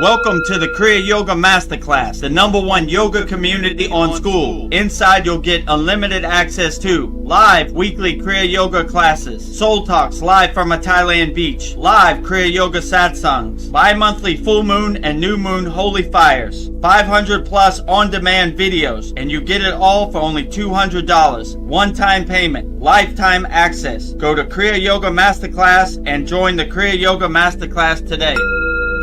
Welcome to the Kriya Yoga Masterclass, the #1 yoga community on SKOOL. Inside you'll get unlimited access to live weekly Kriya Yoga classes, soul talks live from a Thailand beach, live Kriya Yoga satsangs, bi-monthly full moon and new moon holy fires, 500 plus on-demand videos, and you get it all for only $200. One-time payment, lifetime access. Go to Kriya Yoga Masterclass and join the Kriya Yoga Masterclass today.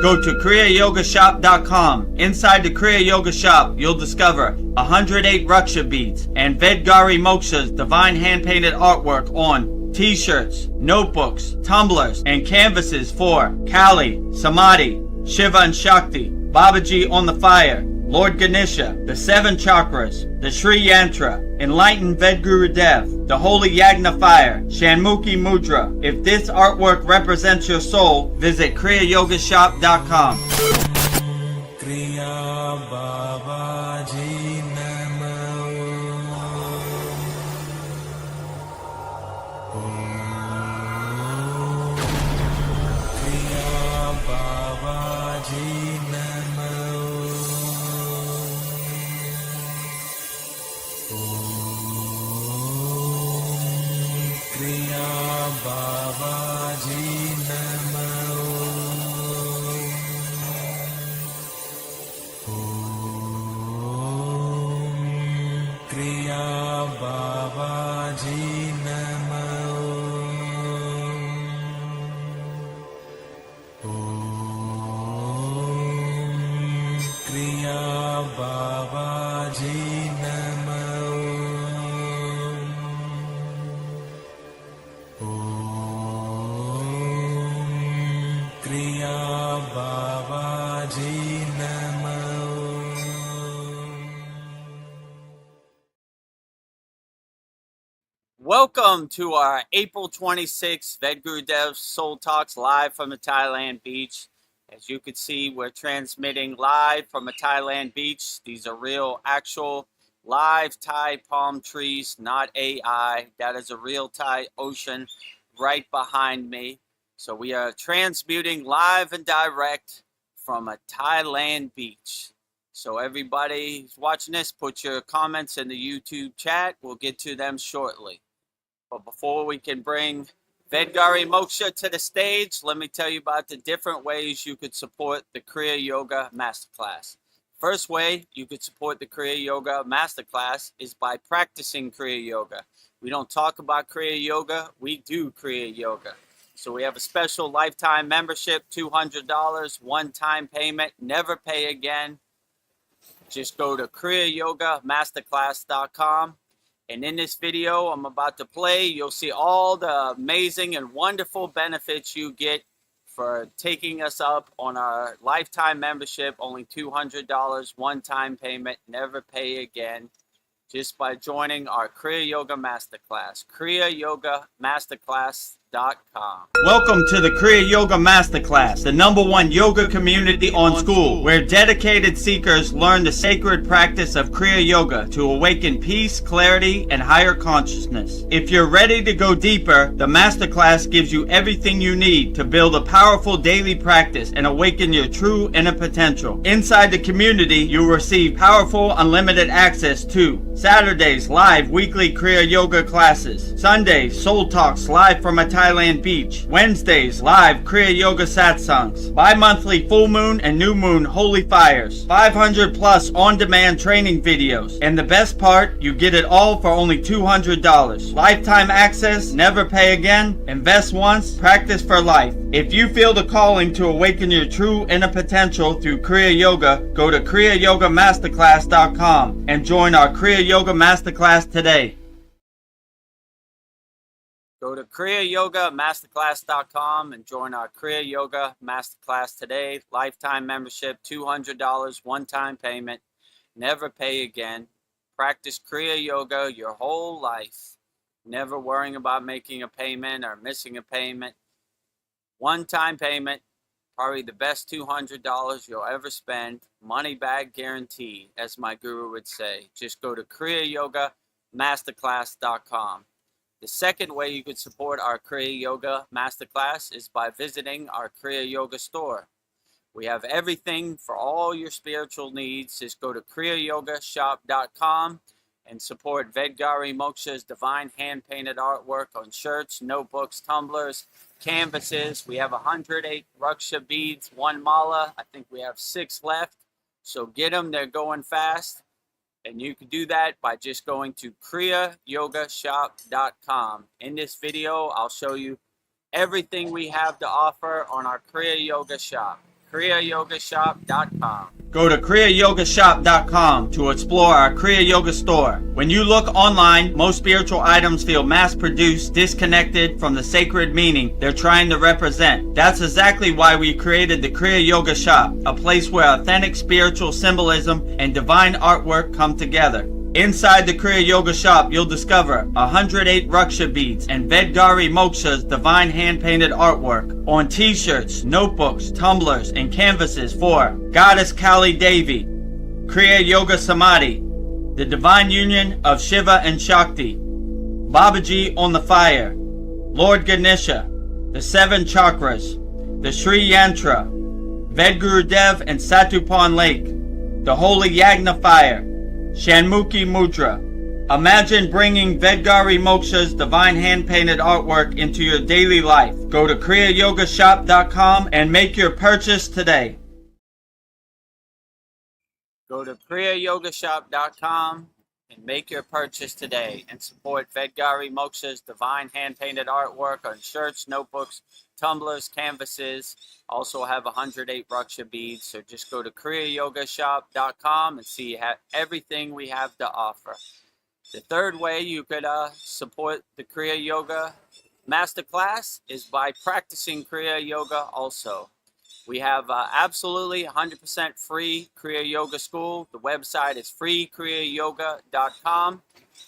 Go to kriyayogamasterclass.com. Inside the Kriya Yoga shop, you'll discover 108 Raksha beads and Vedagurudev divine hand-painted artwork on t-shirts, notebooks, tumblers, and canvases for Kali, Samadhi, Shiva and Shakti, Babaji on the fire, Lord Ganesha, the 7 chakras, the Sri Yantra, enlightened Vedagurudev, the holy Yagna fire, Shanmukhi Mudra. If this artwork represents your soul, visit kriyayogashop.com. Kriya Babaji Namo. Kriya Babaji Namo. Kriya Babaji Namo. Kriya Babaji Namo. Kriya Babaji Namo. Kriya Babaji Namo. Welcome to our April 26th Vedagurudev Soul Talks live from the Thailand beach. As you can see, we're transmitting live from a Thailand beach. These are real, actual, live Thai palm trees, not AI. That is a real Thai ocean right behind me. So we are transmuting live and direct from a Thailand beach. So everybody who's watching this, put your comments in the YouTube chat. We'll get to them shortly. But before we can bring Vedagurudev to the stage, let me tell you about the different ways you could support the Kriya Yoga Masterclass. First way you could support the Kriya Yoga Masterclass is by practicing Kriya Yoga. We don't talk about Kriya Yoga, we do Kriya Yoga. So we have a special lifetime membership, $200, one-time payment, never pay again. Just go to kriyayogamasterclass.com. And in this video I'm about to play, you'll see all the amazing and wonderful benefits you get for taking us up on our lifetime membership, only $200, one-time payment, never pay again, just by joining our Kriya Yoga Masterclass, kriyayogamasterclass.com. Welcome to the Kriya Yoga Masterclass, the #1 yoga community on SKOOL, where dedicated seekers learn the sacred practice of Kriya Yoga to awaken peace, clarity, and higher consciousness. If you're ready to go deeper, the Masterclass gives you everything you need to build a powerful daily practice and awaken your true inner potential. Inside the community, you'll receive powerful, unlimited access to Saturdays, live weekly Kriya Yoga classes. Sundays, soul talks live from a Thailand beach. Wednesdays, live Kriya Yoga satsangs. Bi-monthly full moon and new moon holy fires. 500 plus on-demand training videos. And the best part, you get it all for only $200. Lifetime access, never pay again. Invest once, practice for life. If you feel the calling to awaken your true inner potential through Kriya Yoga, go to kriyayogamasterclass.com and join our Kriya Yoga Masterclass today. Go to kriyayogamasterclass.com and join our Kriya Yoga Masterclass today. Lifetime membership, $200, one-time payment, never pay again. Practice Kriya Yoga your whole life, never worrying about making a payment or missing a payment. One-time payment, probably the best $200 you'll ever spend. Money back guarantee, as my guru would say. Just go to kriyayogamasterclass.com. The second way you could support our Kriya Yoga Masterclass is by visiting our Kriya Yoga store. We have everything for all your spiritual needs. Just go to kriyayogamasterclass.com and support Vedgari Moksha's divine hand-painted artwork on shirts, notebooks, tumblers, canvases. We have 108 Raksha beads, 1 mala. I think we have 6 left. So get them. They're going fast. And you can do that by just going to kriyayogamasterclass.com. In this video, I'll show you everything we have to offer on our Kriya Yoga Shop. kriyayogamasterclass.com. Go to kriyayogashop.com to explore our Kriya Yoga store. When you look online, most spiritual items feel mass-produced, disconnected from the sacred meaning they're trying to represent. That's exactly why we created the Kriya Yoga Shop, a place where authentic spiritual symbolism and divine artwork come together. Inside the Kriya Yoga Shop, you'll discover 108 Raksha beads and Vedgari Moksha's divine hand-painted artwork on t-shirts, notebooks, tumblers, and canvases for Goddess Kali Devi, Kriya Yoga Samadhi, the divine union of Shiva and Shakti, Babaji on the fire, Lord Ganesha, the 7 chakras, the Sri Yantra, Vedagurudev and Satupan Lake, the Holy Yagna fire, Shanmukhi Mudra. Imagine bringing Vedgari Moksha's divine hand-painted artwork into your daily life. Go to kriyayogashop.com and make your purchase today. Go to kriyayogashop.com and make your purchase today and support Vedgari Moksha's divine hand-painted artwork on shirts, notebooks, tumblers, canvases. Also have 108 Raksha beads. So just go to kriyayogashop.com and see everything we have to offer. The third way you could support the Kriya Yoga Masterclass is by practicing Kriya Yoga also. We have absolutely 100% free Kriya Yoga School. The website is freekriyayogamasterclass.com.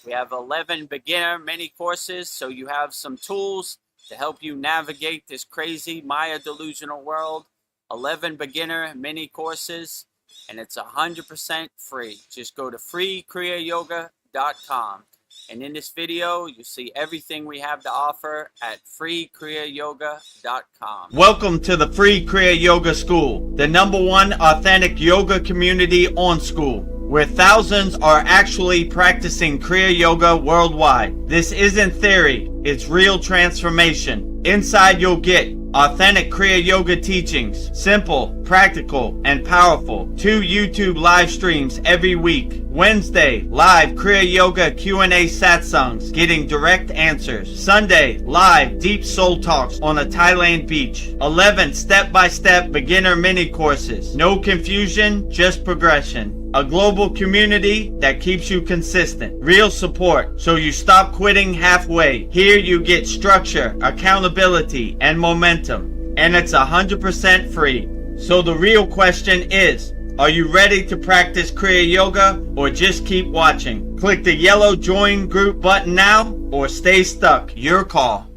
We have 11 beginner mini courses, so you have some tools to help you navigate this crazy Maya delusional world. 11 beginner mini courses, and it's 100% free. Just go to freekriyayogamasterclass.com. And in this video, you see everything we have to offer at freekriyayogamasterclass.com. Welcome to the Free Kriya Yoga School, the #1 authentic yoga community on School, where thousands are actually practicing Kriya Yoga worldwide. This isn't theory, it's real transformation. Inside you'll get authentic Kriya Yoga teachings, simple, practical, and powerful. 2 YouTube live streams every week. Wednesday, live Kriya Yoga Q&A satsangs, getting direct answers. Sunday, live deep soul talks on a Thailand beach. 11 step-by-step beginner mini courses. No confusion, just progression. A global community that keeps you consistent. Real support, so you stop quitting halfway. Here you get structure, accountability, and momentum. And it's 100% free. So the real question is, are you ready to practice Kriya Yoga or just keep watching? Click the yellow join group button now or stay stuck. Your call.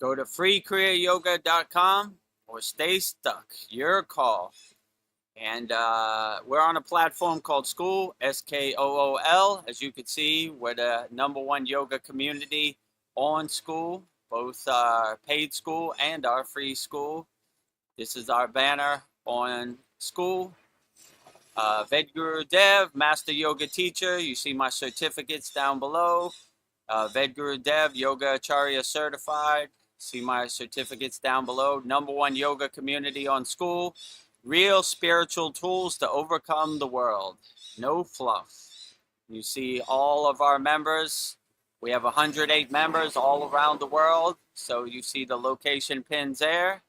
Go to freekriyayogamasterclass.com or stay stuck. Your call. And we're on a platform called SKOOL, SKOOL. As you can see, we're the #1 yoga community on SKOOL, both our paid school and our free school. This is our banner on SKOOL. Vedagurudev, Master Yoga Teacher. You see my certificates down below. Vedagurudev, Yoga Acharya Certified. See my certificates down below. #1 yoga community on SKOOL. Real spiritual tools to overcome the world. No fluff. You see all of our members. We have 108 members all around the world. So you see the location pins there.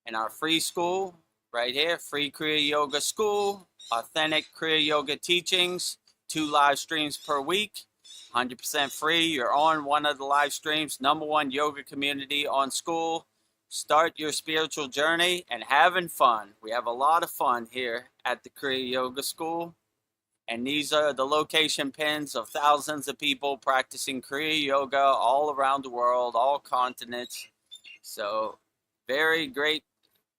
And our free school right here, Free Kriya Yoga School. Authentic Kriya Yoga teachings. 2 live streams per week. 100% free. You're on one of the live streams. #1 yoga community on SKOOL. Start your spiritual journey and having fun. We have a lot of fun here at the Kriya Yoga School. And these are the location pins of thousands of people practicing Kriya Yoga all around the world, all continents. So very great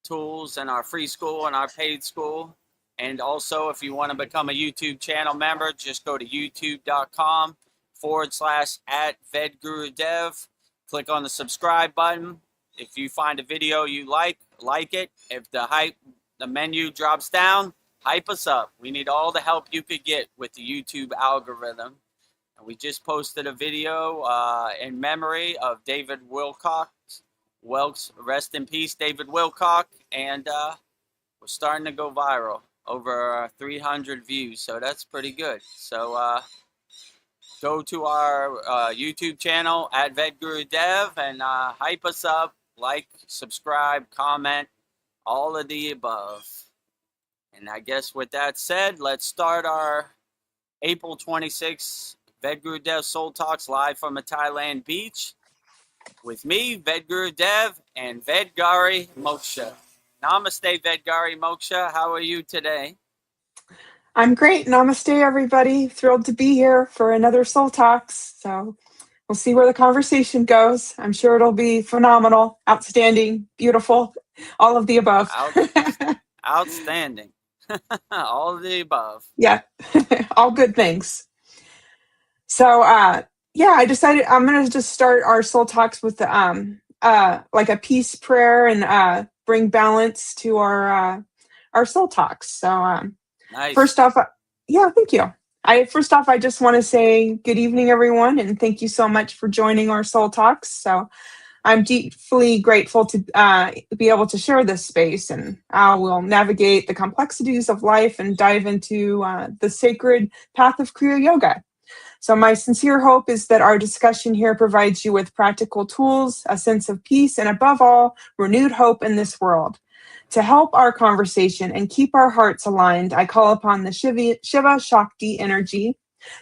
tools in our free school and our paid school. And also, if you want to become a YouTube channel member, just go to youtube.com/@Vedagurudev. Click on the subscribe button. If you find a video you like it. If the menu drops down, hype us up. We need all the help you could get with the YouTube algorithm. And we just posted a video in memory of David Wilcox. Rest in peace, David Wilcox. And we're starting to go viral. Over 300 views, so that's pretty good. So go to our YouTube channel at Vedagurudev and hype us up, like, subscribe, comment, all of the above. And I guess with that said, let's start our April 26th Vedagurudev Soul Talks live from a Thailand beach with me, Vedagurudev, and Vedgari Moksha. Namaste, Vedgari Moksha. How are you today? I'm great. Namaste, everybody. Thrilled to be here for another Soul Talks. So we'll see where the conversation goes. I'm sure it'll be phenomenal, outstanding, beautiful, all of the above. Outstanding. All of the above. Yeah, all good things. So, I decided I'm going to just start our Soul Talks with like a peace prayer and bring balance to our Soul Talks. So, nice. First off, thank you. First off, I just want to say good evening, everyone, and thank you so much for joining our Soul Talks. So I'm deeply grateful to be able to share this space, and I will navigate the complexities of life and dive into the sacred path of Kriya Yoga. So my sincere hope is that our discussion here provides you with practical tools, a sense of peace, and above all, renewed hope in this world. To help our conversation and keep our hearts aligned, I call upon the Shiva Shakti energy,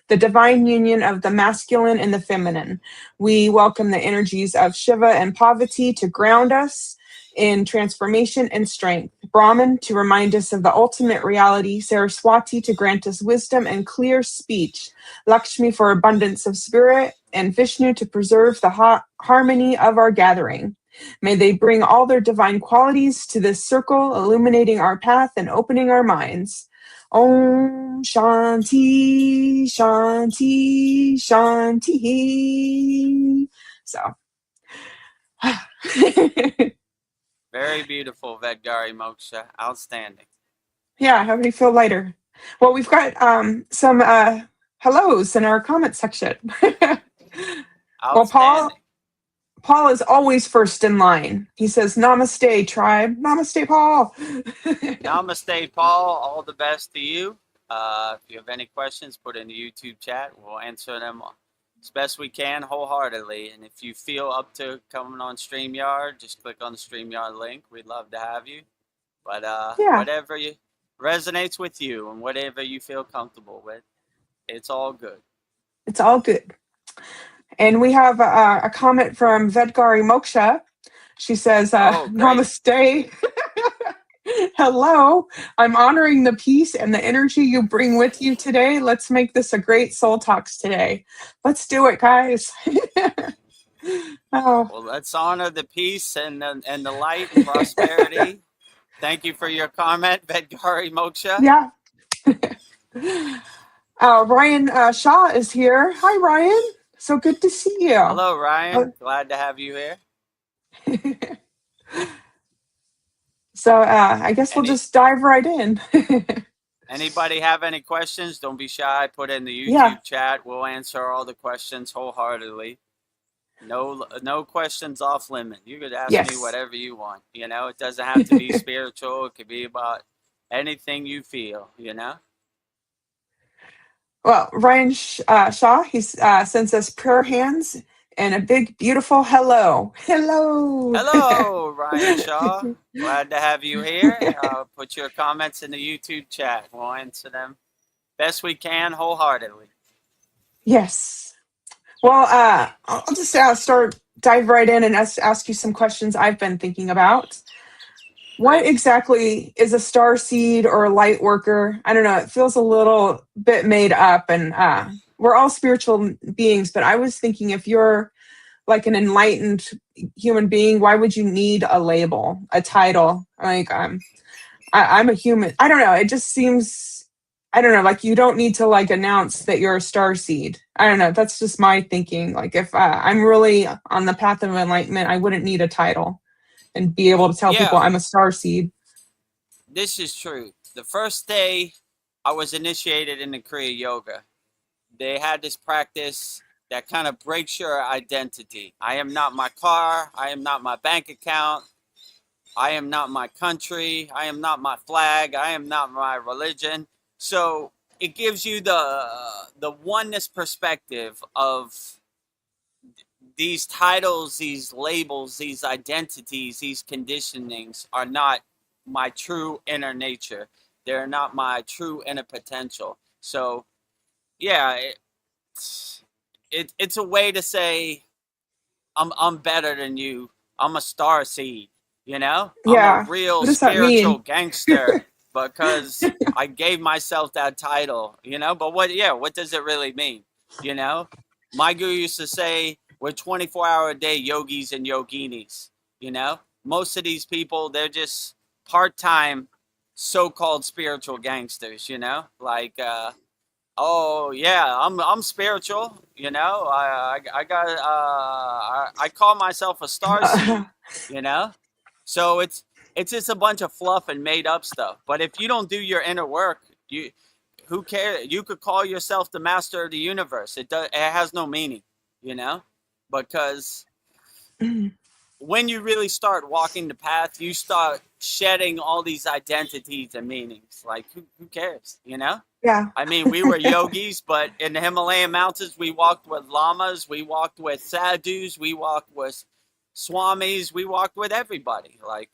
the divine union of the masculine and the feminine. We welcome the energies of Shiva and Parvati to ground us in transformation and strength, Brahman to remind us of the ultimate reality, Saraswati to grant us wisdom and clear speech, Lakshmi for abundance of spirit, and Vishnu to preserve the harmony of our gathering. May they bring all their divine qualities to this circle, illuminating our path and opening our minds. Om Shanti, Shanti, Shanti. So. Very beautiful, Vedgari Moksha. Outstanding. Yeah, how do you feel lighter? Well, we've got some hellos in our comment section. Well, Paul is always first in line. He says, Namaste, tribe. Namaste, Paul. Namaste, Paul. All the best to you. If you have any questions, put in the YouTube chat. We'll answer them as best we can, wholeheartedly. And if you feel up to coming on StreamYard, just click on the StreamYard link. We'd love to have you. But whatever resonates with you and whatever you feel comfortable with, it's all good. It's all good. And we have a comment from Vedgari Moksha. She says, Namaste. Hello. I'm honoring the peace and the energy you bring with you today. Let's make this a great Soul Talks today. Let's do it, guys. Well, let's honor the peace and the light and prosperity. Thank you for your comment, Vedgari Moksha. Yeah. Ryan Shaw is here. Hi, Ryan. So good to see you. Hello, Ryan. Glad to have you here. So I guess we'll just dive right in. Anybody have any questions? Don't be shy. Put in the YouTube chat. We'll answer all the questions wholeheartedly. No questions off limit. You could ask me whatever you want. You know, it doesn't have to be spiritual. It could be about anything you feel, you know? Well, Ryan Shaw, he sends us prayer hands and a big, beautiful hello. Hello. Hello, Ryan Shaw. Glad to have you here. Put your comments in the YouTube chat. We'll answer them best we can, wholeheartedly. Yes. Well, I'll just dive right in and ask you some questions I've been thinking about. What exactly is a star seed or a light worker? I don't know. It feels a little bit made up, and we're all spiritual beings, but I was thinking if you're like an enlightened human being, why would you need a label, a title? Like, I'm a human. I don't know. It just seems, I don't know, like you don't need to like announce that you're a star seed. I don't know. That's just my thinking. Like if I'm really on the path of enlightenment, I wouldn't need a title. and be able to tell people Yeah, I'm a star seed. this is true. The first day I was initiated into Kriya Yoga, they had this practice that kind of breaks your identity. I am not my car. I am not my bank account. I am not my country. I am not my flag. I am not my religion. So it gives you the oneness perspective of these titles, these labels, these identities, these conditionings are not my true inner nature. They're not my true inner potential. So yeah, it's a way to say I'm better than you. I'm a star seed, you know? I'm a Yeah. real What does that spiritual mean? gangster because I gave myself that title, you know? But what does it really mean? You know? My guru used to say we're 24-hour a day yogis and yoginis, you know? Most of these people, they're just part-time so-called spiritual gangsters, you know? Like oh yeah, I'm spiritual. You know, I got I call myself a star seed. You know, so it's just a bunch of fluff and made up stuff. But if you don't do your inner work, you who cares? You could call yourself the master of the universe. It has no meaning. You know, because when you really start walking the path, you start shedding all these identities and meanings. Like who cares? You know. Yeah. I mean, we were yogis, but in the Himalayan mountains, we walked with lamas, we walked with sadhus, we walked with swamis, we walked with everybody. Like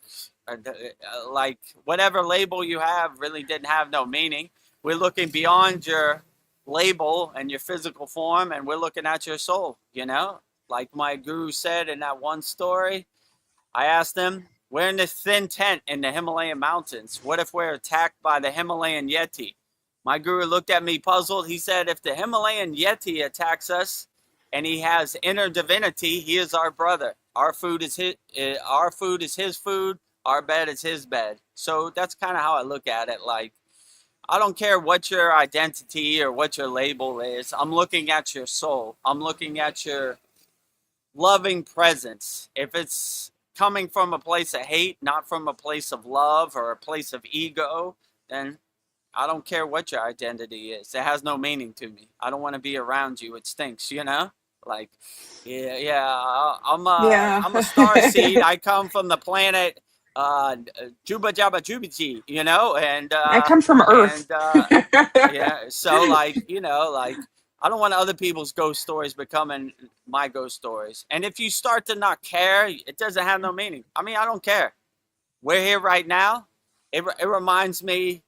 whatever label you have really didn't have no meaning. We're looking beyond your label and your physical form, and we're looking at your soul. You know, like my guru said in that one story. I asked him, "We're in this thin tent in the Himalayan mountains. What if we're attacked by the Himalayan Yeti?" My guru looked at me puzzled. He said, "If the Himalayan Yeti attacks us and he has inner divinity, he is our brother. Our food is his food. Our bed is his bed." So that's kind of how I look at it. Like, I don't care what your identity or what your label is. I'm looking at your soul. I'm looking at your loving presence. If it's coming from a place of hate, not from a place of love or a place of ego, then I don't care what your identity is. It has no meaning to me. I don't want to be around you. It stinks, you know? Like, Yeah. I'm a star seed. I come from the planet Juba Jabba Jubiji, you know? I come from Earth. And yeah, so like, you know, like I don't want other people's ghost stories becoming my ghost stories. And if you start to not care, it doesn't have no meaning. I mean, I don't care. We're here right now. It reminds me,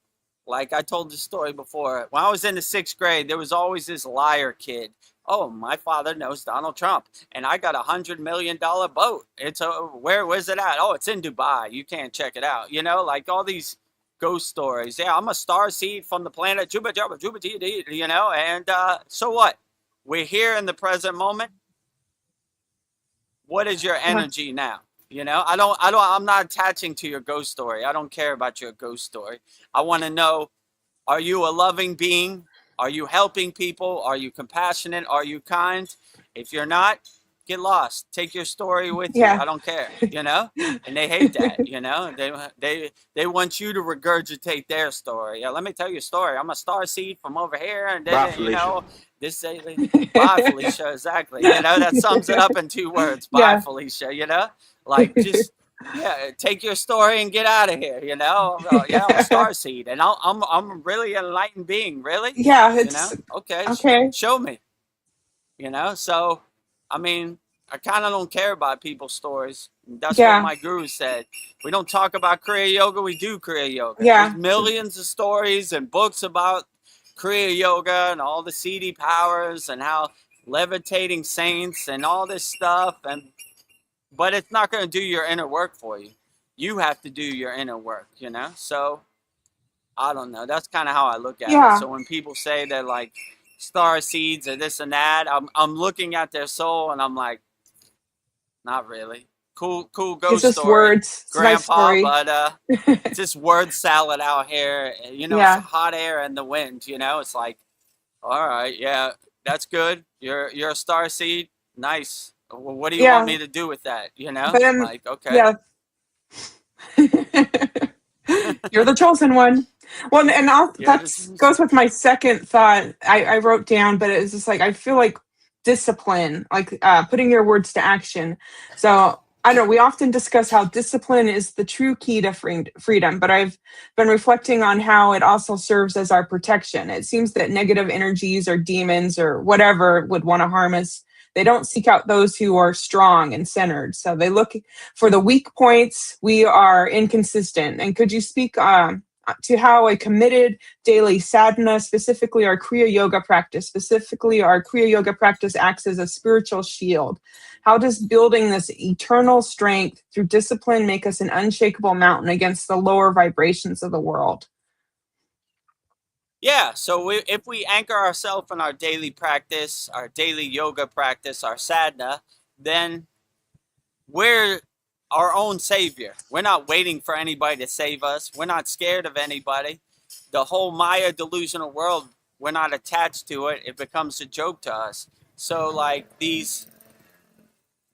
like I told the story before, when I was in the 6th grade, there was always this liar kid. Oh, my father knows Donald Trump, and I got $100 million boat. Where's it at? Oh, it's in Dubai. You can't check it out. You know, like all these ghost stories. Yeah, I'm a star seed from the planet Juba Juba Juba, you know, and so what? We're here in the present moment. What is your Yeah. energy now? You know, I'm not attaching to your ghost story. I don't care about your ghost story. I want to know, are you a loving being? Are you helping people? Are you compassionate? Are you kind? If you're not, get lost. Take your story with you. Yeah. I don't care, you know? And they hate that, you know? They want you to regurgitate their story. Yeah, let me tell you a story. I'm a star seed from over here, and Bye, then, you Felicia. know, bye, Felicia, exactly. You know, that sums it up in 2 words. Bye, Yeah. Felicia, you know? Like, just, yeah, take your story and get out of here, you know? Yeah, I'm a star seed, and I'm really an enlightened being, really? Yeah, You know? it's Okay, okay. show me, you know? So, I mean, I kind of don't care about people's stories. That's what Yeah. my guru said. We don't talk about Kriya Yoga, we do Kriya Yoga. Yeah. There's millions of stories and books about Kriya Yoga and all the seedy powers and how levitating saints and all this stuff, but it's not going to do your inner work for you. You have to do your inner work, you know? So, I don't know. That's kind of how I look at it. Yeah. So when people say they're like star seeds or this and that, I'm looking at their soul and I'm like, not really. Cool It's ghost just story, words. It's a nice grandpa, story. but it's just word salad out here. You know, it's Yeah. hot air and the wind, you know? It's like, all right, yeah, that's good. You're a star seed. Nice. Well, what do you want Yeah. me to do with that, you know? But then, Like, okay. yeah, You're the chosen one. Well, and You're that the goes with my second thought. I wrote down, but it's just like I feel like discipline, like putting your words to action. So I don't know. We often discuss how discipline is the true key to freedom, but I've been reflecting on how it also serves as our protection. It seems that negative energies or demons or whatever would want to harm us. They don't seek out those who are strong and centered. So they look for the weak points. We are inconsistent. And could you speak to how a committed daily sadhana, specifically our Kriya yoga practice, acts as a spiritual shield? How does building this eternal strength through discipline make us an unshakable mountain against the lower vibrations of the world? Yeah, so if we anchor ourselves in our daily practice, our daily yoga practice, our sadhana, then we're our own savior. We're not waiting for anybody to save us. We're not scared of anybody. The whole Maya delusional world, we're not attached to it. It becomes a joke to us. So like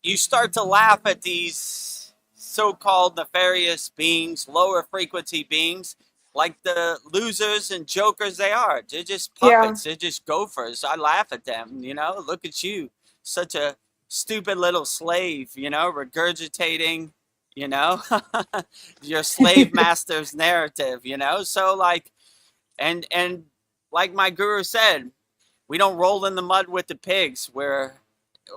you start to laugh at these so-called nefarious beings, lower frequency beings, like the losers and jokers they are. They're just Yeah. puppets. They're just gophers. I laugh at them, Look at you, such a stupid little slave, regurgitating, you know, your slave master's narrative, So like, and like my guru said, we don't roll in the mud with the pigs. We're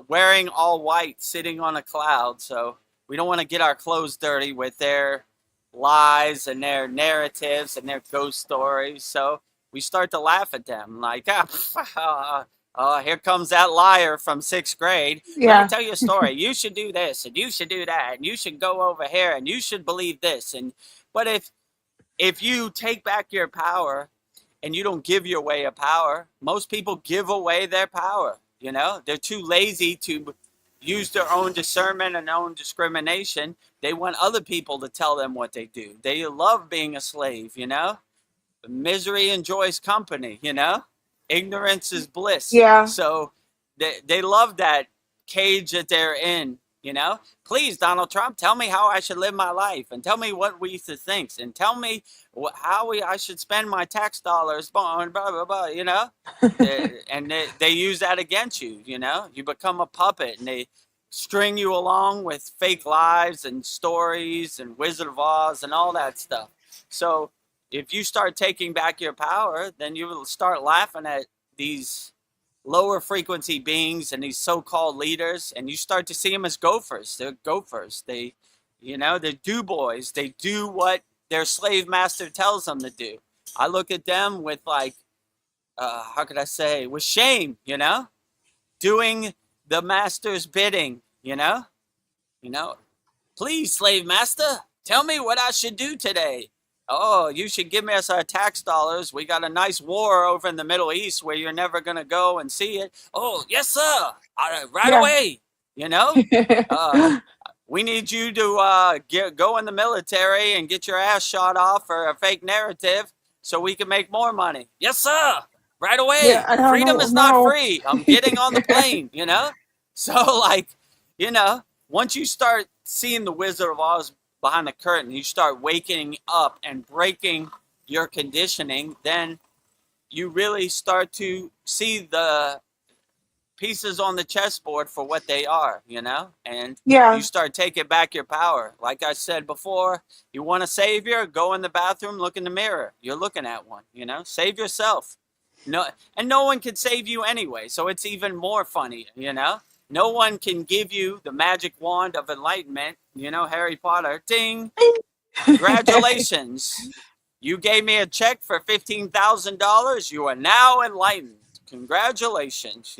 wearing all white, sitting on a cloud. So we don't want to get our clothes dirty with their lies and their narratives and their ghost stories. So we start to laugh at them like, here comes that liar from 6th grade. Let me Yeah. tell you a story. You should do this and you should do that and you should go over here and you should believe this. But if you take back your power and you don't give your way of power, most people give away their power. They're too lazy to use their own discernment and own discrimination. They want other people to tell them what they do. They love being a slave, Misery enjoys company, Ignorance is bliss. Yeah. So they love that cage that they're in, Please, Donald Trump, tell me how I should live my life and tell me what we should think and tell me how I should spend my tax dollars, blah, blah, blah, and they use that against you, You become a puppet and they string you along with fake lives and stories and Wizard of Oz and all that stuff. So if you start taking back your power, then you will start laughing at these lower frequency beings and these so-called leaders, and you start to see them as gophers. They're gophers. They're do boys. They do what their slave master tells them to do. I look at them with like, how could I say, with shame, doing the master's bidding, Please, slave master, tell me what I should do today. Oh, you should give us our tax dollars. We got a nice war over in the Middle East where you're never going to go and see it. Oh, yes, sir. Right away. We need you to go in the military and get your ass shot off for a fake narrative so we can make more money. Yes, sir. Right away. Yeah, I don't Freedom know. is not No. free. I'm getting on the plane, So, like, once you start seeing the Wizard of Oz behind the curtain, you start waking up and breaking your conditioning, then you really start to see the pieces on the chessboard for what they are, and Yeah. you start taking back your power. Like I said before, you want a savior, go in the bathroom, look in the mirror. You're looking at one, save yourself. No, and no one can save you anyway, so it's even more funny, No one can give you the magic wand of enlightenment, Harry Potter, ding, congratulations. You gave me a check for $15,000. You are now enlightened. Congratulations,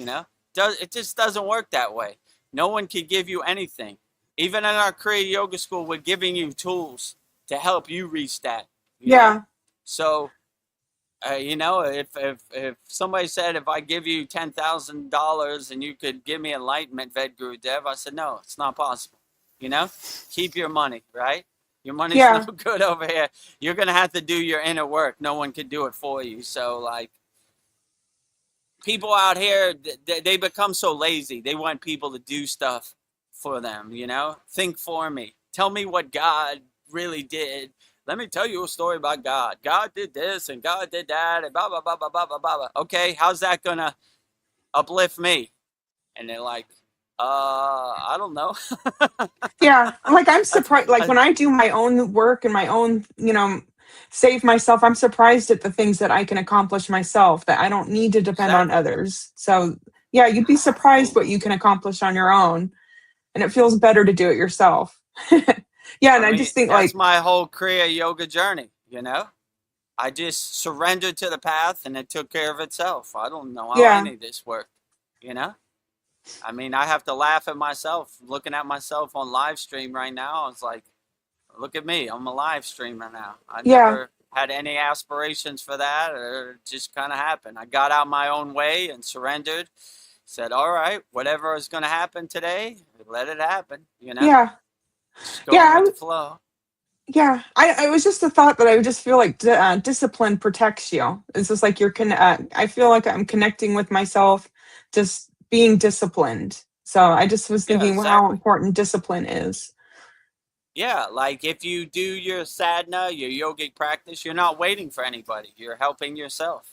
It just doesn't work that way. No one can give you anything. Even in our Kriya Yoga School, we're giving you tools to help you reach that. Yeah. So, if somebody said, if I give you $10,000 and you could give me enlightenment, Vedagurudev, I said, no, it's not possible. Keep your money, right? Your money's no good over here. You're going to have to do your inner work. No one can do it for you. So, like, people out here, they become so lazy. They want people to do stuff for them, Think for me. Tell me what God really did. Let me tell you a story about God. God did this and God did that and blah, blah, blah, blah, blah, blah, blah. Okay, how's that going to uplift me? And they're like, I don't know. Yeah, like I'm surprised. Like I- when I do my own work and my own, save myself, I'm surprised at the things that I can accomplish myself, that I don't need to depend on exactly. others. So, yeah, you'd be surprised what you can accomplish on your own, and it feels better to do it yourself. Yeah, and I I mean, just think that's like, my whole Kriya yoga journey, you know? I just surrendered to the path and it took care of itself. I don't know how yeah, any of this worked, you know? I mean, I have to laugh at myself, looking at myself on live stream right now. It's like, look at me, I'm a live streamer now. I yeah, never had any aspirations for that, or it just kind of happened. I got out my own way and surrendered, said, all right, whatever is going to happen today, let it happen, you know? yeah, Just yeah. going with the flow. Yeah, I was just a thought that I would just feel like discipline protects you. It's just like I feel like I'm connecting with myself, just being disciplined. So I just was Yeah, thinking how exactly. important discipline is. Yeah, like if you do your sadhana, your yogic practice, you're not waiting for anybody. You're helping yourself,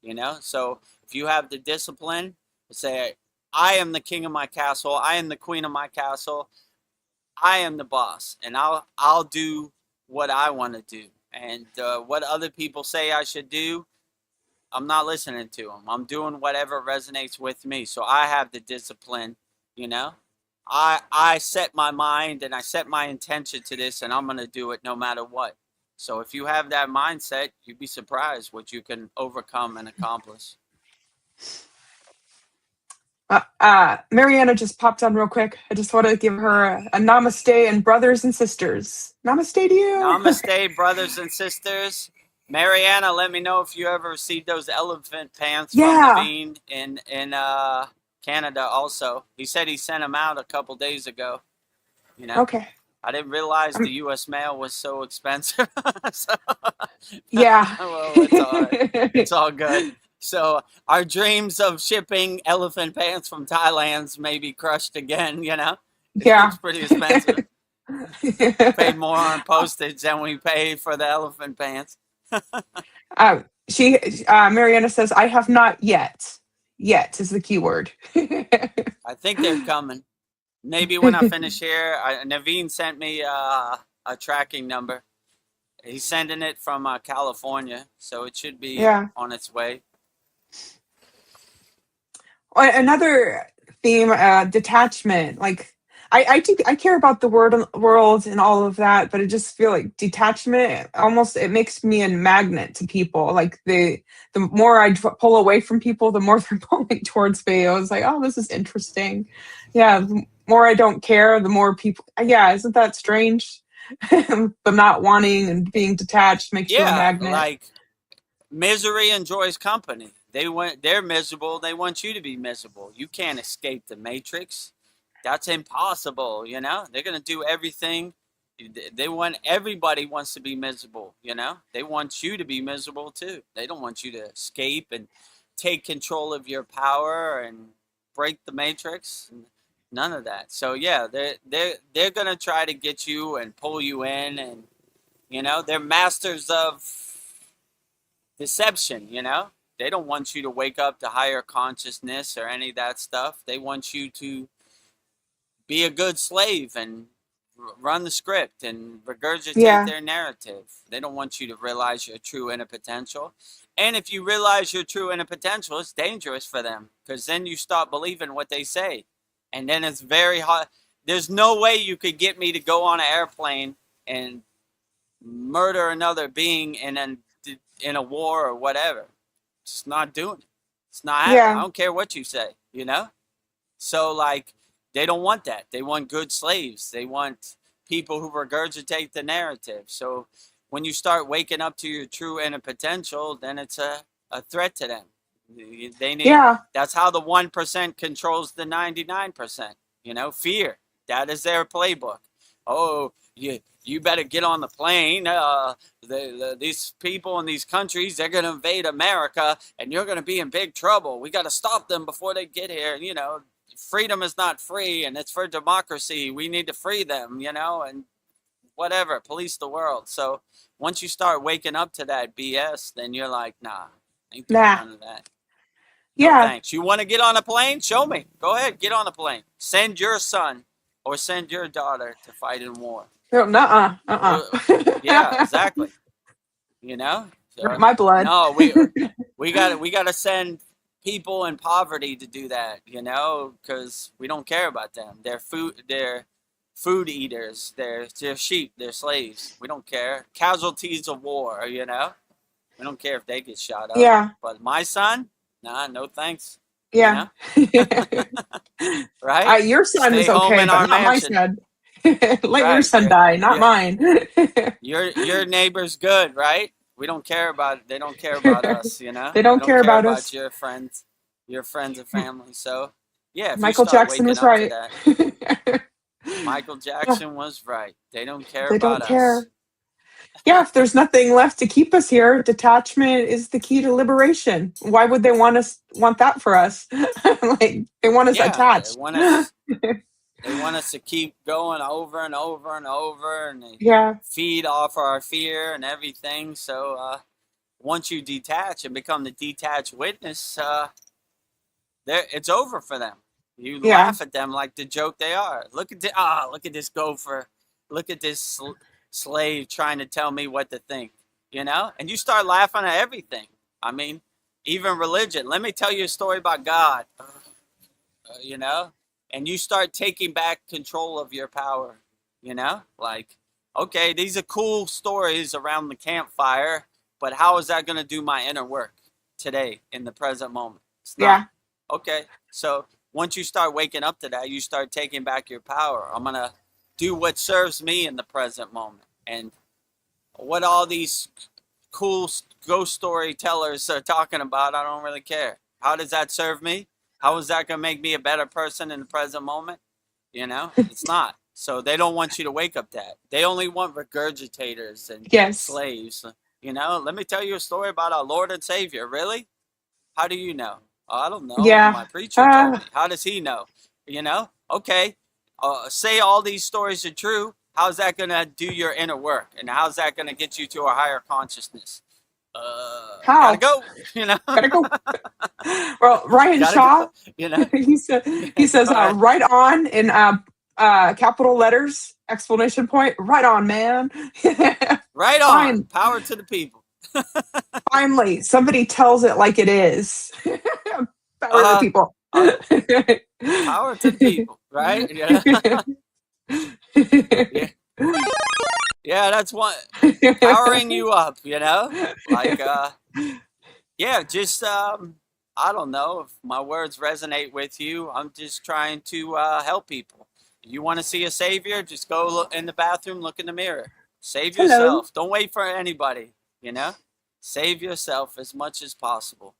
you know? So if you have the discipline to say, I am the king of my castle, I am the queen of my castle, I am the boss, and I'll do what I want to do. And what other people say I should do, I'm not listening to them. I'm doing whatever resonates with me. So I have the discipline, you know? I set my mind and I set my intention to this, and I'm going to do it no matter what. So if you have that mindset, you'd be surprised what you can overcome and accomplish. Mariana just popped on real quick. I just want to give her a namaste and brothers and sisters. Namaste to you. Namaste, brothers and sisters. Mariana, let me know if you ever received those elephant pants from Yeah. Naveen in Canada also. He said he sent them out a couple days ago, you know? Okay. I didn't realize Um, the U.S. mail was so expensive. So, yeah. well, it's all good. So our dreams of shipping elephant pants from Thailand's may be crushed again, you know? Yeah. It's pretty expensive. Pay more on postage than we pay for the elephant pants. She Mariana says, I have not yet. Yet is the key word. I think they're coming. Maybe when I finish here, Naveen sent me a tracking number. He's sending it from California, so it should be Yeah. on its way. Another theme, detachment. Like I care about the world and all of that, but I just feel like detachment almost it makes me a magnet to people. Like the more I pull away from people, the more they're pulling towards me. I was like, oh, this is interesting. Yeah, the more I don't care, the more people. Yeah, isn't that strange? The not wanting and being detached makes you a Yeah, magnet. like misery enjoys company. They're miserable. They want you to be miserable. You can't escape the matrix. That's impossible, you know? They're going to do everything. Everybody wants to be miserable, you know? They want you to be miserable too. They don't want you to escape and take control of your power and break the matrix. None of that. So yeah, they're going to try to get you and pull you in, and you know, they're masters of deception, you know? They don't want you to wake up to higher consciousness or any of that stuff. They want you to be a good slave and run the script and regurgitate Yeah, their narrative. They don't want you to realize your true inner potential. And if you realize your true inner potential, it's dangerous for them, because then you stop believing what they say. And then it's very hard. There's no way you could get me to go on an airplane and murder another being in a war or whatever. It's not doing it. It's not happening. I yeah, don't care what you say, you know? So, like, they don't want that. They want good slaves. They want people who regurgitate the narrative. So, when you start waking up to your true inner potential, then it's a threat to them. They need, yeah, that's how the 1% controls the 99%. You know, fear. That is their playbook. Oh, you better get on the plane. These people in these countries, they're going to invade America, and you're going to be in big trouble. We got to stop them before they get here. You know, freedom is not free, and it's for democracy. We need to free them, you know, and whatever, police the world. So once you start waking up to that BS, then you're like, nah, ain't doing Nah. none of that. No Yeah. thanks. You want to get on a plane? Show me. Go ahead, get on a plane. Send your son or send your daughter to fight in war. No, nuh-uh. Yeah, exactly. You know? So, My blood. no, we got to send people in poverty to do that, you know, because we don't care about them. They're food eaters. They're sheep. They're slaves. We don't care. Casualties of war, you know. We don't care if they get shot up. Yeah. But my son, nah, no thanks. Yeah. You know? Right? Your son Stay is home okay, in but our not my mansion. son. Let your Right. son die, not mine. Your neighbor's good, right? We don't care about. They don't care about us, you know. They They don't don't care care about about us. your friends and family. So, yeah, if you Michael start Jackson waking was up to right. that, Michael Jackson was right. They don't care They about don't us. care. Yeah, if there's nothing left to keep us here, detachment is the key to liberation. Why would they want that for us? Like they want us Yeah, attached. they want us to keep going over and over and over, and they Yeah. feed off our fear and everything. So once you detach and become the detached witness, it's over for them. You Yeah. laugh at them like the joke they are. Look at this gopher. Look at this slave trying to tell me what to think. You know, and you start laughing at everything. I mean, even religion. Let me tell you a story about God. You know, and you start taking back control of your power. You know, like, okay, these are cool stories around the campfire, but how is that going to do my inner work today in the present moment? It's not. Yeah. Okay, so once you start waking up to that, you start taking back your power. I'm going to do what serves me in the present moment. And what all these cool ghost storytellers are talking about, I don't really care. How does that serve me? How is that going to make me a better person in the present moment? You know, it's not. So they don't want you to wake up that. They only want regurgitators and Yes. slaves. You know, let me tell you a story about our Lord and Savior. Really? How do you know? Oh, I don't know. Yeah. My preacher told me. How does he know? You know? Okay. Say all these stories are true. How's that going to do your inner work? And how's that going to get you to a higher consciousness? How? Gotta go. You know? Gotta go. Well, Ryan Gotta Shaw, go. You know? he says right on in capital letters, exclamation point, right on, man. Right on. Power to the people. Finally, somebody tells it like it is. Power to the people. Power to the people, right? Yeah. Yeah. Yeah, that's one powering you up, you know? Like yeah, just I don't know if my words resonate with you. I'm just trying to help people. You want to see a savior? Just go look in the bathroom, look in the mirror. Save Hello. yourself. Don't wait for anybody, you know? Save yourself as much as possible.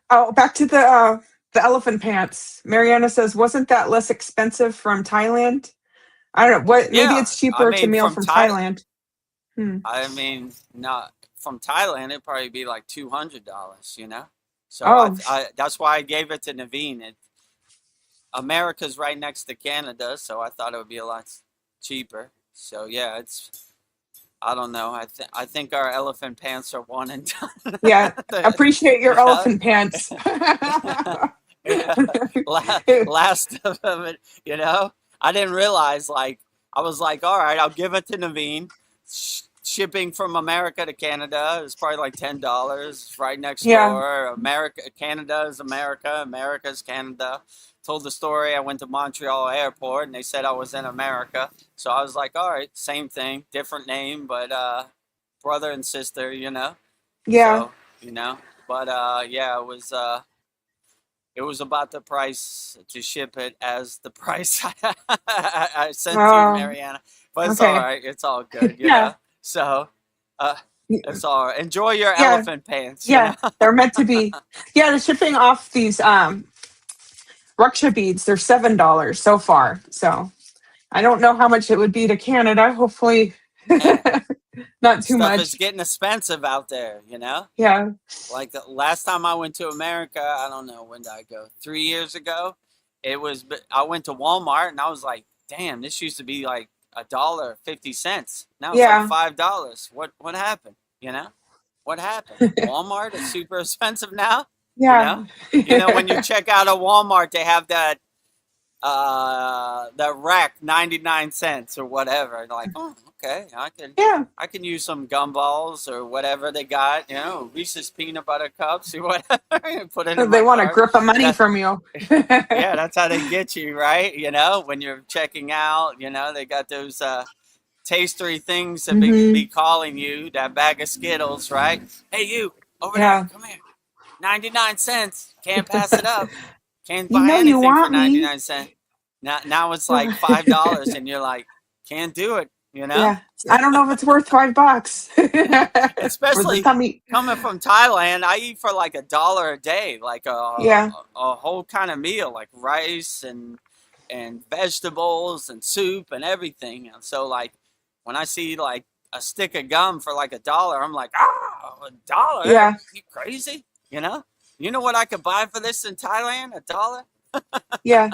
Oh, back to the elephant pants. Mariana says, wasn't that less expensive from Thailand? I don't know. What? Maybe Yeah, it's cheaper to mail from Thailand. I mean, not from Thailand. It'd probably be like $200, you know. So Oh. that's why I gave it to Naveen. America's right next to Canada, so I thought it would be a lot cheaper. So yeah, I don't know. I think our elephant pants are one and done. Yeah, appreciate your elephant pants. Last of it, you know. I didn't realize. Like, I was like, all right, I'll give it to Naveen. Shipping from America to Canada is probably like $10. Right next door. Canada is America. America's Canada. Told the story. I went to Montreal airport and they said I was in America. So I was like, all right, same thing, different name, but brother and sister, you know. Yeah. So, you know, but yeah, it was about the price to ship it as the price I sent to Mariana. But it's all right. It's all good, you know. So it's all right. Enjoy your elephant pants. Yeah, you know? they're meant to be. Yeah, the shipping off these Raksha beads, they're $7 so far. So I don't know how much it would be to Canada. Hopefully not too much. Stuff is getting expensive out there, you know? Yeah. Like the last time I went to America, I don't know, when did I go? 3 years ago. I went to Walmart and I was like, damn, this used to be like $1.50. Now it's Yeah. like $5. What happened? You know, what happened? Walmart is super expensive now. Yeah. When you check out at Walmart, they have that the rack 99 cents or whatever. Like, oh, okay, Yeah. I can use some gumballs or whatever they got, Reese's peanut butter cups or whatever, and put it in They my want a cart. grip of money from you. Yeah, that's how they get you, right? When you're checking out, they got those tastery things that be calling you, that bag of Skittles, right? Hey, you over there, Yeah. come here. 99 cents. Can't pass it up. Can't You buy know you anything for want me. 99 cents. Now it's like $5 and you're like, can't do it, Yeah. I don't know if it's worth $5 for the Especially tummy. coming from Thailand, I eat for like $1 a day, like Yeah. a whole kind of meal, like rice and vegetables and soup and everything. And so like when I see like a stick of gum for like $1, I'm like, $1? Yeah. You crazy? You know what I could buy for this in Thailand? $1? Yeah.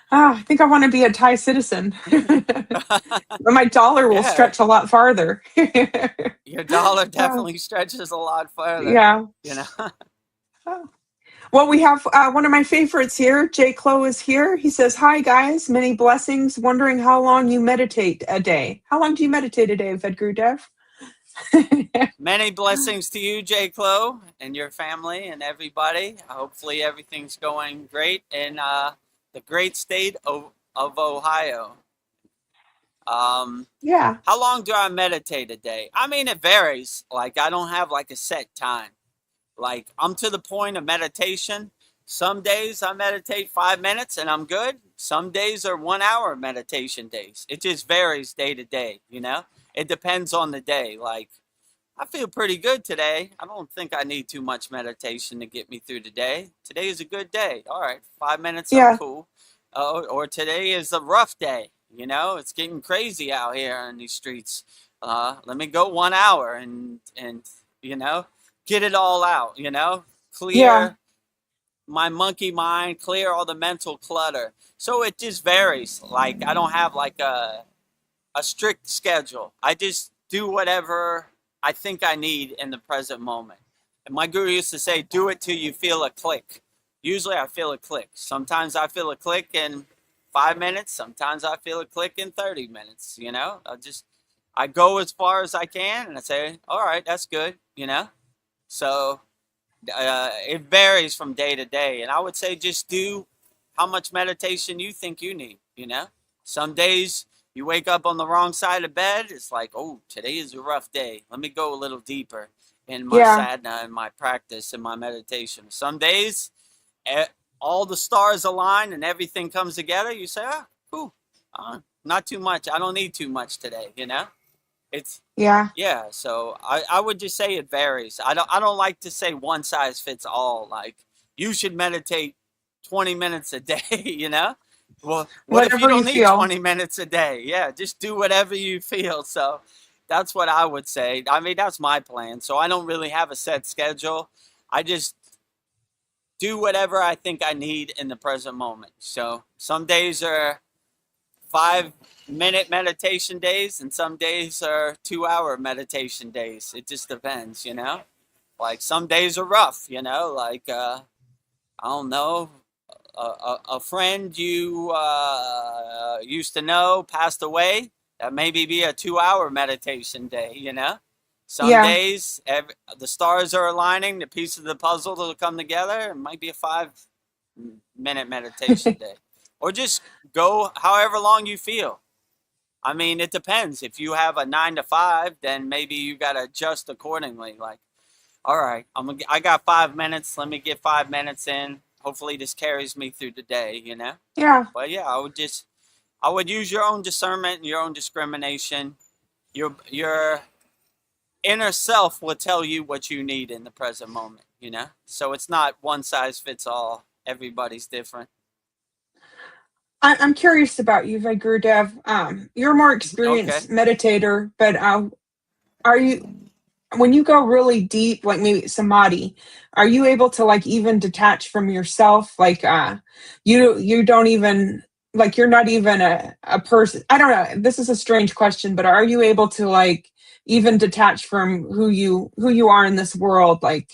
I think I want to be a Thai citizen. But my dollar will Yeah, stretch a lot farther. your dollar Oh, definitely stretches a lot further. yeah. You know. Oh. Well, we have one of my favorites here. Jay Clo is here. He says, "Hi, guys. Many blessings. Wondering how long you meditate a day. How long do you meditate a day, Vedagurudev?" Many blessings to you, J. Clo, and your family and everybody. Hopefully everything's going great in the great state of Ohio. Yeah. How long do I meditate a day? I mean, it varies. Like, I don't have like a set time. Like, I'm to the point of meditation. Some days I meditate 5 minutes and I'm good. Some days are 1 hour meditation days. It just varies day to day, It depends on the day. Like, I feel pretty good today. I don't think I need too much meditation to get me through the day. Today is a good day. All right, 5 minutes, I'm Yeah. cool. Or today is a rough day. It's getting crazy out here in these streets. Let me go 1 hour and get it all out. Yeah. Clear my monkey mind, clear all the mental clutter. So it just varies. Like I don't have like a strict schedule. I just do whatever I think I need in the present moment. And my guru used to say, do it till you feel a click. Usually I feel a click. Sometimes I feel a click in 5 minutes. Sometimes I feel a click in 30 minutes. I go as far as I can and I say, all right, that's good. So it varies from day to day. And I would say just do how much meditation you think you need. Some days you wake up on the wrong side of bed. It's like, oh, today is a rough day. Let me go a little deeper in my Yeah. sadhana and my practice and my meditation. Some days all the stars align and everything comes together. You say, cool, not too much. I don't need too much today. It's Yeah. yeah. So I would just say it varies. I don't like to say one size fits all. Like you should meditate 20 minutes a day. Well, what if you Whatever you don't need feel. 20 minutes a day? Yeah, just do whatever you feel. So that's what I would say. I mean, that's my plan. So I don't really have a set schedule. I just do whatever I think I need in the present moment. So some days are 5-minute meditation days and some days are 2-hour meditation days. It just depends, Like some days are rough, like, I don't know, a friend you used to know passed away. That maybe be a 2-hour meditation day, Some Yeah. days the stars are aligning, the pieces of the puzzle will come together. It might be a 5-minute meditation day. Or just go however long you feel. I mean, it depends. If you have a 9 to 5, then maybe you got to adjust accordingly. Like, all right, I got 5 minutes. Let me get 5 minutes in. Hopefully this carries me through the day, Yeah. But yeah, I would use your own discernment and your own discrimination. Your inner self will tell you what you need in the present moment, So it's not one size fits all. Everybody's different. I'm curious about you, Vedagurudev. You're a more experienced Okay. meditator, but are you, when you go really deep, like maybe samadhi, are you able to like even detach from yourself? Like you don't even like you're not even a person. I don't know. This is a strange question, but are you able to like even detach from who you are in this world, like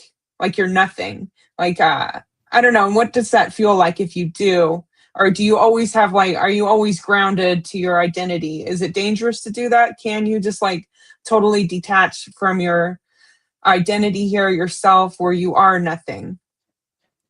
you're nothing? Like I don't know. And what does that feel like if you do? Or do you always have like, are you always grounded to your identity? Is it dangerous to do that? Can you just like totally detach from your identity here, yourself, where you are nothing?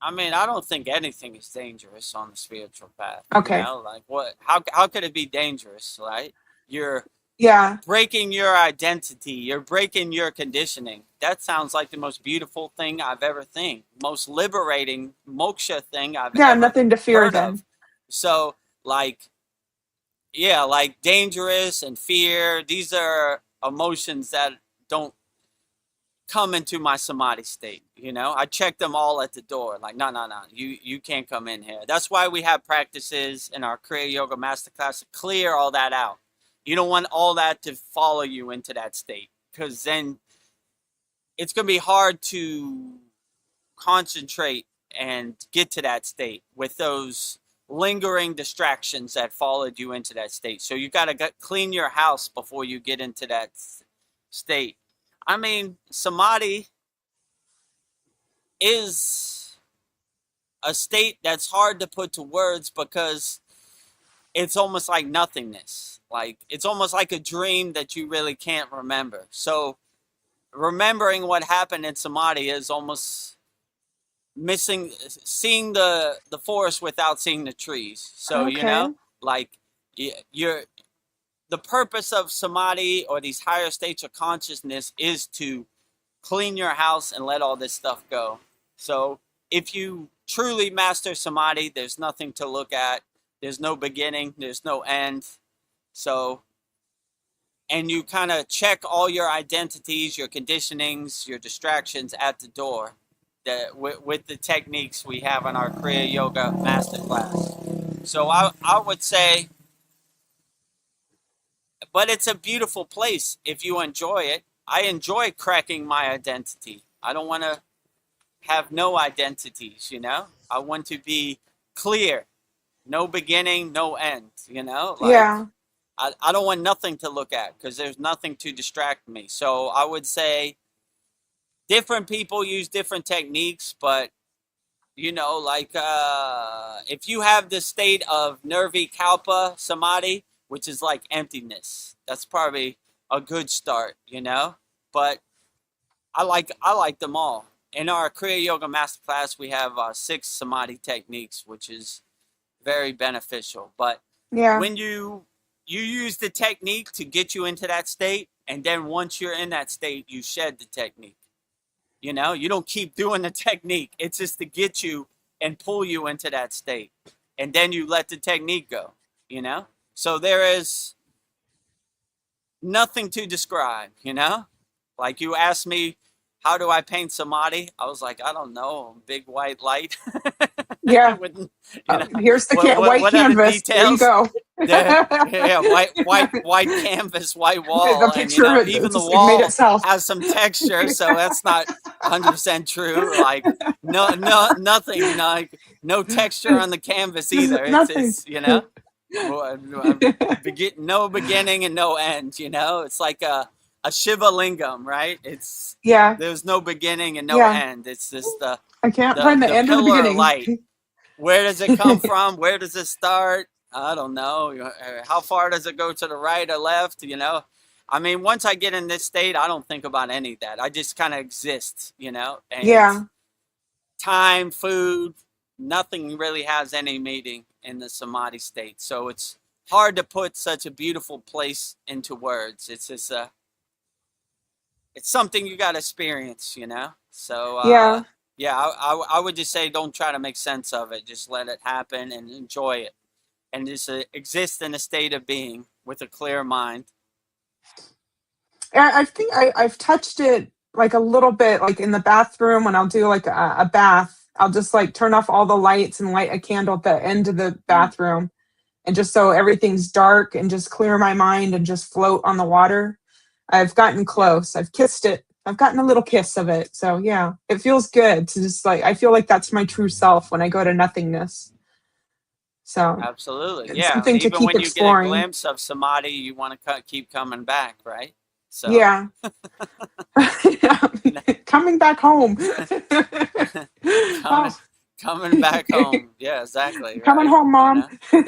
I mean, I don't think anything is dangerous on the spiritual path. You Okay. know, like what? How could it be dangerous? Right? You're Yeah. breaking your identity. You're breaking your conditioning. That sounds like the most beautiful thing I've ever seen. Most liberating moksha thing I've Yeah. ever Nothing to fear heard then. of. So, like, yeah, like dangerous and fear. These are emotions that don't come into my samadhi state. You know, I check them all at the door. Like, no, you can't come in here. That's why we have practices in our Kriya Yoga Masterclass to clear all that out. You don't want all that to follow you into that state, because then it's going to be hard to concentrate and get to that state with those lingering distractions that followed you into that state. So you got to clean your house before you get into that state. I mean, samadhi is a state that's hard to put to words because it's almost like nothingness. Like, it's almost like a dream that you really can't remember. So remembering what happened in samadhi is almost seeing the forest without seeing the trees. So, you Okay. know, like you're the purpose of samadhi or these higher states of consciousness is to clean your house and let all this stuff go. So if you truly master samadhi, there's nothing to look at. There's no beginning, there's no end. So, and you kind of check all your identities, your conditionings, your distractions at the door with the techniques we have in our Kriya Yoga Masterclass. So I would say, but it's a beautiful place if you enjoy it. I enjoy cracking my identity. I don't want to have no identities, you know? I want to be clear. No beginning, no end, you know? Like, Yeah. I don't want nothing to look at because there's nothing to distract me. So I would say different people use different techniques, but, you know, like if you have the state of nirvikalpa samadhi, which is like emptiness, that's probably a good start, you know? But I like them all. In our Kriya Yoga Masterclass, we have 6 samadhi techniques, which is very beneficial. But Yeah. when you use the technique to get you into that state, and then once you're in that state, you shed the technique. You know, you don't keep doing the technique. It's just to get you and pull you into that state. And then you let the technique go, you know? So there is nothing to describe, you know? Like you asked me, how do I paint samadhi? I was like, I don't know, big white light. Yeah. With, you know, Here's the white what are the canvas. There you details? go. Yeah, white canvas, white wall, The and picture of it, even the just, it made wall itself. has some texture, so that's not 100% true. Like nothing, like no texture on the canvas either. Nothing. It's you know, no beginning and no end. You know, it's like a Shiva lingam, right? It's Yeah. there's no beginning and no Yeah. end. It's just I can't find the end or the pillar of beginning. light. Where does it come from? Where does it start? I don't know. How far does it go to the right or left? You know, I mean, once I get in this state, I don't think about any of that. I just kind of exist, you know, and Yeah. time, food, nothing really has any meaning in the samadhi state. So it's hard to put such a beautiful place into words. It's just it's something you got to experience, you know? So, Yeah. yeah, I would just say don't try to make sense of it. Just let it happen and enjoy it. And just exist in a state of being with a clear mind. I think I've touched it like a little bit, like in the bathroom when I'll do like a bath. I'll just like turn off all the lights and light a candle at the end of the bathroom. And just so everything's dark and just clear my mind and just float on the water. I've gotten close. I've kissed it. I've gotten a little kiss of it. So yeah, it feels good to just like, I feel like that's my true self when I go to nothingness. So Absolutely. it's Yeah. something to Even keep when you get a exploring. glimpse of samadhi, you want to keep coming back, right? So, Yeah. Coming back home. coming Oh, coming back home. Yeah, exactly, coming right? home, You mom. know,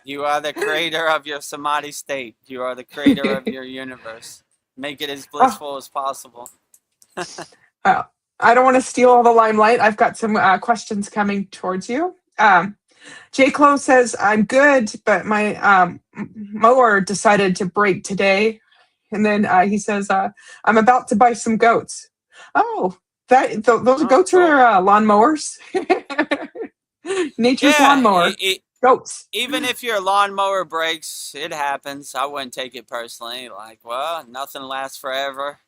you are the creator of your samadhi state. You are the creator of your universe. Make it as Oh, blissful as possible. uh, I don't want to steal all the limelight. I've got some questions coming towards you. J. Clo says, I'm good, but my mower decided to break today. And then he says, I'm about to buy some goats. Oh, those Oh, goats cool. are lawnmowers. Nature's Yeah, lawnmower. Goats. even if your lawnmower breaks, it happens. I wouldn't take it personally. Like, well, nothing lasts forever.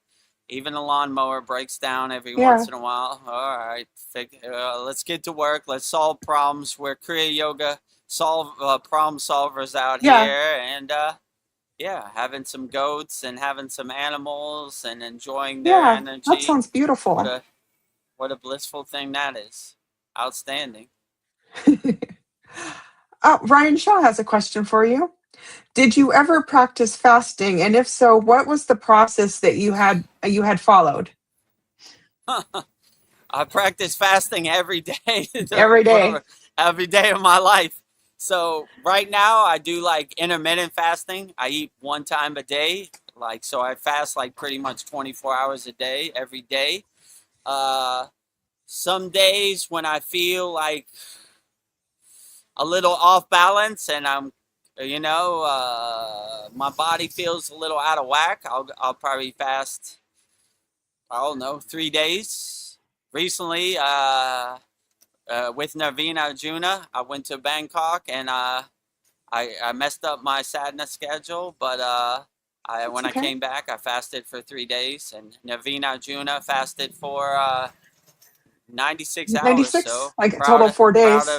Even a lawnmower breaks down every Yeah. once in a while. All right, let's get to work. Let's solve problems. We're Kriya Yoga problem solvers out Yeah. here, and yeah, having some goats and having some animals and enjoying their Yeah. That energy. sounds beautiful. What a blissful thing that is. Outstanding. Ryan Shaw has a question for you. Did you ever practice fasting? And if so, what was the process that you had followed? I practice fasting every day, Every day. every day of my life. So right now I do like intermittent fasting. I eat one time a day, like so I fast like pretty much 24 hours a day, every day. Uh, some days when I feel like a little off balance and my body feels a little out of whack, I'll probably fast, I don't know, 3 days. Recently, with Naveen Arjuna, I went to Bangkok and I messed up my sadhana schedule, but That's when I okay. came back, I fasted for 3 days, and Naveen Arjuna fasted for 96 hours. 96, So like a total of 4 days.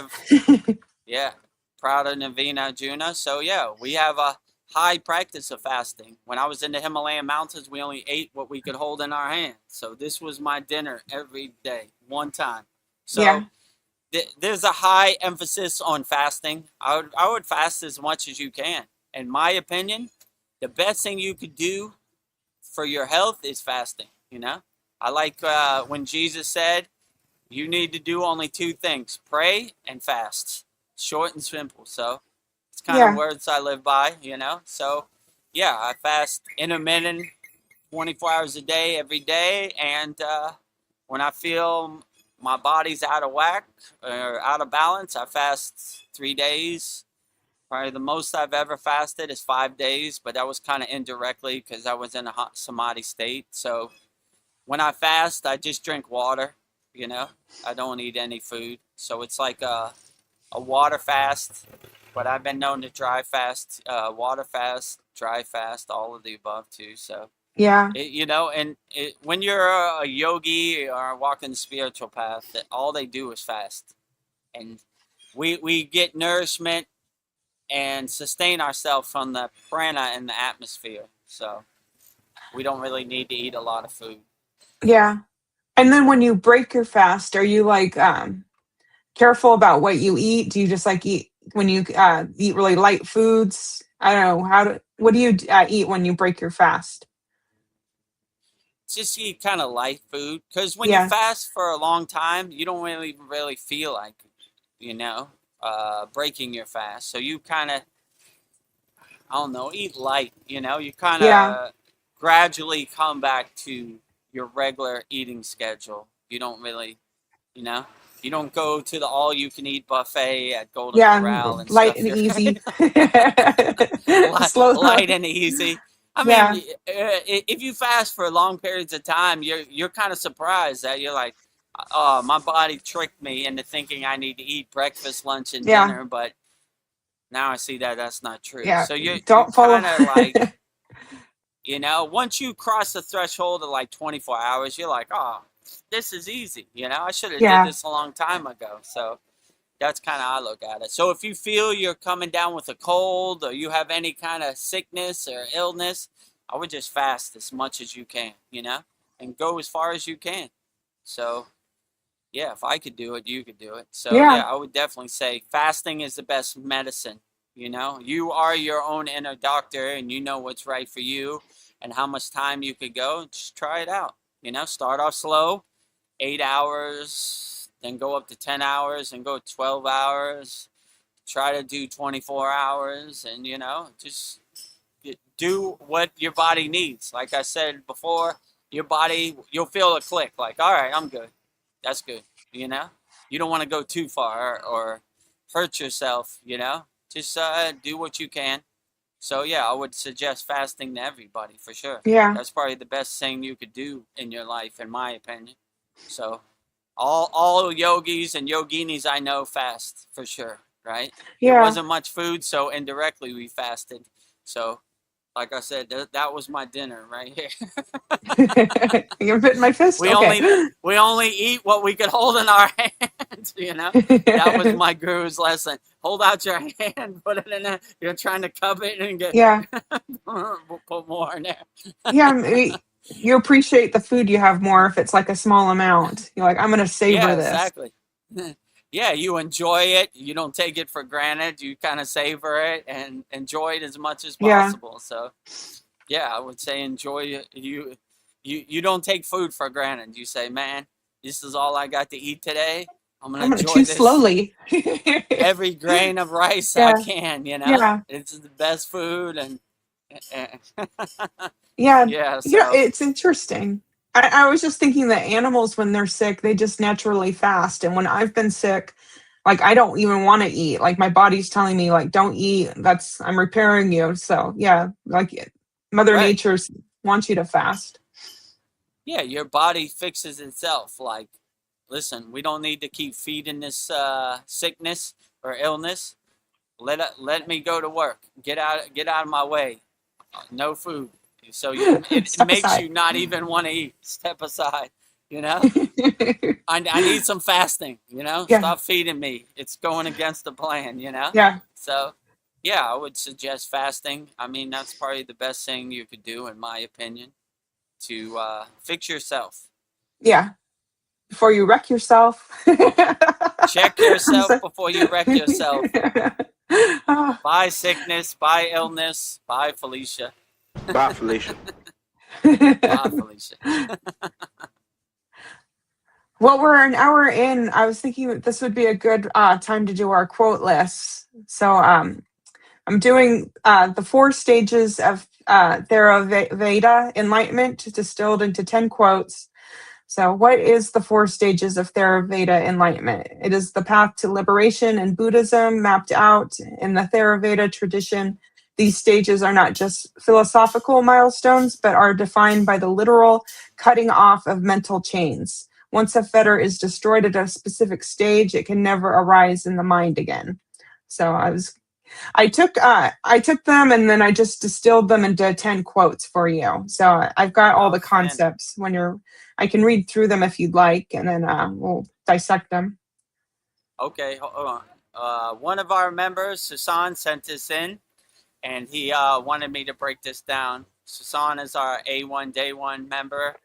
yeah, proud of Naveen Arjuna. So yeah, we have a high practice of fasting. When I was in the Himalayan mountains, we only ate what we could hold in our hands. So this was my dinner every day, one time. Yeah. So there's a high emphasis on fasting. I would fast as much as you can. In my opinion, the best thing you could do for your health is fasting. I like when Jesus said, "You need to do only two things: pray and fast." Short and simple. So it's kind of Yeah. words I live by. So yeah, I fast intermittent, 24 hours a day, every day, and when I feel my body's out of whack or out of balance, I fast 3 days. Probably the most I've ever fasted is 5 days, but that was kind of indirectly because I was in a hot samadhi state. So when I fast, I just drink water. I don't eat any food. So it's like a water fast, but I've been known to dry fast, water fast, dry fast, all of the above too. So Yeah. when you're a yogi or walking the spiritual path, all they do is fast, and we get nourishment and sustain ourselves from the prana in the atmosphere. So we don't really need to eat a lot of food. Yeah. And then when you break your fast, are you like careful about what you eat? Do you just like eat when you eat really light foods? I don't know. What do you eat when you break your fast? Just eat kind of light food, because when you Yeah. fast for a long time, you don't really feel like breaking your fast. So you kind of, I don't know, eat light. You kind Yeah. of gradually come back to your regular eating schedule. You don't really, you know, you don't go to the all-you-can-eat buffet at Golden Yeah. Corral and Light stuff and your easy. Slow. light and easy. I mean, Yeah. if you fast for long periods of time, you're kind of surprised that you're like, oh, my body tricked me into thinking I need to eat breakfast, lunch, and Yeah. dinner, but now I see that that's not true. Yeah. So you're Don't follow. kind of like, once you cross the threshold of like 24 hours, you're like, oh, this is easy. I should have did Yeah. this a long time ago. So that's kind of how I look at it. So if you feel you're coming down with a cold or you have any kind of sickness or illness, I would just fast as much as you can, and go as far as you can. So yeah, if I could do it, you could do it. So Yeah. yeah, I would definitely say fasting is the best medicine. You are your own inner doctor, and you know what's right for you and how much time you could go. Just try it out. Start off slow, 8 hours, then go up to 10 hours and go 12 hours. Try to do 24 hours, and just do what your body needs. Like I said before, your body, you'll feel a click. Like, all right, I'm good. That's good. You don't want to go too far or hurt yourself. Just do what you can. So yeah, I would suggest fasting to everybody for sure. Yeah. That's probably the best thing you could do in your life, in my opinion. So all yogis and yoginis I know fast for sure, right? There Yeah. wasn't much food, so indirectly we fasted. So like I said, that was my dinner right here. You're fitting my fist. we Okay. only eat what we could hold in our hands. That was my guru's lesson. Hold out your hand, put it in there. You're trying to cup it and get Yeah. put more in there. Yeah. You appreciate the food you have more if it's like a small amount. You're like, I'm going to savor Yeah, this. exactly. Yeah, you enjoy it. You don't take it for granted. You kind of savor it and enjoy it as much as possible. Yeah. So, yeah, I would say enjoy it. You don't take food for granted. You say, man, this is all I got to eat today. I'm gonna enjoy chew this slowly. every grain of rice Yeah. I can. Yeah. It's the best food, and Yeah. yeah. So Yeah, it's interesting. I was just thinking that animals, when they're sick, they just naturally fast. And when I've been sick, like I don't even want to eat. Like my body's telling me, like, don't eat. I'm repairing you. So yeah, like Mother Right. Nature wants you to fast. Yeah, your body fixes itself. Like, listen, we don't need to keep feeding this sickness or illness. Let me go to work. Get out of my way. No food. So it makes aside. you not even want to eat. Step aside. I need some fasting. Yeah. Stop feeding me. It's going against the plan. Yeah. So yeah, I would suggest fasting. I mean, that's probably the best thing you could do, in my opinion, to fix yourself. Yeah. Before you wreck yourself. Check yourself before you wreck yourself. Bye sickness, bye illness, bye Felicia. Bye, Felicia. Bye Felicia. Well, we're an hour in. I was thinking this would be a good time to do our quote lists. So I'm doing the 4 stages of Theravada enlightenment distilled into 10 quotes. So what is the 4 stages of Theravada enlightenment? It is the path to liberation in Buddhism mapped out in the Theravada tradition. These stages are not just philosophical milestones, but are defined by the literal cutting off of mental chains. Once a fetter is destroyed at a specific stage, it can never arise in the mind again. So I took them and then I just distilled them into 10 quotes for you. So I've got all the concepts. I can read through them if you'd like, and then we'll dissect them. Okay, hold on. One of our members, Susan, sent this in, and he wanted me to break this down. Susan is our A1 Day 1 member.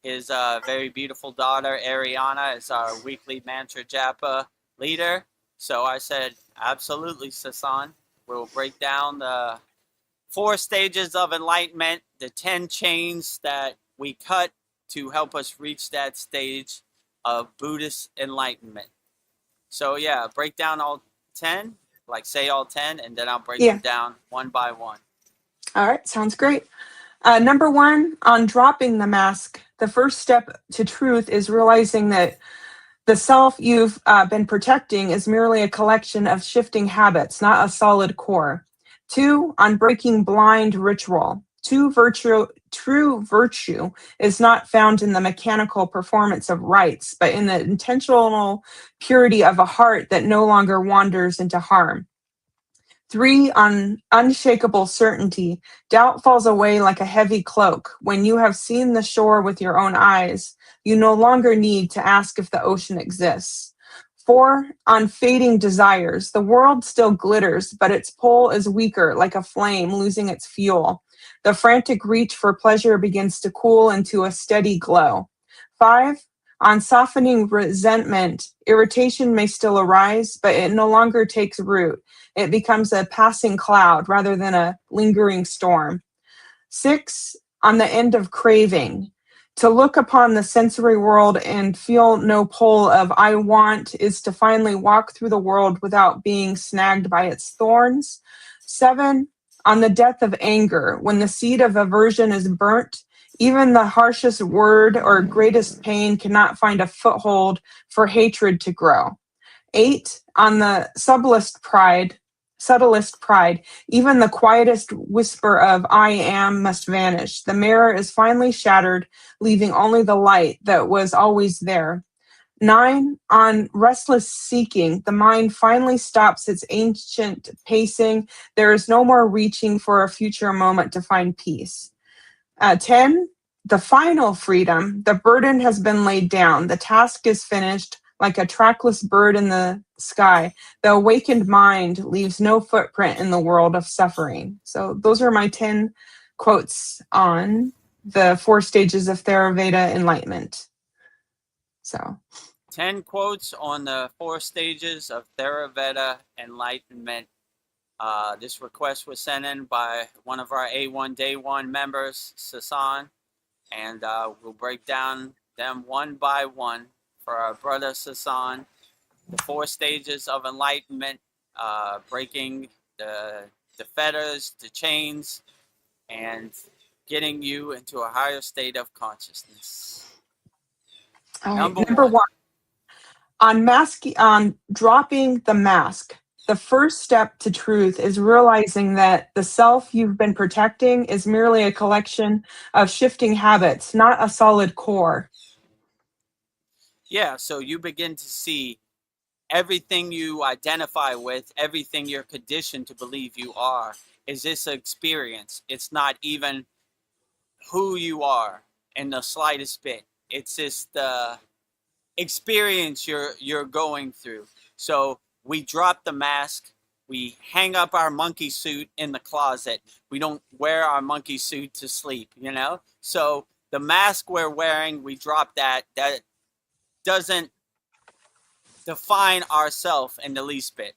His very beautiful daughter, Ariana, is our weekly mantra japa leader. So I said, absolutely, Susan. We'll break down the 4 stages of enlightenment, the 10 chains that we cut to help us reach that stage of Buddhist enlightenment. So yeah, break down all 10, like say all 10, and then I'll break them down one by one. All right, sounds great. Number 1, on dropping the mask, the first step to truth is realizing that the self you've been protecting is merely a collection of shifting habits, not a solid core. 2, on breaking blind ritual. True virtue is not found in the mechanical performance of rites, but in the intentional purity of a heart that no longer wanders into harm. 3, on unshakable certainty. Doubt falls away like a heavy cloak. When you have seen the shore with your own eyes, you no longer need to ask if the ocean exists. 4, on fading desires. The world still glitters, but its pull is weaker, like a flame losing its fuel. The frantic reach for pleasure begins to cool into a steady glow. 5, On softening resentment, irritation may still arise, but it no longer takes root. It becomes a passing cloud rather than a lingering storm. 6, on the end of craving, to look upon the sensory world and feel no pull of I want is to finally walk through the world without being snagged by its thorns. 7, on the death of anger, when the seed of aversion is burnt, even the harshest word or greatest pain cannot find a foothold for hatred to grow. 8, on the subtlest pride, even the quietest whisper of I am must vanish. The mirror is finally shattered, leaving only the light that was always there. 9, on restless seeking, the mind finally stops its ancient pacing. There is no more reaching for a future moment to find peace. 10, the final freedom. The burden has been laid down. The task is finished. Like a trackless bird in the sky, the awakened mind leaves no footprint in the world of suffering. So those are my 10 quotes on the 4 stages of Theravada enlightenment. So 10 quotes on the 4 stages of Theravada enlightenment. This request was sent in by one of our A1 Day 1 members, Sasan, and we'll break down them one by one. For our brother Sasan, the 4 stages of enlightenment, breaking the fetters, the chains, and getting you into a higher state of consciousness. Number one. On dropping the mask. The first step to truth is realizing that the self you've been protecting is merely a collection of shifting habits, not a solid core. Yeah, so you begin to see everything you identify with, everything you're conditioned to believe you are, is this experience. It's not even who you are in the slightest bit. It's just the experience you're going through. So we drop the mask. We hang up our monkey suit in the closet. We don't wear our monkey suit to sleep, you know? So the mask we're wearing, we drop that. That doesn't define ourselves in the least bit.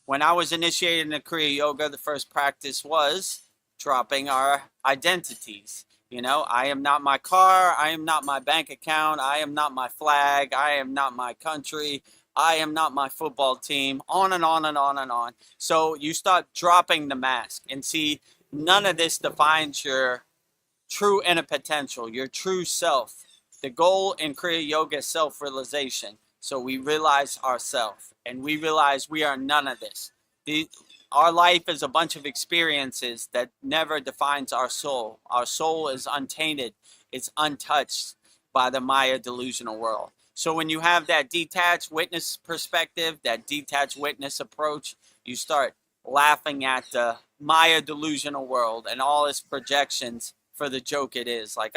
When I was initiated in the Kriya Yoga, the first practice was dropping our identities. You know, I am not my car. I am not my bank account. I am not my flag. I am not my country. I am not my football team. On and on and on and on. So you start dropping the mask and see none of this defines your true inner potential, your true self. The goal in Kriya Yoga is self-realization. So we realize ourselves and we realize we are none of this. Our life is a bunch of experiences that never defines our soul. Our soul is untainted. It's untouched by the Maya delusional world. So when you have that detached witness perspective, that detached witness approach, you start laughing at the Maya delusional world and all its projections for the joke it is. Like,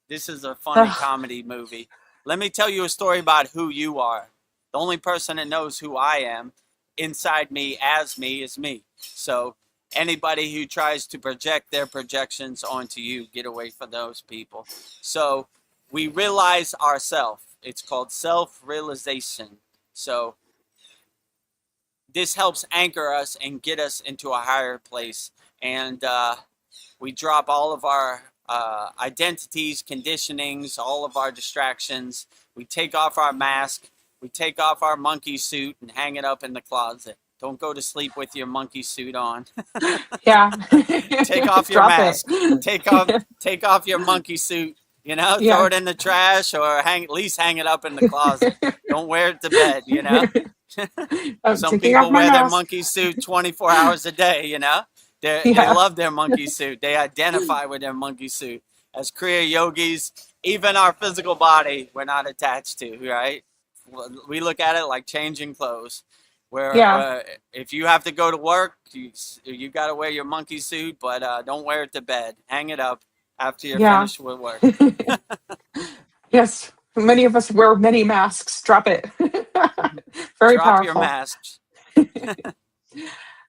this is a funny comedy movie. Let me tell you a story about who you are. The only person that knows who I am inside me as me is me. So anybody who tries to project their projections onto you, get away from those people. So we realize ourselves. It's called self-realization. So this helps anchor us and get us into a higher place. And we drop all of our identities, conditionings, all of our distractions. We take off our mask. We take off our monkey suit and hang it up in the closet. Don't go to sleep with your monkey suit on. Yeah. Take off your mask. Take off your monkey suit. You know, throw it in the trash or at least hang it up in the closet. Don't wear it to bed, you know. Some people wear their monkey suit 24 hours a day, you know. They love their monkey suit. They identify with their monkey suit. As Kriya yogis, even our physical body, we're not attached to, right? We look at it like changing clothes. Where if you have to go to work, you got to wear your monkey suit, but don't wear it to bed. Hang it up after you're finished with work. Yes, many of us wear many masks. Drop it. Very Drop powerful. your masks.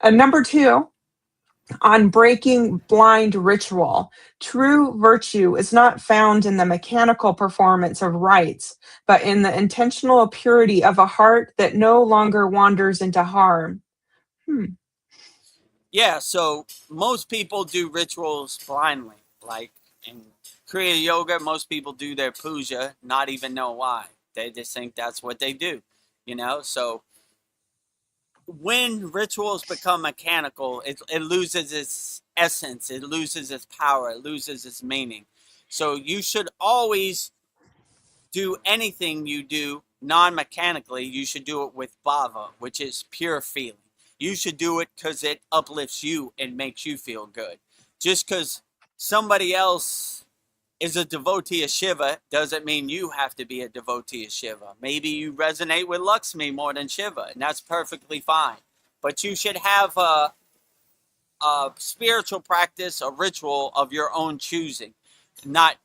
Number 2, on breaking blind ritual. True virtue is not found in the mechanical performance of rites, but in the intentional purity of a heart that no longer wanders into harm. Hmm. Yeah, so most people do rituals blindly. Like in Kriya yoga, most people do their puja, not even know why. They just think that's what they do, you know? So when rituals become mechanical, it loses its essence, it loses its power, it loses its meaning. So you should always do anything you do non-mechanically, you should do it with bhava, which is pure feeling. You should do it because it uplifts you and makes you feel good. Just because somebody else is a devotee of Shiva doesn't mean you have to be a devotee of Shiva. Maybe you resonate with Lakshmi more than Shiva, and that's perfectly fine. But you should have a spiritual practice, a ritual of your own choosing, not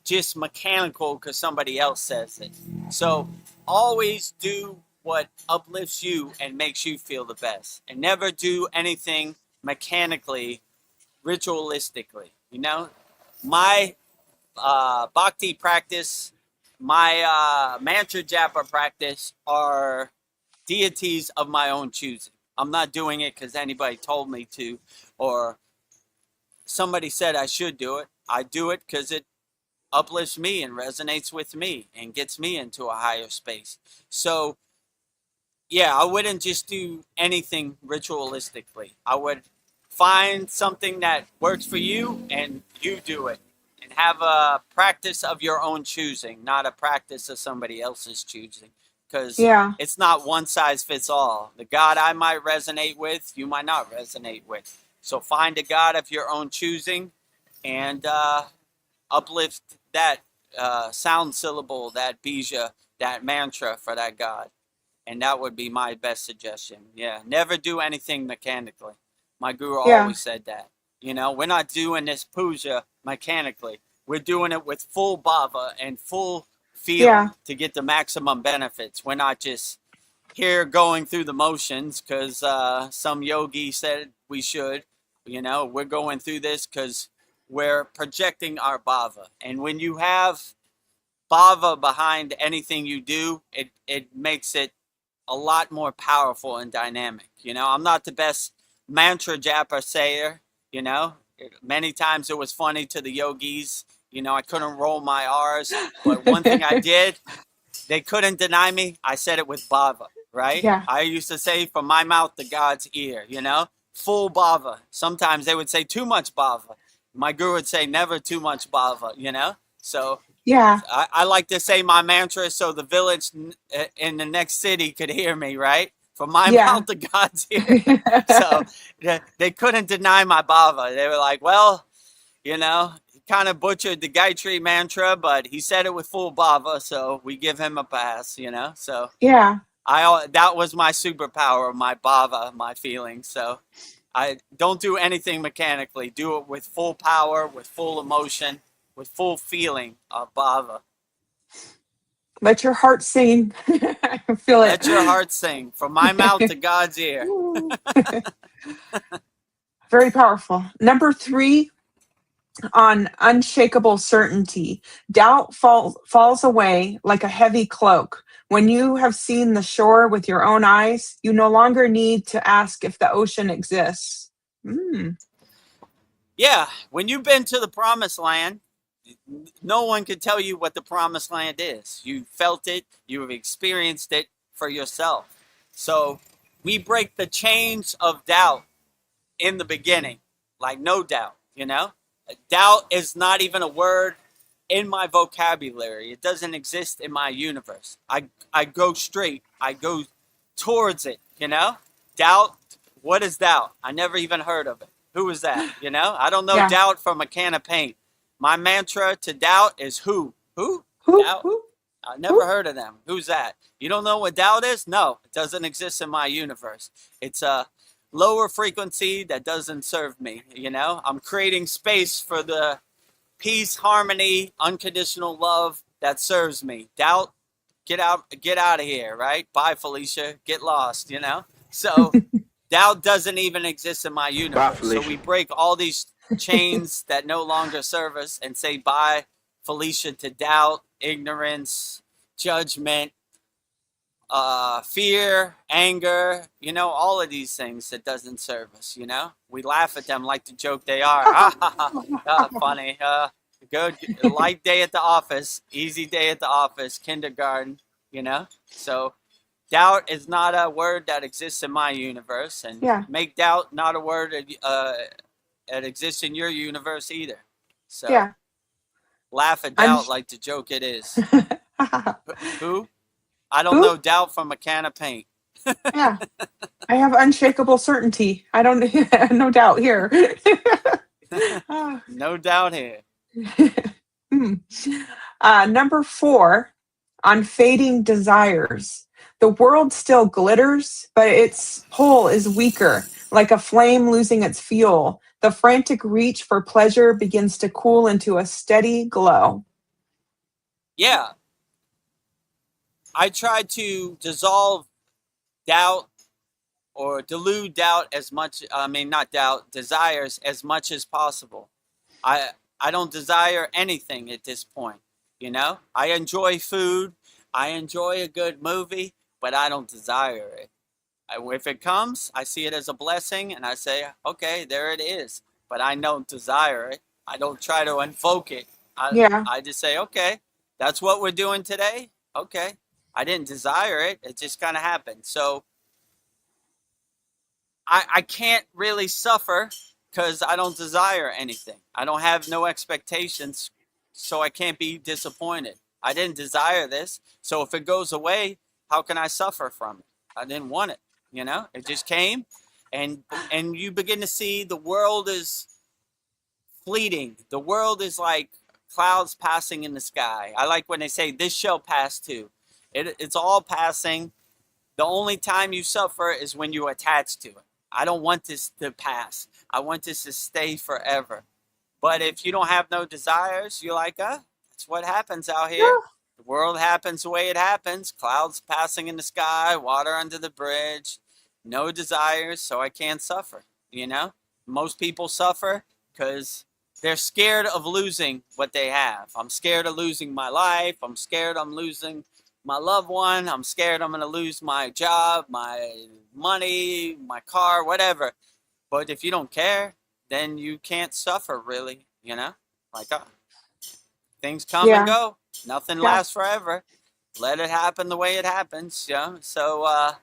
just mechanical because somebody else says it. So always do what uplifts you and makes you feel the best, and never do anything mechanically, ritualistically. You know, my bhakti practice, my mantra japa practice are deities of my own choosing. I'm not doing it because anybody told me to, or somebody said I should do it. I do it because it uplifts me and resonates with me and gets me into a higher space. So, yeah, I wouldn't just do anything ritualistically. I would find something that works for you and you do it. And have a practice of your own choosing, not a practice of somebody else's choosing. Because Yeah. it's not one size fits all. The God I might resonate with, you might not resonate with. So find a God of your own choosing and uplift that sound syllable, that bija, that mantra for that God. And that would be my best suggestion. Yeah, never do anything mechanically. My guru Yeah. always said that. You know, we're not doing this puja mechanically. We're doing it with full bhava and full Yeah. feeling to get the maximum benefits. We're not just here going through the motions because some yogi said we should. You know, we're going through this because we're projecting our bhava. And when you have bhava behind anything you do, it makes it a lot more powerful and dynamic. You know, I'm not the best mantra japa sayer, you know. Many times it was funny to the yogis. You know, I couldn't roll my R's. But one thing I did, they couldn't deny me. I said it with bhava, right? Yeah. I used to say from my mouth to God's ear, you know, full bhava. Sometimes they would say too much bhava. My guru would say never too much bhava, you know? So Yeah. I like to say my mantra so the village in the next city could hear me, right? From my Yeah. mouth to God's ear. So they couldn't deny my bhava. They were like, well, you know, he kind of butchered the Gayatri mantra, but he said it with full bhava, so we give him a pass, you know? So Yeah. that was my superpower, my bhava, my feelings. So I don't do anything mechanically. Do it with full power, with full emotion, with full feeling of bhava. Let your heart sing. I feel it. Let your heart sing from my mouth to God's ear. Very powerful. Number 3 on unshakable certainty. Doubt falls away like a heavy cloak. When you have seen the shore with your own eyes, you no longer need to ask if the ocean exists. Mm. Yeah, when you've been to the promised land, no one can tell you what the promised land is. You felt it, you've experienced it for yourself. So we break the chains of doubt in the beginning, like no doubt, you know? Doubt is not even a word in my vocabulary. It doesn't exist in my universe. I go straight, I go towards it, you know? Doubt, what is doubt? I never even heard of it. Who is that, you know? I don't know Yeah. doubt from a can of paint. My mantra to doubt is who? Who? Who? Doubt? Who? I Who? never heard of them. Who's that? You don't know what doubt is? No, it doesn't exist in my universe. It's a lower frequency that doesn't serve me, you know? I'm creating space for the peace, harmony, unconditional love that serves me. Doubt, get out of here, right? Bye, Felicia. Get lost, you know? So Doubt doesn't even exist in my universe. So we break all these chains that no longer serve us and say bye, Felicia, to doubt, ignorance, judgment, fear, anger, all of these things that doesn't serve us, We laugh at them like the joke they are. Funny. Good, light day at the office, easy day at the office, kindergarten, So doubt is not a word that exists in my universe, and make doubt not a word that exists in your universe either. So laugh at doubt like the joke it is. Who? I don't know doubt from a can of paint. Yeah. I have unshakable certainty. I don't no doubt here. No doubt here. Number 4, on fading desires. The world still glitters, but its pull is weaker, like a flame losing its fuel. The frantic reach for pleasure begins to cool into a steady glow. Yeah. I try to dissolve doubt or delude doubt as much, not doubt, desires as much as possible. I don't desire anything at this point, I enjoy food, I enjoy a good movie, but I don't desire it. If it comes, I see it as a blessing and I say, okay, there it is, but I don't desire it. I don't try to invoke it. I just say, okay, that's what we're doing today. Okay. I didn't desire it. It just kind of happened. So I can't really suffer because I don't desire anything. I don't have no expectations, so I can't be disappointed. I didn't desire this, so if it goes away, how can I suffer from it? I didn't want it, It just came, and you begin to see the world is fleeting. The world is like clouds passing in the sky. I like when they say, this shall pass too. It's all passing. The only time you suffer is when you attach to it. I don't want this to pass. I want this to stay forever. But if you don't have no desires, you're like, that's what happens out here. Yeah. The world happens the way it happens. Clouds passing in the sky, water under the bridge, no desires, so I can't suffer, Most people suffer because they're scared of losing what they have. I'm scared of losing my life. I'm scared I'm losing my loved one. I'm scared I'm going to lose my job, my money, my car, whatever. But if you don't care, then you can't suffer really, Like things come and go. Nothing lasts forever. Let it happen the way it happens, So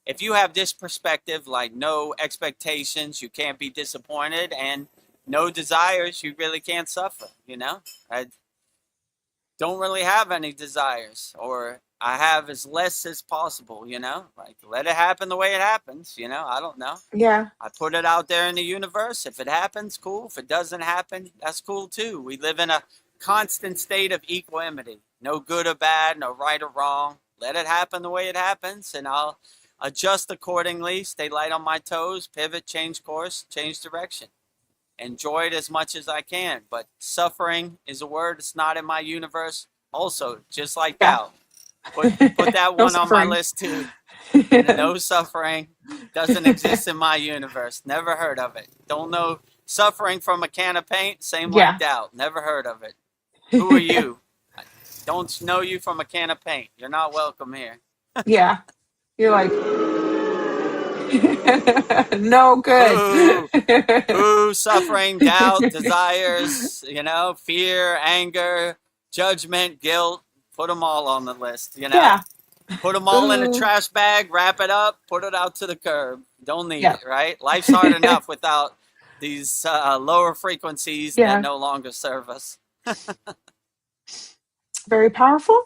if you have this perspective, like no expectations, you can't be disappointed, and no desires, you really can't suffer, I don't really have any desires, or I have as less as possible, like let it happen the way it happens, I don't know. Yeah. I put it out there in the universe. If it happens, cool. If it doesn't happen, that's cool too. We live in a constant state of equanimity. No good or bad, no right or wrong. Let it happen the way it happens, and I'll adjust accordingly, stay light on my toes, pivot, change course, change direction. Enjoy it as much as I can, but suffering is a word that's not in my universe also, just like doubt. Put that one on my list too. No suffering doesn't exist in my universe. Never heard of it. Don't know suffering from a can of paint, same like doubt. Never heard of it. Who are you? Don't know you from a can of paint. You're not welcome here. Yeah. You're like, no good. Ooh, suffering, doubt, desires, fear, anger, judgment, guilt. Put them all on the list, Yeah. Put them all in a trash bag, wrap it up, put it out to the curb. Don't need it, right? Life's hard enough without these lower frequencies that no longer serve us. Very powerful.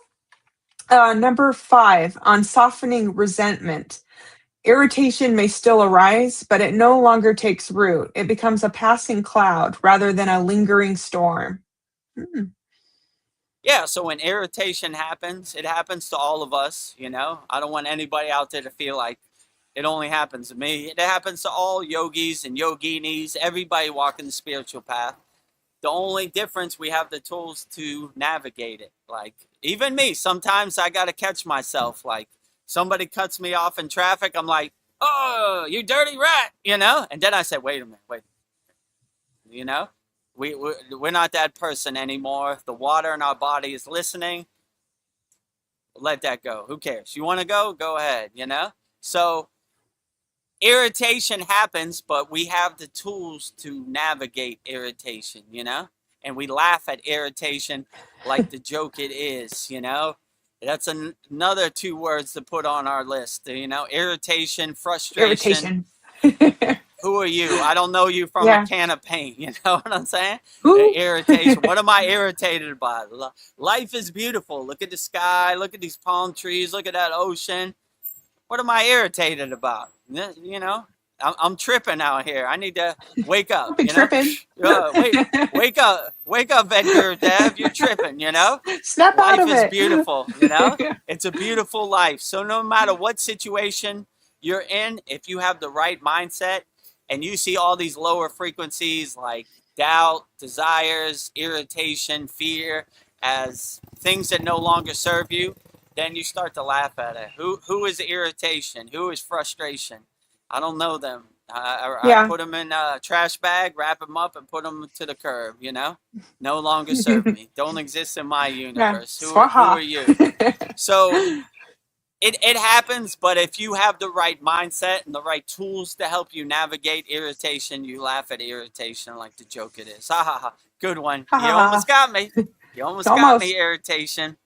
Number 5, on softening resentment. Irritation may still arise, but it no longer takes root. It becomes a passing cloud rather than a lingering storm. Yeah, so when irritation happens, it happens to all of us, I don't want anybody out there to feel like it only happens to me. It happens to all yogis and yoginis, everybody walking the spiritual path. The only difference, we have the tools to navigate it. Like, even me, sometimes I got to catch myself. Like, somebody cuts me off in traffic, I'm like, oh, you dirty rat, you know? And then I said, wait a minute, wait, you know? We're not that person anymore. The water in our body is listening. Let that go. Who cares? You want to go? Go ahead, you know? So irritation happens, but we have the tools to navigate irritation, you know? And we laugh at irritation like the joke it is, you know? That's another 2 words to put on our list, you know? Irritation, frustration. Irritation. Who are you? I don't know you from Yeah. a can of paint, you know what I'm saying? Who? Irritation. What am I irritated by? Life is beautiful. Look at the sky. Look at these palm trees. Look at that ocean. What am I irritated about? You know, I'm tripping out here. I need to wake up. Don't be You know, tripping. wake up, Vedagurudev. You're tripping. You know, Snap out life of is it. beautiful. You know, it's a beautiful life. So no matter what situation you're in, if you have the right mindset and you see all these lower frequencies like doubt, desires, irritation, fear as things that no longer serve you, then you start to laugh at it. Who is irritation? Who is frustration? I don't know them. I put them in a trash bag, wrap them up, and put them to the curb. You know, no longer serve me. Don't exist in my universe. Who are you? So it happens, but if you have the right mindset and the right tools to help you navigate irritation, you laugh at irritation like the joke it is. Ha ha ha. Good one. You almost got me. You almost got me, irritation.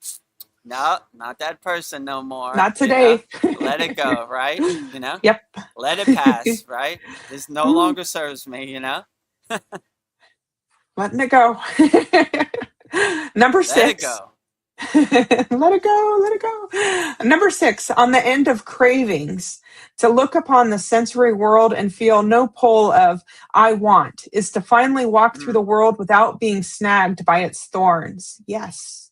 No, not that person no more. Not today. You know? Let it go, right? You know? Yep. Let it pass, right? This no longer serves me, you know? Letting it go. Number 6. Let it go. Let it go. Let it go. Number 6, on the end of cravings, to look upon the sensory world and feel no pull of I want, is to finally walk through the world without being snagged by its thorns. Yes.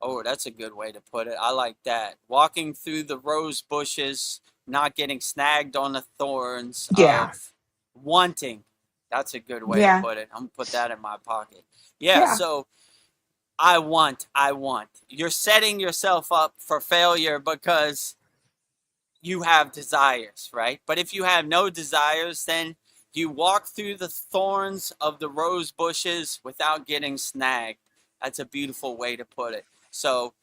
Oh, that's a good way to put it. I like that. Walking through the rose bushes, not getting snagged on the thorns of wanting. That's a good way to put it. I'm going to put that in my pocket. Yeah, so I want. You're setting yourself up for failure because you have desires, right? But if you have no desires, then you walk through the thorns of the rose bushes without getting snagged. That's a beautiful way to put it. So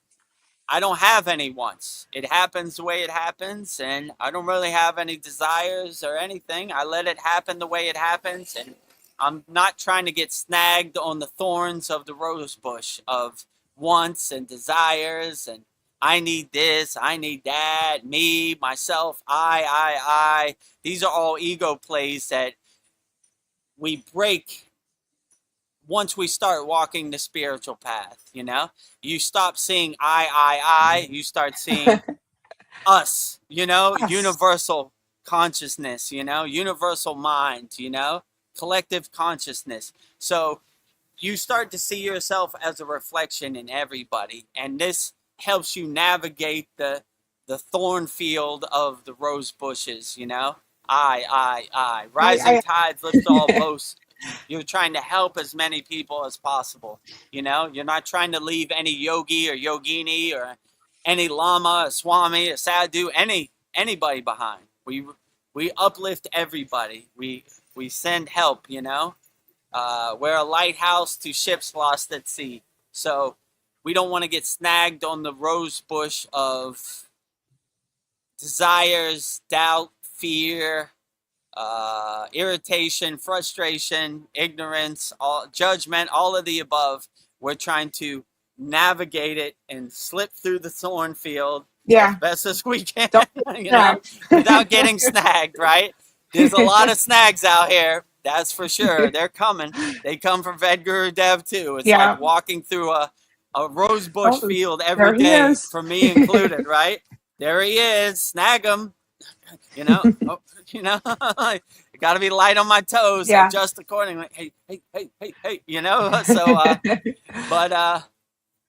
I don't have any wants. It happens the way it happens, and I don't really have any desires or anything. I let it happen the way it happens, and I'm not trying to get snagged on the thorns of the rose bush of wants and desires and I need this, I need that, me, myself, I. These are all ego plays that we break once we start walking the spiritual path, you know? You stop seeing I, you start seeing us, you know? Us. Universal consciousness, you know? Universal mind, you know? Collective consciousness. So you start to see yourself as a reflection in everybody, and this helps you navigate the thorn field of the rose bushes, you know? I. Rising tides lift all boats. You're trying to help as many people as possible. You know, you're not trying to leave any yogi or yogini or any lama, a swami, a sadhu, anybody behind. We uplift everybody. We send help, you know. We're a lighthouse to ships lost at sea. So we don't want to get snagged on the rose bush of desires, doubt, fear, irritation, frustration, ignorance, judgment, all of the above. We're trying to navigate it and slip through the thorn field as best as we can, you know, without getting snagged, right? There's a lot of snags out here, that's for sure. They're coming. They come from Vedagurudev too. It's like walking through a rose bush field every day, for me included, right? There he is. Snag him. You know, you got to be light on my toes, adjust accordingly. Hey, you know. So,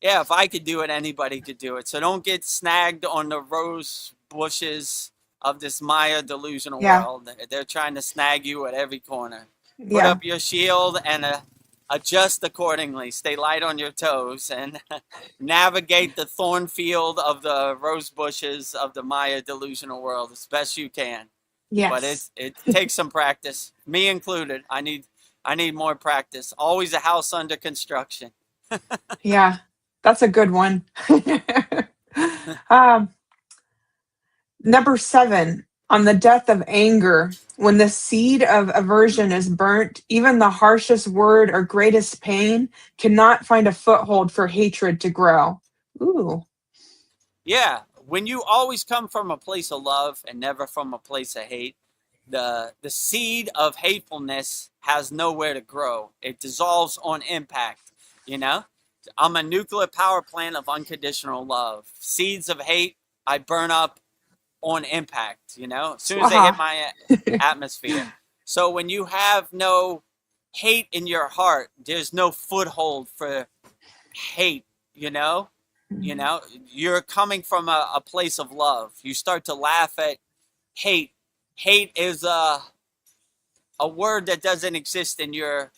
yeah, if I could do it, anybody could do it. So don't get snagged on the rose bushes of this Maya delusional world. They're trying to snag you at every corner. Put up your shield and adjust accordingly. Stay light on your toes and navigate the thorn field of the rose bushes of the Maya delusional world as best you can. but Yes. it takes some practice, me included. I need more practice. Always a house under construction. Yeah. That's a good one. um, Number 7, on the death of anger, when the seed of aversion is burnt, even the harshest word or greatest pain cannot find a foothold for hatred to grow. Ooh. Yeah, when you always come from a place of love and never from a place of hate, the seed of hatefulness has nowhere to grow. It dissolves on impact, you know? I'm a nuclear power plant of unconditional love. Seeds of hate I burn up on impact, as soon as they hit Swaha. my atmosphere. So when you have no hate in your heart, there's no foothold for hate, you know? You're coming from a place of love. You start to laugh at hate. Hate is a word that doesn't exist in your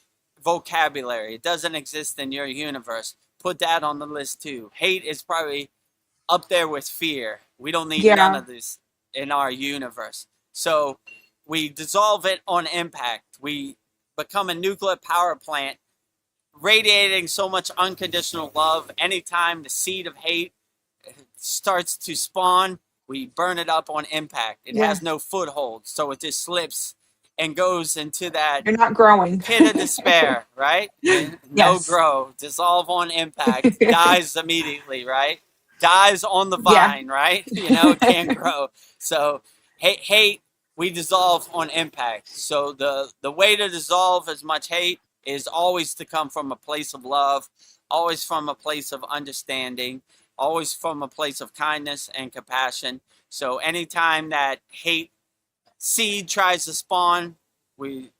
vocabulary. It doesn't exist in your universe. Put that on the list too. Hate is probably up there with fear. We don't need none Yeah. of this in our universe. So we dissolve it on impact. We become a nuclear power plant radiating so much unconditional love. Anytime the seed of hate starts to spawn, we burn it up on impact. It Yeah. has no foothold, so it just slips and goes into that You're not growing. pit of despair, right? No Yes. grow, dissolve on impact, dies immediately, right? Dies on the Yeah. vine, right? It can't grow. So hate, we dissolve on impact. So the way to dissolve as much hate is always to come from a place of love, always from a place of understanding, always from a place of kindness and compassion. So anytime that hate seed tries to spawn, we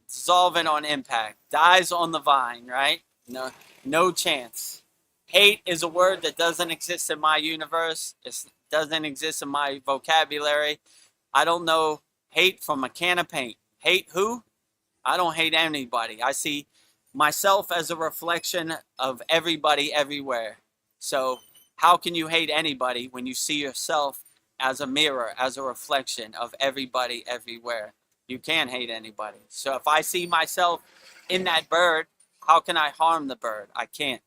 dissolve it on impact, dies on the vine, right? No chance. Hate is a word that doesn't exist in my universe. It doesn't exist in my vocabulary. I don't know hate from a can of paint. Hate who? I don't hate anybody. I see myself as a reflection of everybody everywhere. So how can you hate anybody when you see yourself as a mirror, as a reflection of everybody everywhere? You can't hate anybody. So if I see myself in that bird, how can I harm the bird? I can't,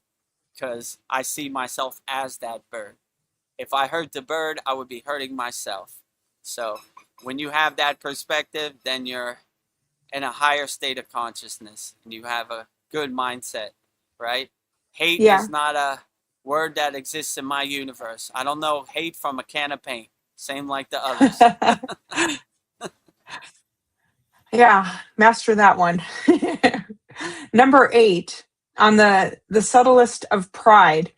because I see myself as that bird. If I hurt the bird, I would be hurting myself. So when you have that perspective, then you're in a higher state of consciousness and you have a good mindset, right? Hate Yeah. is not a word that exists in my universe. I don't know hate from a can of paint. Same like the others. Yeah. Master that one. Number 8, on the subtlest of pride,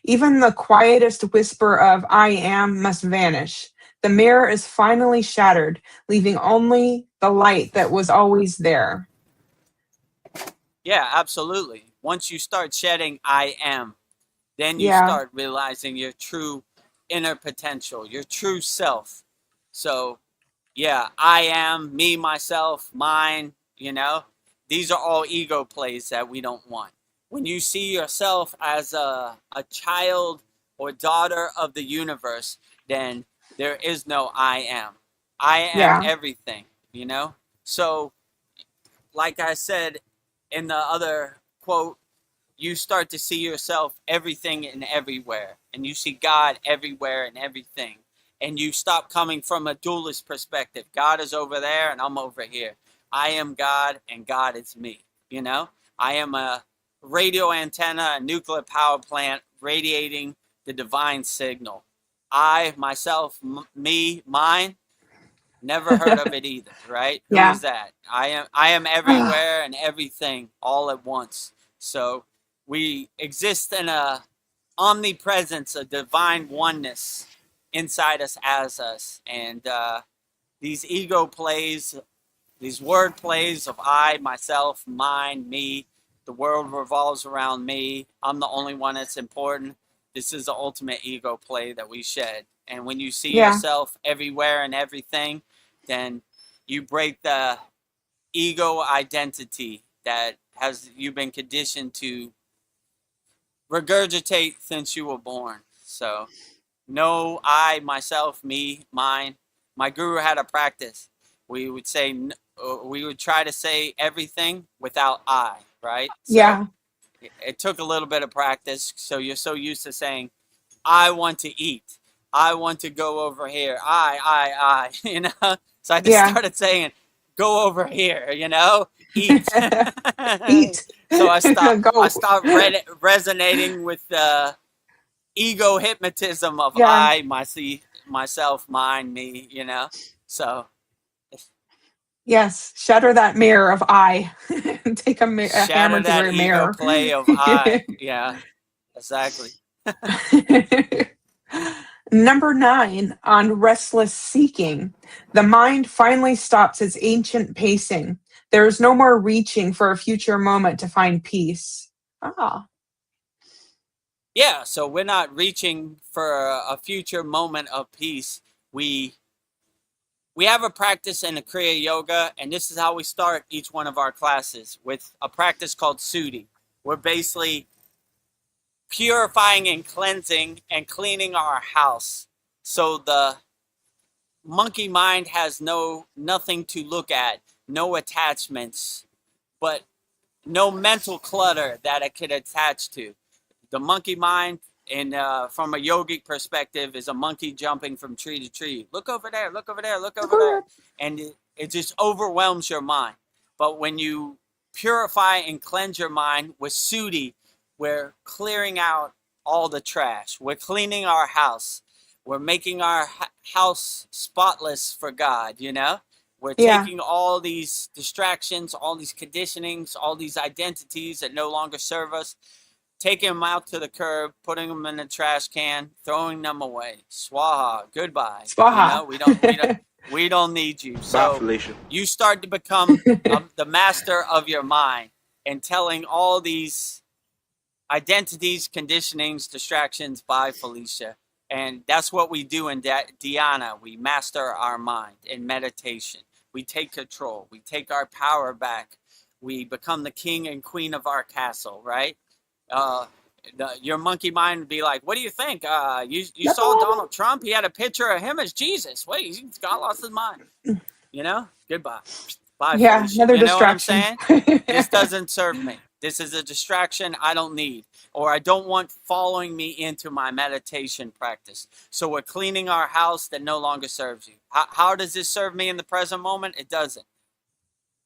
even the quietest whisper of I am must vanish. The mirror is finally shattered, leaving only the light that was always there. Yeah, absolutely. Once you start shedding I am, then you Yeah. start realizing your true inner potential, your true self. So, yeah, I am, me, myself, mine, these are all ego plays that we don't want. When you see yourself as a child or daughter of the universe, then there is no I am. I am Yeah. everything. So, like I said in the other quote, you start to see yourself everything and everywhere, and you see God everywhere and everything, and you stop coming from a dualist perspective. God is over there and I'm over here. I am God and God is me. I am a radio antenna, a nuclear power plant radiating the divine signal. I, myself, me, mine, never heard of it either, right? Who Yeah. is that? I am everywhere and everything all at once. So we exist in a omnipresence, a divine oneness inside us as us. And these ego plays, these word plays of I, myself, mine, me, the world revolves around me, I'm the only one that's important. This is the ultimate ego play that we shed. And when you see Yeah. yourself everywhere and everything, then you break the ego identity that has you've been conditioned to regurgitate since you were born. So no I, myself, me, mine. my guru had a practice. We would say, we would try to say everything without I, right? So Yeah. it took a little bit of practice. So you're so used to saying, I want to eat. I want to go over here. I, you know? So I just Yeah. started saying, go over here, you know? Eat. Eat. So I Go. stopped resonating with the ego hypnotism of Yeah. I, myself, mine, me, you know? So Yes. Shatter that mirror of I. Take a shatter hammer to that your ego mirror. play of I. Yeah, exactly. Number 9 on restless seeking. The mind finally stops its ancient pacing. There is no more reaching for a future moment to find peace. Ah, Yeah, so we're not reaching for a future moment of peace. We we have a practice in the Kriya Yoga, and this is how we start each one of our classes with a practice called Sudhi. We're basically purifying and cleansing and cleaning our house. So the monkey mind has nothing to look at, no attachments, but no mental clutter that it could attach to. The monkey mind, and from a yogic perspective, is a monkey jumping from tree to tree. Look over there, look over there, look over there. And it just overwhelms your mind. But when you purify and cleanse your mind with Sudhi, we're clearing out all the trash. We're cleaning our house. We're making our house spotless for God, you know? We're yeah, taking all these distractions, all these conditionings, all these identities that no longer serve us, taking them out to the curb, putting them in the trash can, throwing them away. Swaha, goodbye. You Swaha. know, we don't need you. So you start to become the master of your mind and telling all these identities, conditionings, distractions by Felicia. And that's what we do in Dhyana. We master our mind in meditation. We take control. We take our power back. We become the king and queen of our castle, right? Uh, your monkey mind would be like, what do you think? You saw Donald Trump? He had a picture of him as Jesus. Wait, he's got lost his mind. You know? Goodbye. Bye, Yeah, Felicia. another You know what I'm distraction. saying? This doesn't serve me. This is a distraction I don't need, or I don't want following me into my meditation practice. So we're cleaning our house that no longer serves you. How does this serve me in the present moment? It doesn't.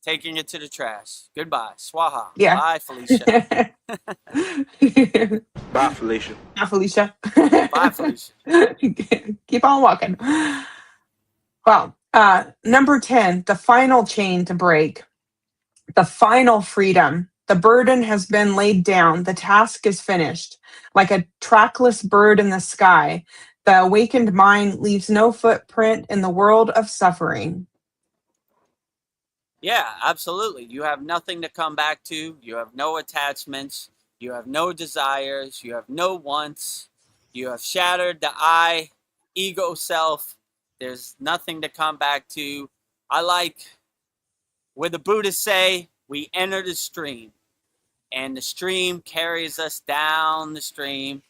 Taking it to the trash. Goodbye. Swaha. Yeah. Bye, Felicia. Bye, Felicia. Bye, Felicia. Bye, Felicia. Keep on walking. Well, number 10, the final chain to break, the final freedom. The burden has been laid down. The task is finished. Like a trackless bird in the sky, the awakened mind leaves no footprint in the world of suffering. Yeah, absolutely. You have nothing to come back to. You have no attachments. You have no desires. You have no wants. You have shattered the I, ego self. There's nothing to come back to. I like where the Buddhists say we enter the stream, and the stream carries us down the stream.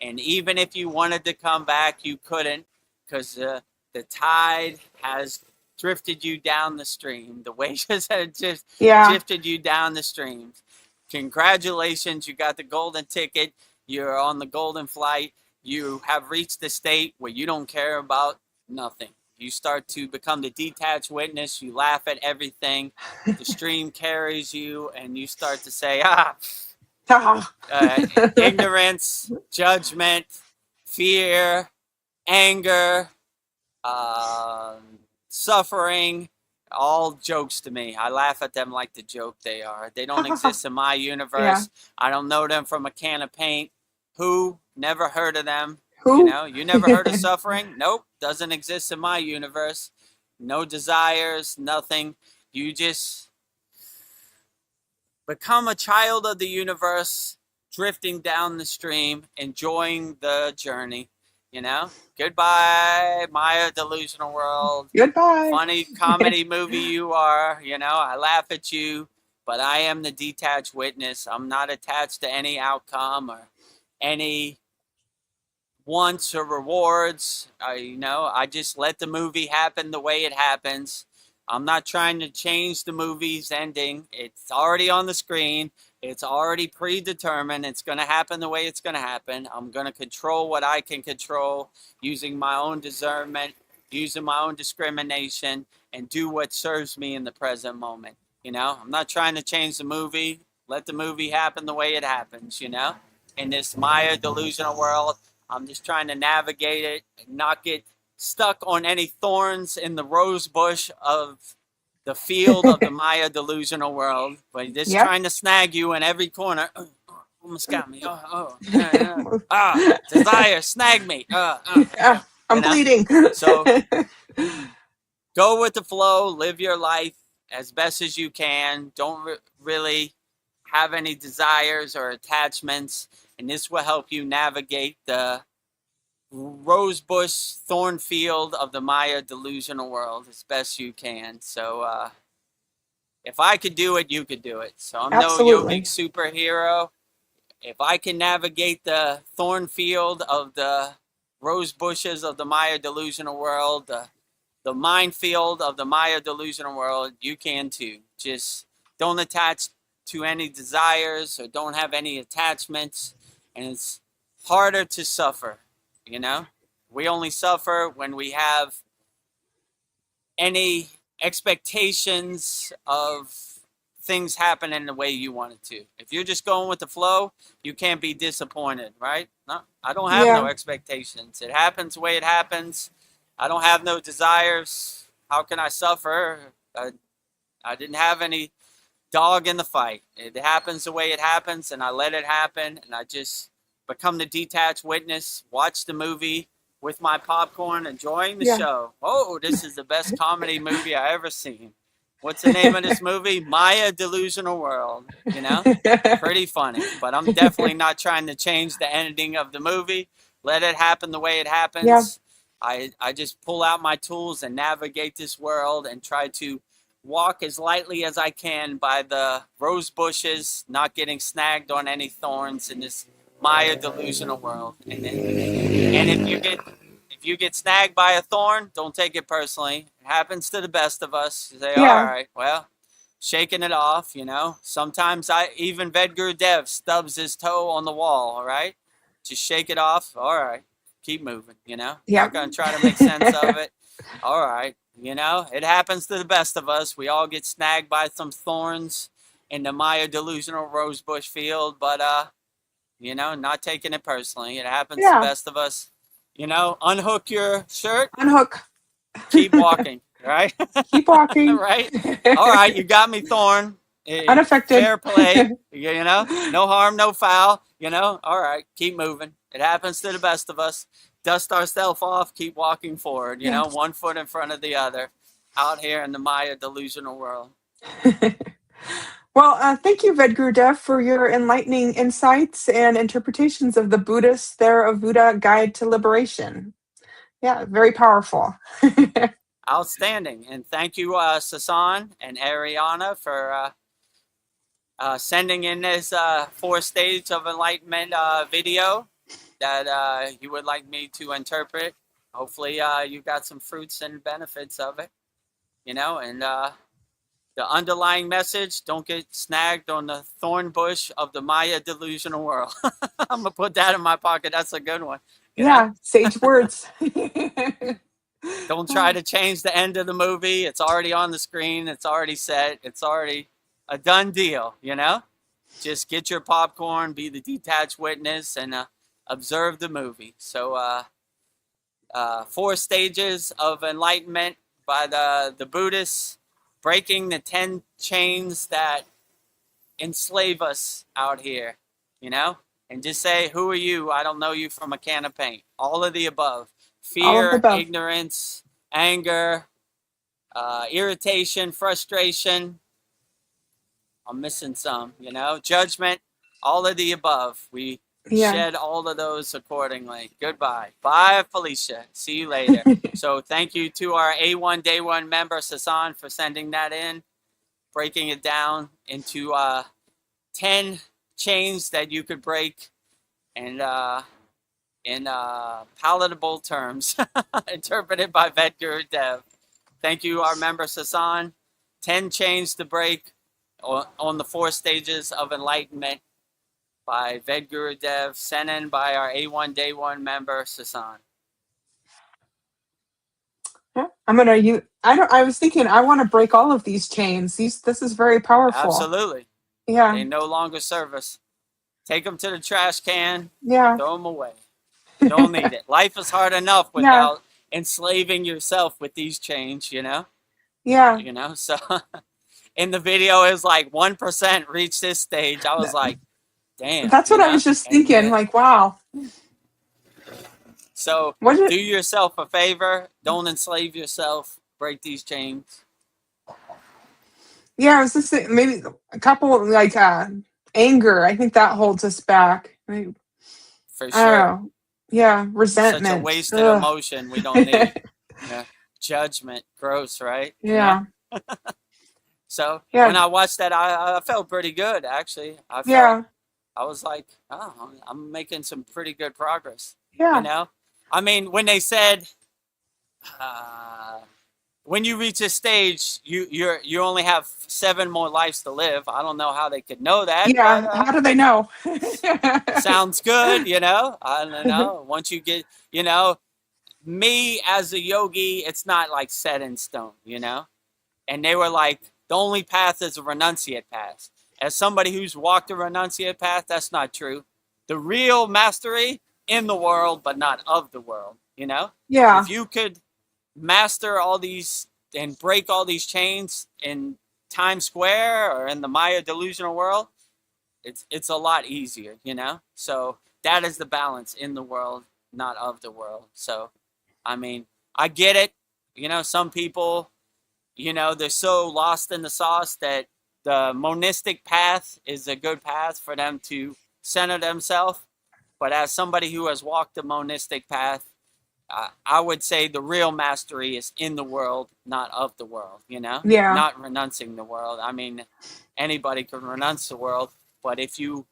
And even if you wanted to come back, you couldn't, because the tide has drifted you down the stream. The waves have just Yeah. drifted you down the streams. Congratulations, you got the golden ticket. You're on the golden flight. You have reached the state where you don't care about nothing. You start to become the detached witness. You laugh at everything. The stream carries you, and you start to say, ignorance, judgment, fear, anger, suffering, all jokes to me. I laugh at them like the joke they are. They don't exist in my universe. Yeah. I don't know them from a can of paint. Who? Never heard of them. Who? You know, you never heard of suffering? Nope, doesn't exist in my universe. No desires, nothing. You just become a child of the universe, drifting down the stream, enjoying the journey. You know, goodbye, Maya delusional world. Goodbye. Funny comedy movie you are. You know, I laugh at you, but I am the detached witness. I'm not attached to any outcome or any wants or rewards. I just let the movie happen the way it happens. I'm not trying to change the movie's ending. It's already on the screen. It's already predetermined. It's going to happen the way it's going to happen. I'm going to control what I can control using my own discernment, using my own discrimination, and do what serves me in the present moment. I'm not trying to change the movie. Let the movie happen the way it happens, in this Maya delusional world. I'm just trying to navigate it and not get stuck on any thorns in the rose bush of the field of the Maya delusional world, but just Yep. trying to snag you in every corner. Almost got me. Desire, snag me. I'm bleeding. So go with the flow, live your life as best as you can. Don't really have any desires or attachments, and this will help you navigate the rosebush thorn field of the Maya delusional world as best you can. So if I could do it, you could do it. So I'm Absolutely. no yogic superhero. If I can navigate the thorn field of the rose bushes of the Maya delusional world, the minefield of the Maya delusional world, you can too. Just don't attach to any desires or don't have any attachments, and it's harder to suffer. We only suffer when we have any expectations of things happening the way you want it to. If you're just going with the flow, you can't be disappointed, right? No, I don't have no expectations. It happens the way it happens. I don't have no desires. How can I suffer? I didn't have any dog in the fight. It happens the way it happens, and I let it happen, and I just become the detached witness, watch the movie with my popcorn, enjoying the show. Oh, this is the best comedy movie I ever seen. What's the name of this movie? Maya Delusional World. Pretty funny, but I'm definitely not trying to change the ending of the movie. Let it happen the way it happens. I just pull out my tools and navigate this world and try to walk as lightly as I can by the rose bushes, not getting snagged on any thorns in this Maya delusional world. And if you get snagged by a thorn, don't take it personally. It happens to the best of us. You say, all right, well, shaking it off, Sometimes even Vedagurudev stubs his toe on the wall, all right? Just shake it off. All right, keep moving, Not going to try to make sense of it. All right, it happens to the best of us. We all get snagged by some thorns in the Maya delusional rosebush field, but not taking it personally. It happens to the best of us. Unhook your shirt. Unhook. Keep walking, right? Keep walking. Right? All right, you got me, Thorn. Unaffected. Fair play. No harm, no foul. All right, keep moving. It happens to the best of us. Dust ourselves off, keep walking forward, one foot in front of the other out here in the Maya delusional world. Well, thank you, Vedagurudev, for your enlightening insights and interpretations of the Buddhist Theravada Guide to Liberation. Yeah, very powerful. Outstanding. And thank you, Sasan and Ariana, for sending in this 4 stage of enlightenment video that you would like me to interpret. Hopefully you got some fruits and benefits of it, and the underlying message: don't get snagged on the thorn bush of the Maya delusional world. I'm going to put that in my pocket. That's a good one. Sage words. Don't try to change the end of the movie. It's already on the screen. It's already set. It's already a done deal, Just get your popcorn, be the detached witness, and observe the movie. So 4 stages of enlightenment by the Buddhists, breaking the 10 chains that enslave us out here, and just say, who are you? I don't know you from a can of paint. All of the above. Fear, ignorance, anger, irritation, frustration. I'm missing some, judgment, all of the above. We shed all of those accordingly. Goodbye. Bye, Felicia. See you later. So thank you to our A1 Day 1 member, Sasan, for sending that in, breaking it down into 10 chains that you could break and in palatable terms, interpreted by Vedagurudev. Thank you, our member Sasan. 10 Chains to Break on the 4 Stages of Enlightenment by Vedagurudev, sent in by our A1 Day 1 member Sasan. Yeah, I was thinking I want to break all of these chains. This is very powerful. Absolutely. Yeah. They no longer serve us. Take them to the trash can. Yeah. Throw them away. Don't need it. Life is hard enough without enslaving yourself with these chains, you know? Yeah. You know, so in the video, it was like 1% reached this stage. I was like, damn. That's what I was just thinking. Like, wow. So do yourself a favor. Don't enslave yourself. Break these chains. Yeah, I was just saying, maybe a couple, like anger. I think that holds us back. For sure. I don't know. Yeah, resentment. Such a wasted emotion we don't need. Yeah. Judgment. Gross, right? Yeah. So when I watched that, I felt pretty good, actually. I was like, oh, I'm making some pretty good progress. Yeah. You know? I mean, when they said, when you reach a stage, you only have 7 more lives to live. I don't know how they could know that. Yeah, but, how do they know? Sounds good, you know? I don't know. Once you get, you know, me as a yogi, it's not like set in stone, you know? And they were like, the only path is a renunciate path. As somebody who's walked a renunciate path, that's not true. The real mastery in the world, but not of the world, you know? Yeah. If you could master all these and break all these chains in Times Square or in the Maya delusional world, it's a lot easier, you know? So that is the balance, in the world, not of the world. So, I mean, I get it. You know, some people, you know, they're so lost in the sauce that the monistic path is a good path for them to center themselves. But as somebody who has walked the monistic path, I would say the real mastery is in the world, not of the world, you know? Yeah. Not renouncing the world. I mean, anybody can renounce the world, but if you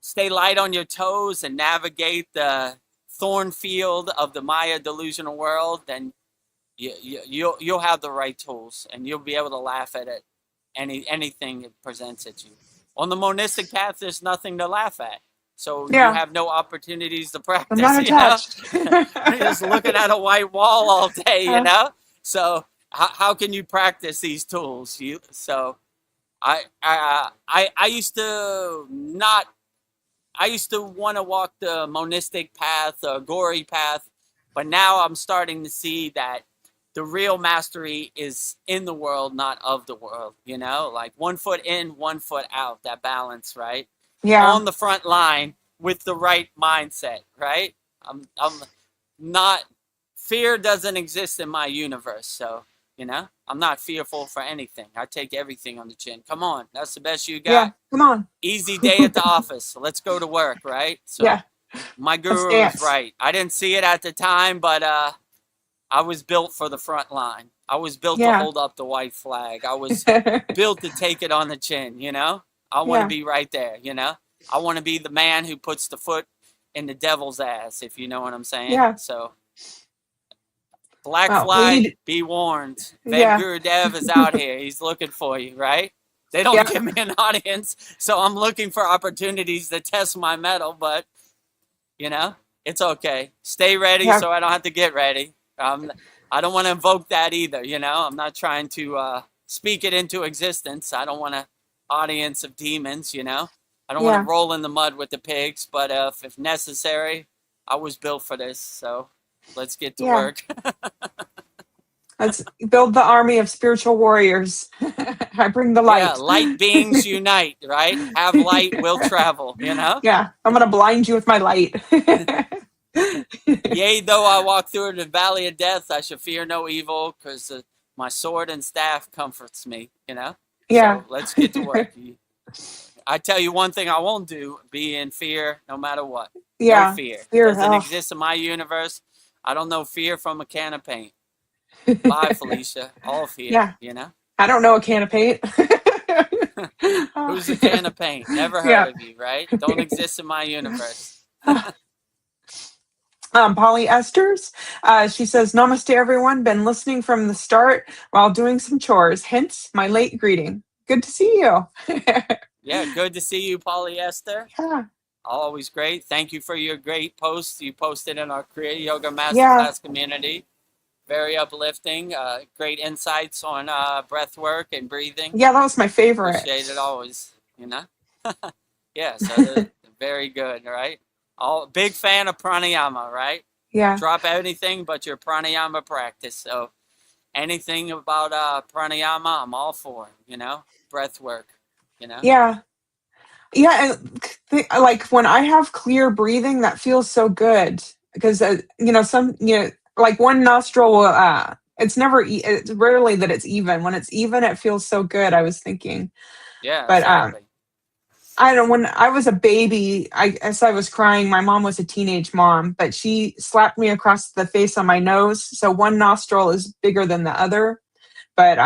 stay light on your toes and navigate the thorn field of the Maya delusional world, then you'll have the right tools, and you'll be able to laugh at it, anything it presents at you. On the monistic path, there's nothing to laugh at. So you have no opportunities to practice. I'm not attached. You're just looking at a white wall all day, you know? So how can you practice these tools? I used to want to walk the monistic path, the gory path, but now I'm starting to see that the real mastery is in the world, not of the world, you know? Like 1 foot in, 1 foot out, that balance, right? Yeah. On the front line with the right mindset, right? I'm not, fear doesn't exist in my universe, so, you know, I'm not fearful for anything. I take everything on the chin. Come on, that's the best you got. Yeah, come on. Easy day at the office, so let's go to work, right? So my guru was right. I didn't see it at the time, but I was built for the front line. I was built to hold up the white flag. I was built to take it on the chin, you know? I want to be right there, you know? I want to be the man who puts the foot in the devil's ass, if you know what I'm saying. Yeah. So, black flag, be warned. Vedagurudev is out here. He's looking for you, right? They don't give me an audience, so I'm looking for opportunities to test my mettle, but, you know, it's okay. Stay ready so I don't have to get ready. I don't want to invoke that either, you know? I'm not trying to speak it into existence. I don't want an audience of demons, you know? I don't want to roll in the mud with the pigs, but if necessary, I was built for this, so let's get to work. Let's build the army of spiritual warriors. I bring the light. Yeah, light beings unite, right? Have light, will travel, you know? Yeah, I'm going to blind you with my light. Yea, though I walk through the valley of death, I shall fear no evil, because my sword and staff comforts me, you know? Yeah. So let's get to work. I tell you one thing I won't do, be in fear no matter what. Yeah. No fear. It doesn't exist in my universe. I don't know fear from a can of paint. Bye, Felicia. All fear, you know? I don't know a can of paint. Who's a can of paint? Never heard of you, right? Don't exist in my universe. Polyesters. She says, Namaste, everyone. Been listening from the start while doing some chores, hence my late greeting. Good to see you. Yeah, good to see you, Polyester. Yeah. Always great. Thank you for your great posts you posted in our Kriya Yoga Yeah. Masterclass community. Very uplifting. Great insights on breath work and breathing. Yeah, that was my favorite. Appreciate it always, you know? Yeah, so they're very good, right? Big fan of pranayama, right? Yeah. Drop anything but your pranayama practice. So anything about pranayama, I'm all for, you know? Breath work, you know? Yeah. Yeah, and like when I have clear breathing, that feels so good because like one nostril will, it's never it's rarely that it's even. When it's even, it feels so good. I was thinking, Yeah, but exactly. I don't. When I was a baby, as I was crying, my mom was a teenage mom, but she slapped me across the face on my nose, so one nostril is bigger than the other. But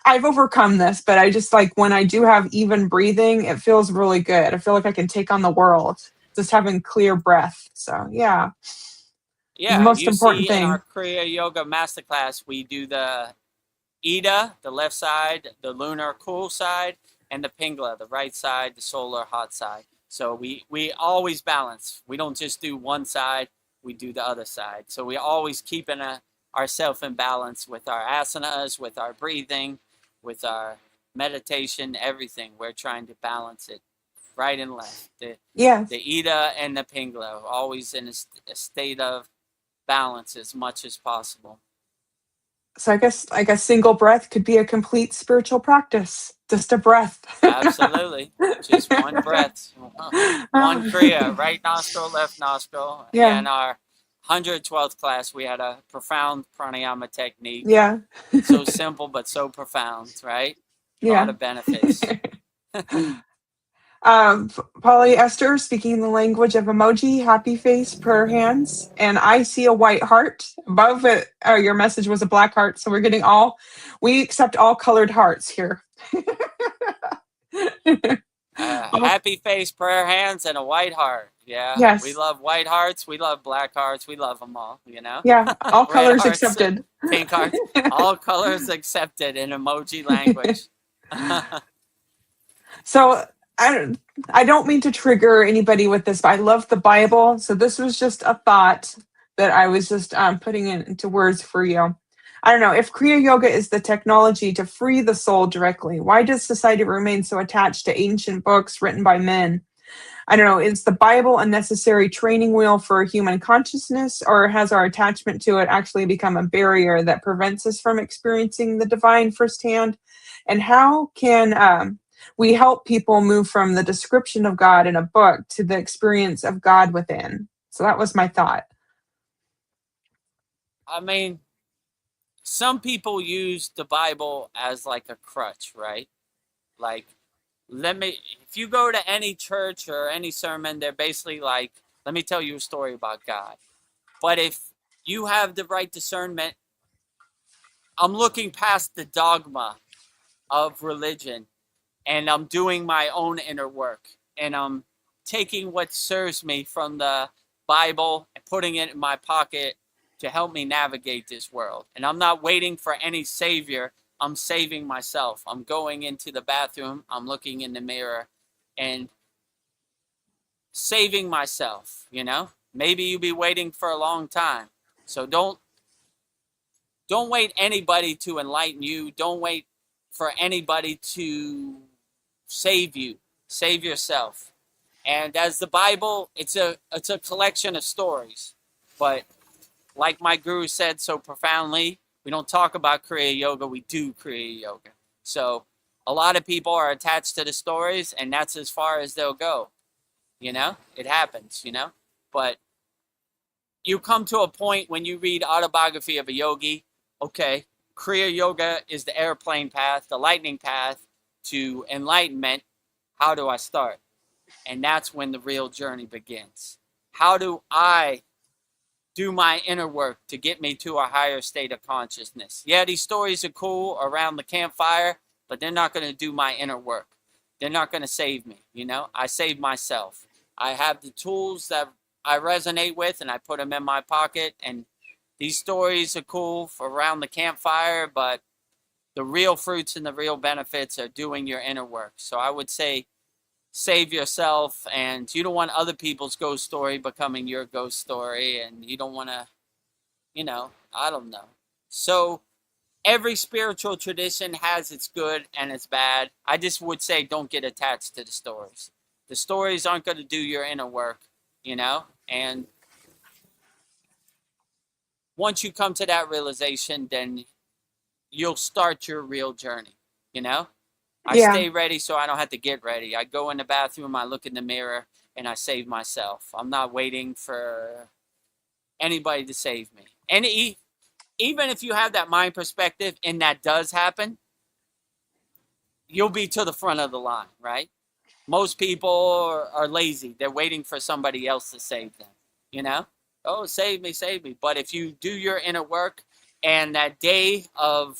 I've overcome this, but I just like when I do have even breathing, it feels really good. I feel like I can take on the world just having clear breath. So yeah, Yeah, most you important see in thing. our Kriya Yoga Masterclass, we do the Ida, the left side, the lunar cool side, and the Pingla, the right side, the solar hot side. So we always balance. We don't just do one side, we do the other side. So we always keeping ourselves in balance with our asanas, with our breathing, with our meditation, everything. We're trying to balance it right and left. Yes. The Ida and the Pingla, always in a state of balance as much as possible. So I guess like a single breath could be a complete spiritual practice. Just a breath. Absolutely. Just one breath. One Kriya, right nostril, left nostril. Yeah. And our 112th class, we had a profound pranayama technique. Yeah. So simple, but so profound, right? A lot Yeah. of benefits. Polyester, speaking the language of emoji, happy face, prayer hands, and I see a white heart above it. Your message was a black heart, so we accept all colored hearts here. Happy face, prayer hands, and a white heart. Yeah, we Yes, love white hearts. We love black hearts. We love them all, you know? yeah, all Red colors hearts, accepted. pink hearts, all colors accepted in emoji language. So I don't mean to trigger anybody with this, but I love the Bible. So this was just a thought that I was just putting into words for you. I don't know if Kriya Yoga is the technology to free the soul directly. Why does society remain so attached to ancient books written by men? I don't know. Is the Bible a necessary training wheel for human consciousness, or has our attachment to it actually become a barrier that prevents us from experiencing the divine firsthand? And how can we help people move from the description of God in a book to the experience of God within? So that was my thought. I mean, some people use the Bible as like a crutch, right? Like, if you go to any church or any sermon, they're basically like, let me tell you a story about God. But if you have the right discernment, I'm looking past the dogma of religion and I'm doing my own inner work and I'm taking what serves me from the Bible and putting it in my pocket to help me navigate this world. And I'm not waiting for any savior. I'm saving myself. I'm going into the bathroom. I'm looking in the mirror and saving myself, you know? Maybe you'll be waiting for a long time. So don't wait anybody to enlighten you. Don't wait for anybody to save you. Save yourself. And as the Bible, it's a collection of stories. But like my guru said so profoundly, we don't talk about Kriya Yoga, we do Kriya Yoga. So a lot of people are attached to the stories, and that's as far as they'll go. You know, it happens, you know. But you come to a point when you read Autobiography of a Yogi, okay, Kriya Yoga is the airplane path, the lightning path to enlightenment. How do I start? And that's when the real journey begins. How do I do my inner work to get me to a higher state of consciousness? Yeah, these stories are cool around the campfire, but they're not going to do my inner work. They're not going to save me, you know? I save myself. I have the tools that I resonate with, and I put them in my pocket. And these stories are cool for around the campfire, but the real fruits and the real benefits are doing your inner work. So I would say save yourself, and you don't want other people's ghost story becoming your ghost story, and you don't want to, I don't know. So every spiritual tradition has its good and its bad. I just would say don't get attached to the stories. The stories aren't going to do your inner work, and once you come to that realization, then you'll start your real journey, I Yeah. stay ready so I don't have to get ready. I go in the bathroom, I look in the mirror, and I save myself. I'm not waiting for anybody to save me. And even if you have that mind perspective and that does happen, you'll be to the front of the line, right? Most people are lazy. They're waiting for somebody else to save them, Oh, save me, save me. But if you do your inner work and that day of,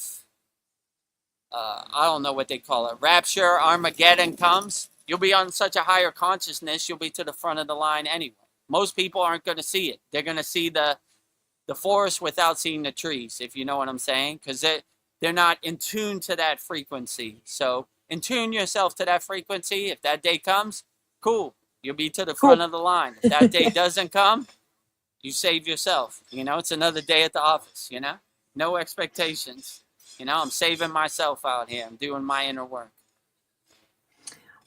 I don't know what they call it, rapture, Armageddon comes, you'll be on such a higher consciousness, you'll be to the front of the line anyway. Most people aren't going to see it. They're going to see the forest without seeing the trees, if you know what I'm saying, because they're not in tune to that frequency. So in tune yourself to that frequency. If that day comes, cool, you'll be to the front of the line. If that day doesn't come, you save yourself. It's another day at the office, no expectations. I'm saving myself out here. I'm doing my inner work.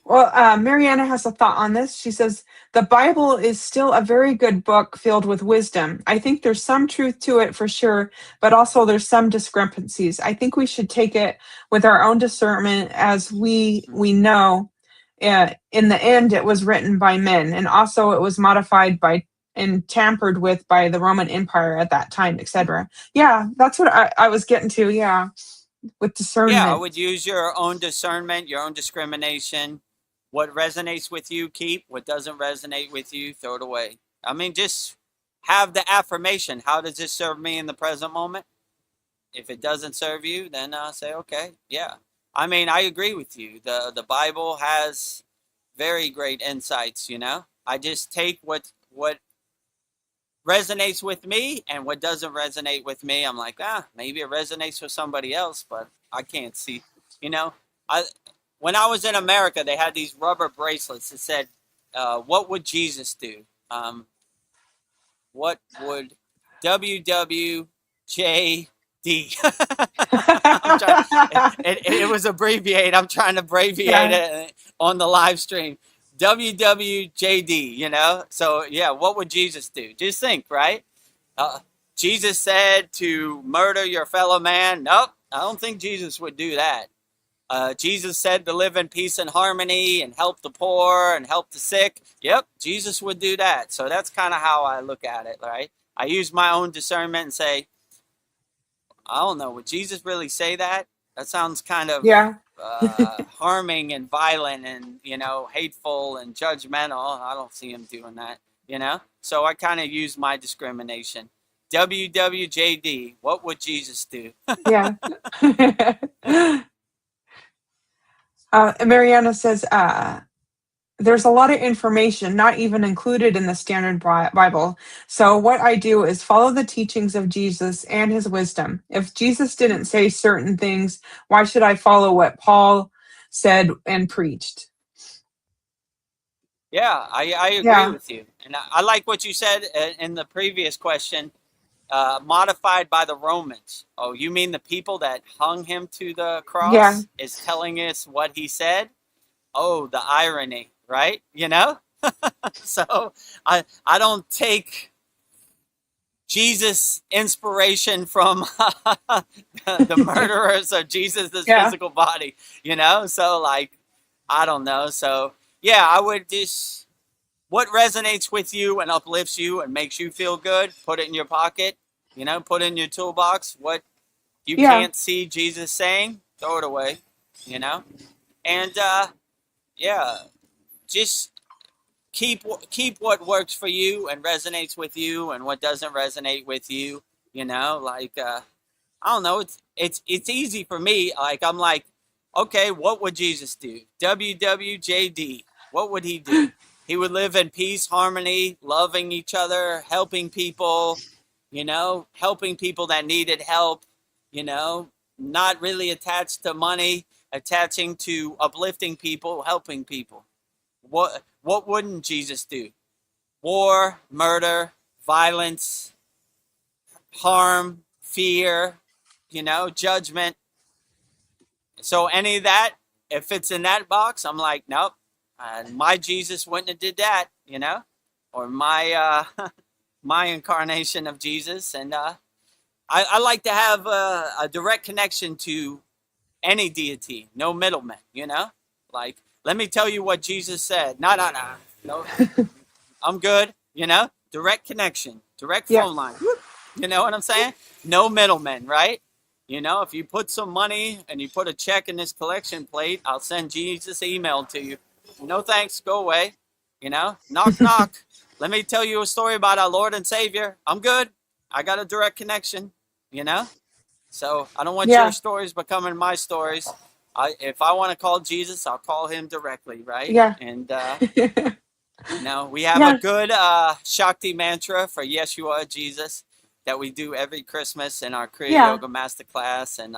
Well, Mariana has a thought on this. She says, the Bible is still a very good book filled with wisdom. I think there's some truth to it for sure, but also there's some discrepancies. I think we should take it with our own discernment, as we know in the end it was written by men, and also it was modified by and tampered with by the Roman Empire at that time, etc. Yeah, that's what I was getting to. Yeah, with discernment. Yeah, I would use your own discernment, your own discrimination. What resonates with you, keep. What doesn't resonate with you, throw it away. I mean, just have the affirmation. How does this serve me in the present moment? If it doesn't serve you, then say, okay, yeah. I mean, I agree with you. The Bible has very great insights, I just take what resonates with me, and what doesn't resonate with me, I'm like, maybe it resonates with somebody else, but I can't see. When I was in America, they had these rubber bracelets that said, what would Jesus do? What would WWJD? It was abbreviated. I'm trying to abbreviate it on the live stream. WWJD, So, yeah, what would Jesus do? Just think, right? Jesus said to murder your fellow man. Nope, I don't think Jesus would do that. Jesus said to live in peace and harmony and help the poor and help the sick. Yep, Jesus would do that. So that's kind of how I look at it, right? I use my own discernment and say, I don't know, would Jesus really say that? That sounds kind of harming and violent and, hateful and judgmental. I don't see him doing that, So I kind of use my discrimination. WWJD, what would Jesus do? Yeah. Mariana says, there's a lot of information not even included in the standard Bible. So what I do is follow the teachings of Jesus and his wisdom. If Jesus didn't say certain things, why should I follow what Paul said and preached? Yeah, I agree with you. And I like what you said in the previous question, modified by the Romans. Oh, you mean the people that hung him to the cross is telling us what he said? Oh, the irony, right? So I don't take Jesus inspiration from the murderers of Jesus' physical body, So I don't know. So yeah, I would just, what resonates with you and uplifts you and makes you feel good, put it in your pocket, put it in your toolbox. What you can't see Jesus saying, throw it away, And just keep what works for you and resonates with you, and what doesn't resonate with you, I don't know, it's easy for me. I'm like, okay, what would Jesus do? WWJD, what would he do? He would live in peace, harmony, loving each other, helping people, helping people that needed help, not really attached to money, attaching to uplifting people, helping people. What wouldn't Jesus do? War, murder, violence, harm, fear, judgment. So any of that, if it's in that box, I'm like, nope. My Jesus wouldn't have did that, or my my incarnation of Jesus. And I like to have a direct connection to any deity, no middlemen, Like, let me tell you what Jesus said. No, I'm good, direct connection, direct Yeah. phone line. You know what I'm saying? No middlemen, right? If you put some money and you put a check in this collection plate, I'll send Jesus email to you. No thanks, go away. Knock, knock. Let me tell you a story about our Lord and Savior. I'm good. I got a direct connection, So I don't want your Yeah. stories becoming my stories. If I want to call Jesus, I'll call him directly, right? Yeah. And, we have a Yeah. good Shakti mantra for Yeshua, Jesus, that we do every Christmas in our Kriya Yeah. Yoga Masterclass. And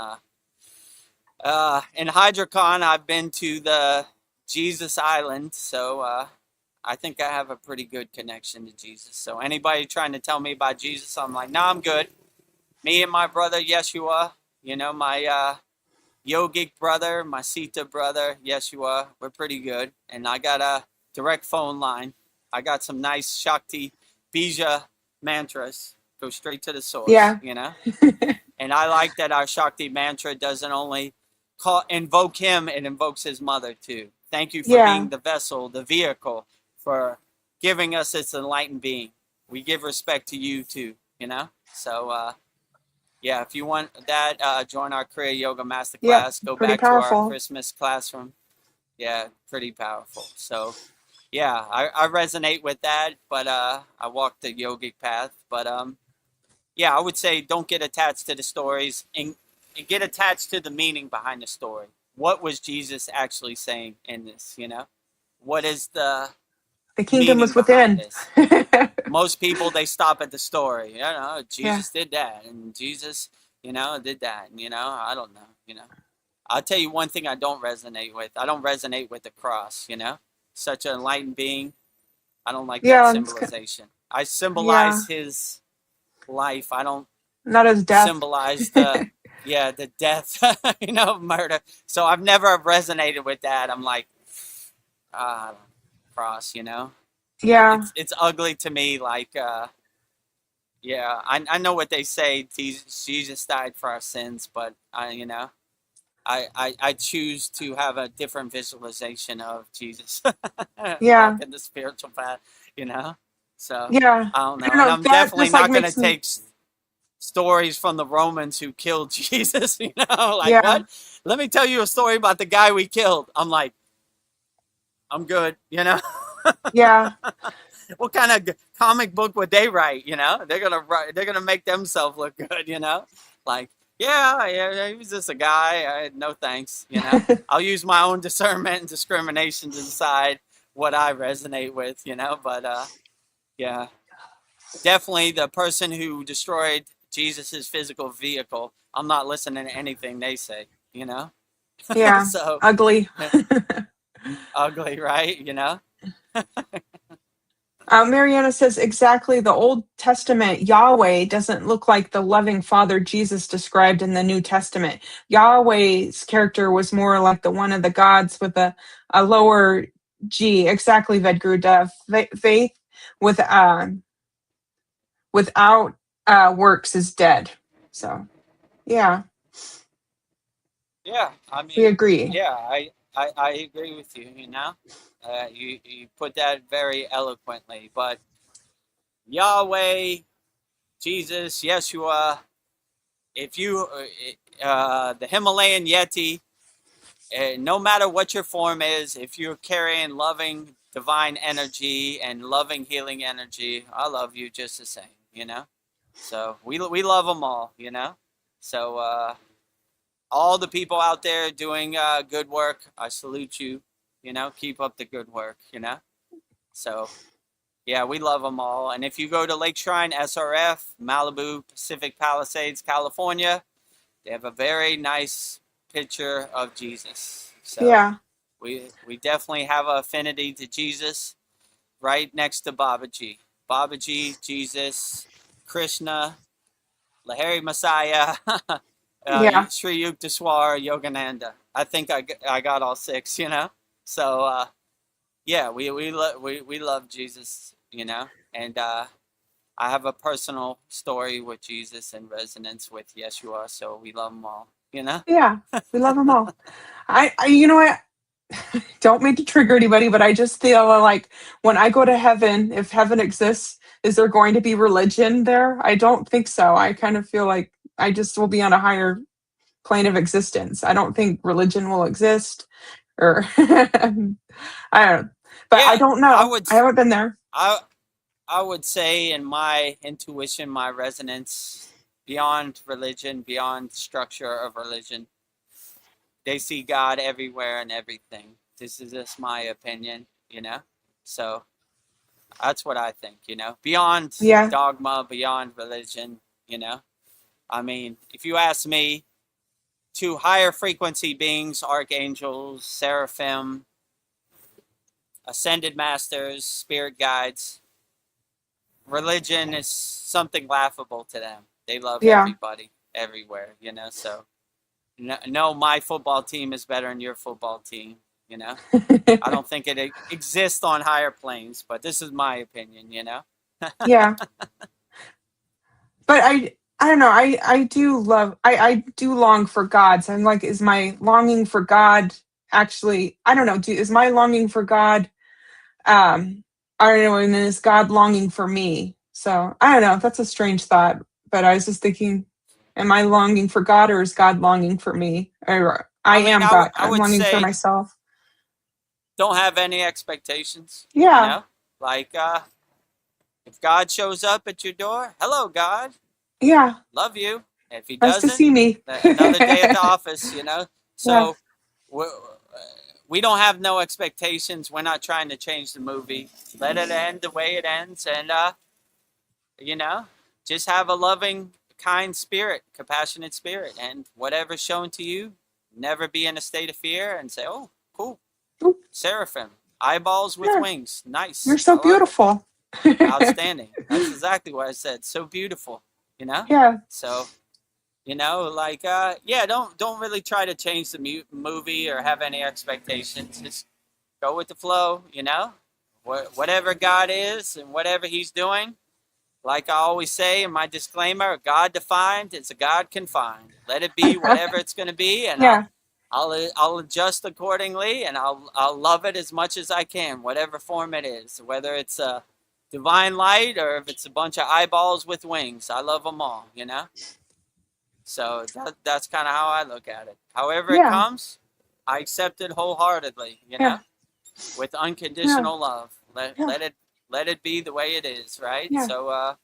in HydroCon, I've been to the Jesus Island, so I think I have a pretty good connection to Jesus. So anybody trying to tell me about Jesus, I'm like, no, I'm good. Me and my brother Yeshua, my yogic brother, my Sita brother Yeshua, we're pretty good. And I got a direct phone line. I got some nice Shakti Bija mantras. Go straight to the source, Yeah. And I like that our Shakti mantra doesn't only invoke him, it invokes his mother too. Thank you for Yeah. being the vessel, the vehicle, for giving us this enlightened being. We give respect to you too, So, yeah, if you want that, join our Kriya Yoga Yep. Masterclass. Go Pretty back to our powerful. Christmas classroom. Yeah, pretty powerful. So, yeah, I resonate with that, but I walk the yogic path. But yeah, I would say don't get attached to the stories and get attached to the meaning behind the story. What was Jesus actually saying in this? What is the The kingdom meaning was behind within. this? Most people, they stop at the story. Jesus did that, and Jesus, did that, and I don't know. I'll tell you one thing I don't resonate with. I don't resonate with the cross. Such an enlightened being. I don't like that Yeah. symbolization. I Yeah. symbolize his life. I don't Not as death. symbolize the death, murder. So I've never resonated with that. I'm like, cross, Yeah. It's ugly to me. Like, yeah, I know what they say. Jesus died for our sins, but I choose to have a different visualization of Jesus. Yeah. Walking the spiritual path, So Yeah. I don't I know, don't and know. I'm That definitely just like not going to makes me. take stories from the Romans who killed Jesus. Like, Yeah. what? Let me tell you a story about the guy we killed. I'm like, I'm good. Yeah. What kind of comic book would they write? They're gonna make themselves look good. Like, yeah, he was just a guy. No thanks. I'll use my own discernment and discrimination to decide what I resonate with. But yeah, definitely the person who destroyed Jesus's physical vehicle. I'm not listening to anything they say. Yeah. So Ugly. ugly, right? Mariana says exactly. The Old Testament Yahweh doesn't look like the loving Father Jesus described in the New Testament. Yahweh's character was more like the one of the gods with a lower G. Exactly, Vedagurudev. Faith with without works is dead. So yeah, Yeah, I we mean, agree. yeah, I agree with you. You put that very eloquently. But Yahweh, Jesus, Yeshua, if you the Himalayan Yeti, no matter what your form is, if you're carrying loving divine energy and loving healing energy, I love you just the same. So we love them all. So all the people out there doing good work, I salute you. Keep up the good work. So, yeah, we love them all. And if you go to Lake Shrine SRF, Malibu, Pacific Palisades, California, they have a very nice picture of Jesus. So Yeah. we definitely have an affinity to Jesus, right next to Babaji. Babaji, Jesus, Krishna, Lahiri Messiah, Yeah. Sri Yukteswar, Yogananda. I think I got all 6, you know? So, yeah, we love Jesus, you know? And I have a personal story with Jesus and resonance with Yeshua, so we love them all, you know? Yeah. We love them all. You know what? Don't mean to trigger anybody, but I just feel like when I go to heaven, if heaven exists, is there going to be religion there? I don't think so. I kind of feel like I just will be on a higher plane of existence. I don't think religion will exist, or I don't. But I Yeah, don't I know. would I haven't been there. I I would say in my intuition, my resonance, beyond religion, beyond structure of religion, they see God everywhere and everything. This is just my opinion, you know? So that's what I think, you know? Beyond Yeah. dogma, beyond religion, you know? I mean, if you ask me, to higher frequency beings, archangels, seraphim, ascended masters, spirit guides, religion is something laughable to them. They love Yeah. everybody, everywhere, you know? So, no, my football team is better than your football team, you know? I don't think it exists on higher planes, but this is my opinion, you know? Yeah. But I don't know. I do love. I do long for God. So I'm like, is my longing for God actually? I don't know. Is my longing for God? I don't know. And then is God longing for me? So I don't know. That's a strange thought. But I was just thinking, am I longing for God, or is God longing for me? Or I I mean, am God. I I'm would longing for say myself. don't have any expectations, you Yeah. know? Like, if God shows up at your door, hello, God, Yeah. love you. If he Nice to doesn't, see me. another day at the office, you know? Yeah. So we don't have no expectations. We're not trying to change the movie. Let it end the way it ends. And, you know, just have a loving, kind spirit, compassionate spirit. And whatever's shown to you, never be in a state of fear and say, oh, cool, Oop, seraphim, eyeballs with yeah. wings. You're Nice. so I love it. beautiful. Outstanding. That's exactly what I said. So beautiful, you know? Yeah. So, you know, like, yeah, don't really try to change the movie or have any expectations. Just go with the flow, you know? Whatever God is and whatever he's doing, like I always say in my disclaimer, God defined, it's a God confined. Let it be whatever it's going to be, and Yeah. I'll adjust accordingly, and I'll love it as much as I can, whatever form it is, whether it's a divine light or if it's a bunch of eyeballs with wings. I love them all, you know? So that's kind of how I look at it. However it Yeah. comes, I accept it wholeheartedly, you know, Yeah. with Yeah. unconditional love. Yeah. Let it be the way it is, right? Yeah. So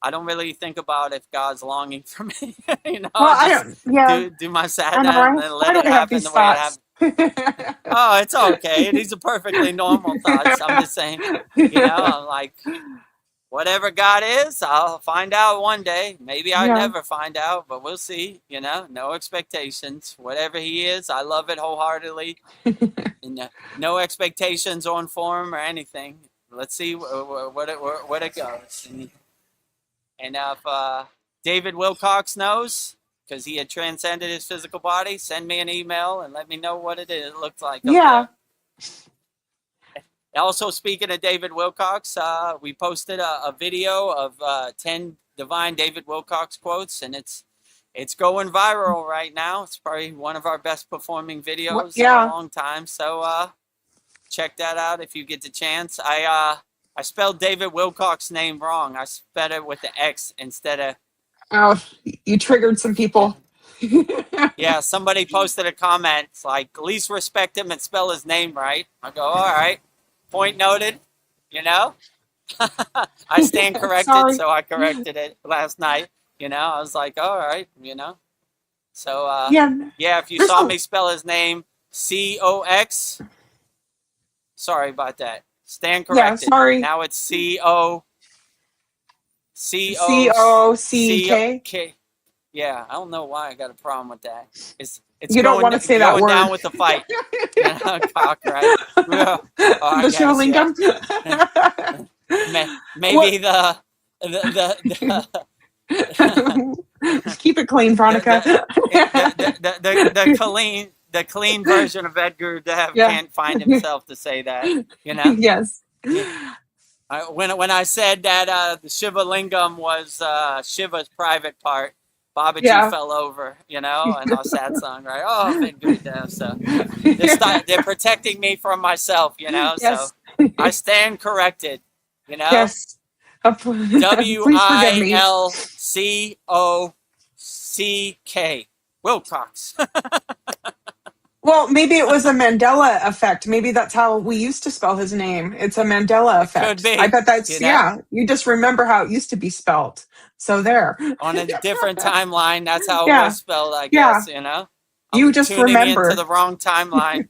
I don't really think about if God's longing for me, you know. Well, I I just don't. Yeah. do my I know. sadness and then Why let do it I have happen these the way it happens. thoughts? Oh, it's okay. These are perfectly normal thoughts. I'm just saying, you know, I'm like, whatever God is, I'll find out one day. Maybe I Yeah. never find out, but we'll see. You know, no expectations. Whatever He is, I love it wholeheartedly. And no expectations on form or anything. Let's see what it goes. And if David Wilcox knows, because he had transcended his physical body, send me an email and let me know what it looks like up Yeah. there. Also, speaking of David Wilcox, we posted a video of 10 divine David Wilcox quotes, and it's going viral right now. It's probably one of our best performing videos in a Yeah. long time. So check that out if you get the chance. I spelled David Wilcox's name wrong. I spelled it with the X instead of. Oh, you triggered some people. Yeah, somebody posted a comment. It's like, at least respect him and spell his name right. I go, all right. Point noted, you know. I stand corrected, Sorry. so I corrected it last night. You know, I was like, all right, you know. So, Yeah. yeah, if you There's saw a me spell his name COX, sorry about that. Stand Yeah, corrected. sorry. Now it's C-O-C-O-C-K. COCK. Yeah, I don't know why I got a problem with that. It's You don't want to say that going down word. with the fight. You know, cock, right? Well, I The guess, yeah. Shivlingam. Maybe the Keep it clean, Veronica. the clean version of Vedagurudev Yeah. can't find himself to say that, you know. Yes. When I said that the Shiva Lingam was Shiva's private part, Babaji Yeah. fell over, you know, and our sad song, right? Oh, Vedagurudev. So they're protecting me from myself, you know. Yes. So I stand corrected, you know. Yes. Please forgive me. Wilcox. Wilcox. Well, maybe it was a Mandela effect. Maybe that's how we used to spell his name. It's a Mandela effect. Could be. I bet that's, You know? yeah. You just remember how it used to be spelt. So there. On a different timeline, that's how Yeah. it was spelled, I Yeah. guess, you know? You just tuning remember. into the wrong timeline.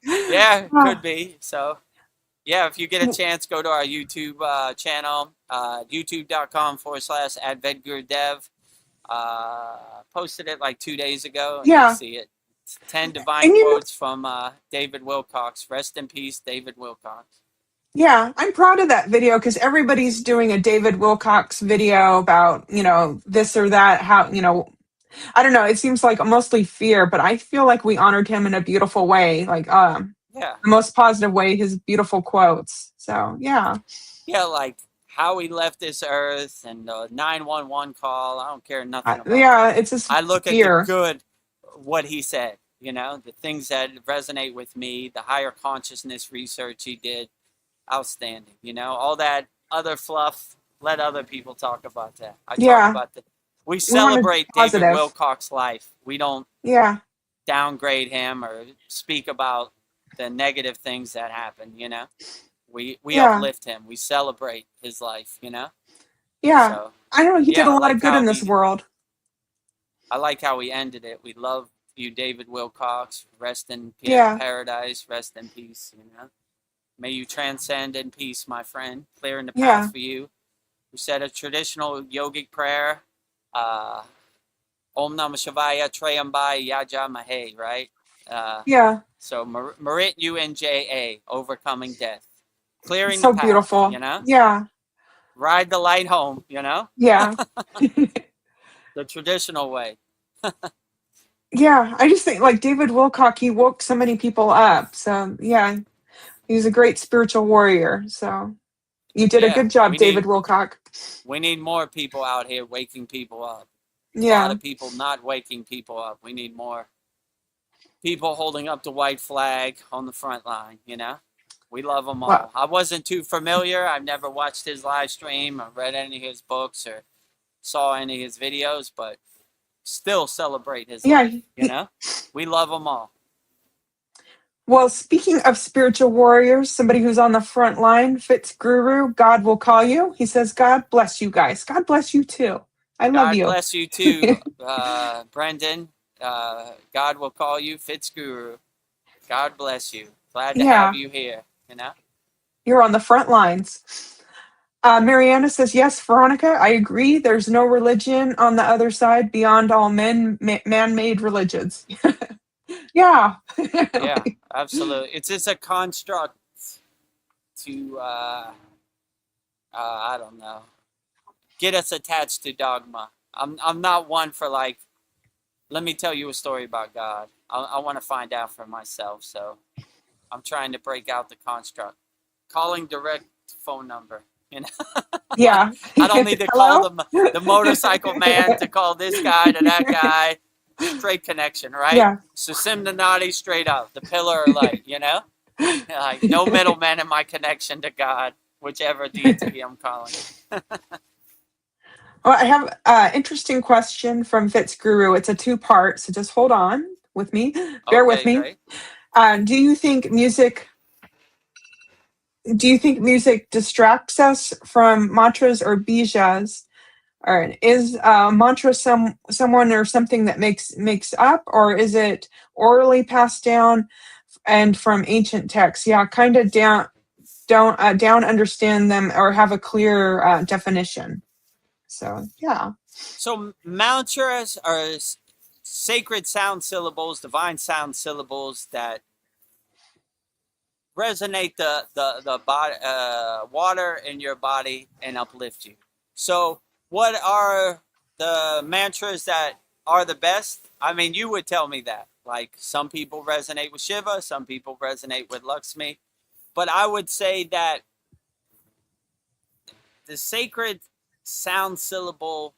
Yeah, could be. So, yeah, if you get a chance, go to our YouTube channel, youtube.com/@Vedagurudev. Posted it like 2 days ago. And Yeah. you see it. It's 10 divine quotes from David Wilcox. Rest in peace, David Wilcox. Yeah, I'm proud of that video because everybody's doing a David Wilcox video about, you know, this or that, how, you know, I don't know. It seems like mostly fear, but I feel like we honored him in a beautiful way, like Yeah. the most positive way, his beautiful quotes. So, yeah. Yeah, like how he left this earth and the 911 call. I don't care nothing about Yeah, that. it's just I look fear. at the good, what he said, you know, the things that resonate with me, the higher consciousness research he did. Outstanding, you know, all that other fluff, let other people talk about that. I talk about that. We celebrate David Wilcox's life. We don't downgrade him or speak about the negative things that happen, you know. We uplift him. We celebrate his life, you know. Yeah. So, I know he did a lot of good in this world. I like how he ended it. We love you, David Wilcox. Rest in paradise. Rest in peace, you know. May you transcend in peace, my friend, clearing the path for you. We said a traditional yogic prayer, Om Namah Shivaya Trayambai Yaja Mahe, right? So Marit UNJA, overcoming death. Clearing the path, beautiful. You know? Yeah. Ride the light home, you know? Yeah. The traditional way. Yeah, I just think like David Wilcock, he woke so many people up. So, yeah. He's a great spiritual warrior. So you did a good job, David Wilcock. We need more people out here waking people up. Yeah. A lot of people not waking people up. We need more people holding up the white flag on the front line, you know? We love them all. Well, I wasn't too familiar. I've never watched his live stream or read any of his books or saw any of his videos, but still celebrate his life, you know? We love them all. Well, speaking of spiritual warriors, somebody who's on the front line, Fitzguru, God will call you. He says, God bless you guys. God bless you too. I love you. God bless you too, Brendan. God will call you, Fitzguru. God bless you. Glad to have you here, you know? You're on the front lines. Mariana says, yes, Veronica, I agree. There's no religion on the other side beyond all man-made religions. Yeah. Yeah, absolutely. It's just a construct to, I don't know, get us attached to dogma. I'm not one for like, let me tell you a story about God. I want to find out for myself, so I'm trying to break out the construct. Calling direct phone number, you know? Yeah. I don't need to call the motorcycle man to call this guy to that guy. Straight connection, right? Yeah. So Simnanati straight up, the pillar of light, you know? Like no middleman in my connection to God, whichever deity I'm calling. Well, I have an interesting question from Fitzguru. It's a two-part, so just hold on with me. Bear with me. Great. Do you think music distracts us from mantras or bijas? Or is mantra someone or something that makes up, or is it orally passed down and from ancient texts. Yeah, kind of down understand them or have a clear definition. So yeah. So mantras are sacred sound syllables, divine sound syllables that resonate the body, water in your body and uplift you. So what are the mantras that are the best? I mean, you would tell me that. Like, some people resonate with Shiva, some people resonate with Lakshmi. But I would say that the sacred sound syllable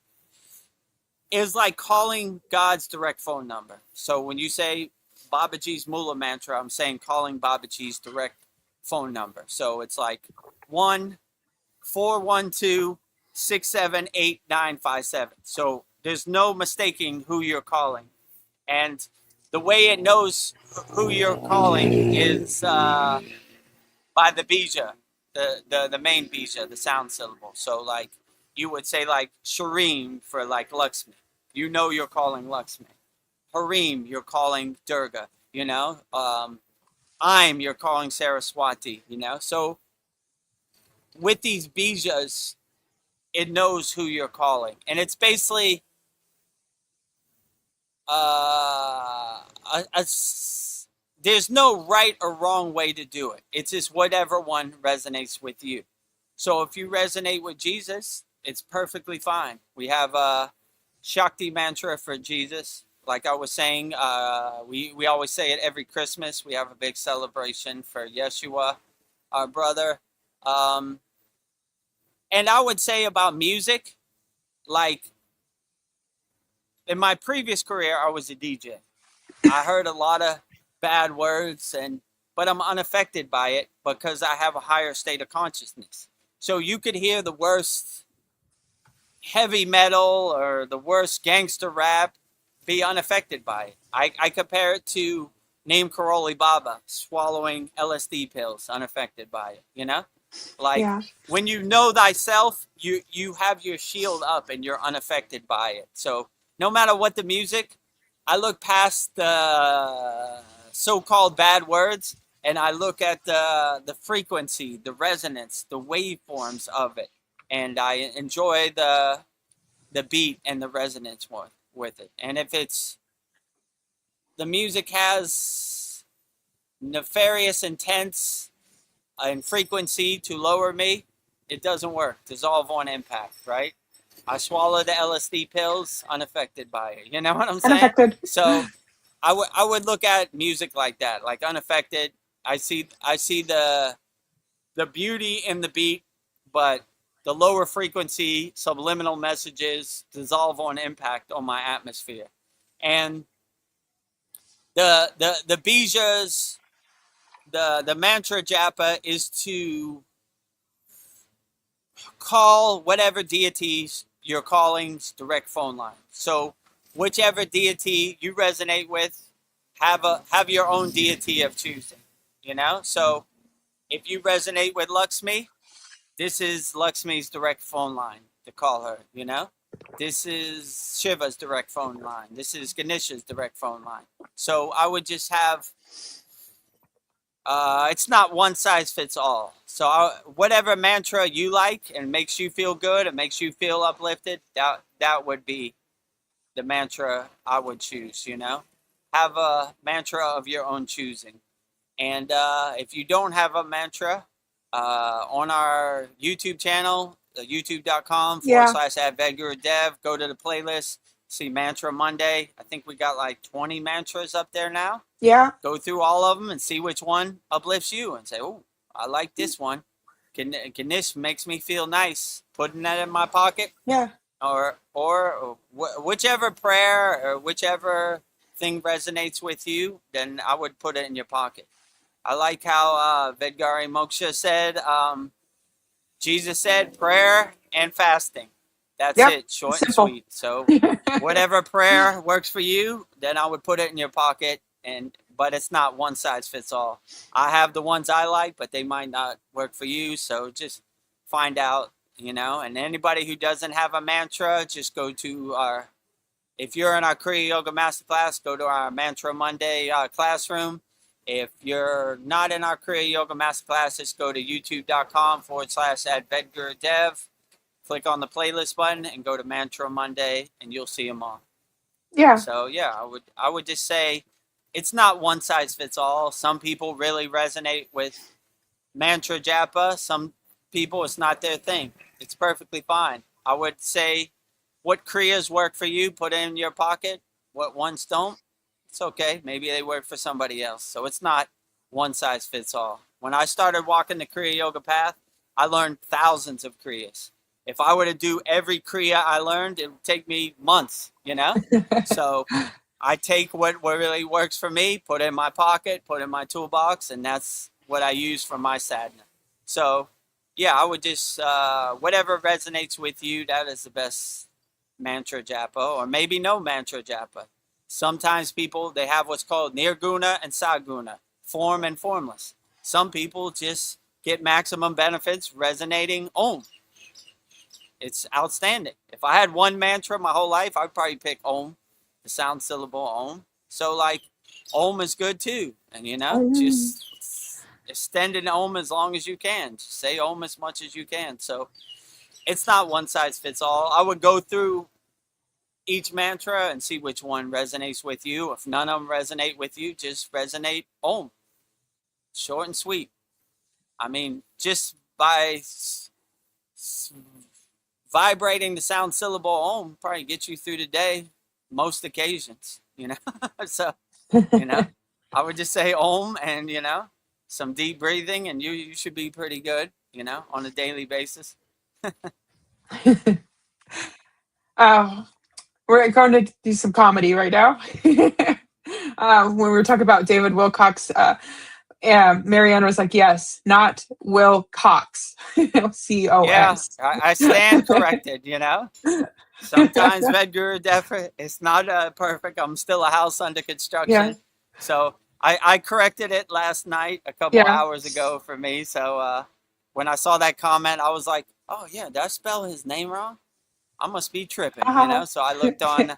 is like calling God's direct phone number. So when you say Babaji's Mula mantra, I'm saying calling Babaji's direct phone number. So it's like 1-412-678-957. So there's no mistaking who you're calling. And the way it knows who you're calling is by the bija, the main bija, the sound syllable. So like you would say like Shireen for like Lakshmi. You know you're calling Lakshmi. Harim, you're calling Durga, you know. You're calling Saraswati, you know. So with these bijas, it knows who you're calling. And it's basically there's no right or wrong way to do it. It's just whatever one resonates with you. So if you resonate with Jesus, it's perfectly fine. We have a Shakti mantra for Jesus. Like I was saying, we always say it every Christmas. We have a big celebration for Yeshua, our brother. And I would say about music, like in my previous career, I was a DJ. I heard a lot of bad words, but I'm unaffected by it because I have a higher state of consciousness. So you could hear the worst heavy metal or the worst gangster rap, be unaffected by it. I compare it to Neem Karoli Baba swallowing LSD pills, unaffected by it, you know? Like, Yeah. when you know thyself, you have your shield up and you're unaffected by it. So no matter what the music, I look past the so-called bad words and I look at the frequency, the resonance, the waveforms of it. And I enjoy the beat and the resonance with it. And if the music has nefarious intents and frequency to lower me, it doesn't work. Dissolve on impact, right? I swallow the LSD pills, unaffected by it. You know what I'm saying? Unaffected. So I would look at music like that, like unaffected. I see the beauty in the beat, but the lower frequency subliminal messages dissolve on impact on my atmosphere. And the bijas, the mantra japa is to call whatever deities you're calling's direct phone line. So whichever deity you resonate with, have your own deity of choosing, you know? So if you resonate with Lakshmi, this is Lakshmi's direct phone line to call her, you know? This is Shiva's direct phone line. This is Ganesha's direct phone line. So I would just have, it's not one size fits all. So whatever mantra you like and makes you feel good and makes you feel uplifted, that would be the mantra I would choose, you know? Have a mantra of your own choosing. And if you don't have a mantra, on our YouTube channel, youtube.com /Vedagurudev, go to the playlist, see Mantra Monday. I think we got like 20 mantras up there now. Yeah. Go through all of them and see which one uplifts you and say, oh, I like this one. Ganesh makes me feel nice. Putting that in my pocket. Yeah. Or whichever prayer or whichever thing resonates with you, then I would put it in your pocket. I like how Vedgari Moksha said, Jesus said prayer and fasting. That's it, short simple. and sweet. So whatever prayer works for you, then I would put it in your pocket. But it's not one size fits all. I have the ones I like, but they might not work for you. So just find out, you know. And anybody who doesn't have a mantra, just go to if you're in our Kriya Yoga Masterclass, go to our Mantra Monday classroom. If you're not in our Kriya Yoga Masterclasses, go to youtube.com/@Vedagurudev. Click on the playlist button and go to Mantra Monday, and you'll see them all. Yeah. So yeah, I would just say it's not one size fits all. Some people really resonate with mantra japa. Some people, it's not their thing. It's perfectly fine. I would say what kriyas work for you, put it in your pocket. What ones don't, it's okay. Maybe they work for somebody else. So it's not one size fits all. When I started walking the Kriya Yoga path, I learned thousands of kriyas. If I were to do every kriya I learned, it would take me months, you know? So I take what really works for me, put it in my pocket, put it in my toolbox, and that's what I use for my sadhana. So yeah, I would just, whatever resonates with you, that is the best mantra japa, or maybe no mantra japa. Sometimes people, they have what's called nirguna and saguna, form and formless. Some people just get maximum benefits resonating Om. It's outstanding. If I had one mantra my whole life, I'd probably pick Om, the sound syllable Om. So like Om is good too. And you know, just extend an Om as long as you can. Just say Om as much as you can. So it's not one size fits all. I would go through each mantra and see which one resonates with you. If none of them resonate with you, just resonate Om. Short and sweet. I mean, just by vibrating the sound syllable Om probably get you through the day most occasions, you know. So, you know, I would just say Om and, you know, some deep breathing, and you should be pretty good, you know, on a daily basis. We're going to do some comedy right now. When we were talking about David Wilcox, Marianne was like, yes, not Will Cox, C-O-S. Yeah, I stand corrected, you know. Sometimes Vedagurudev, it's not perfect. I'm still a house under construction. Yeah. So I corrected it last night, a couple hours ago for me. So when I saw that comment, I was like, oh, yeah, did I spell his name wrong? I must be tripping, you know? So I looked on,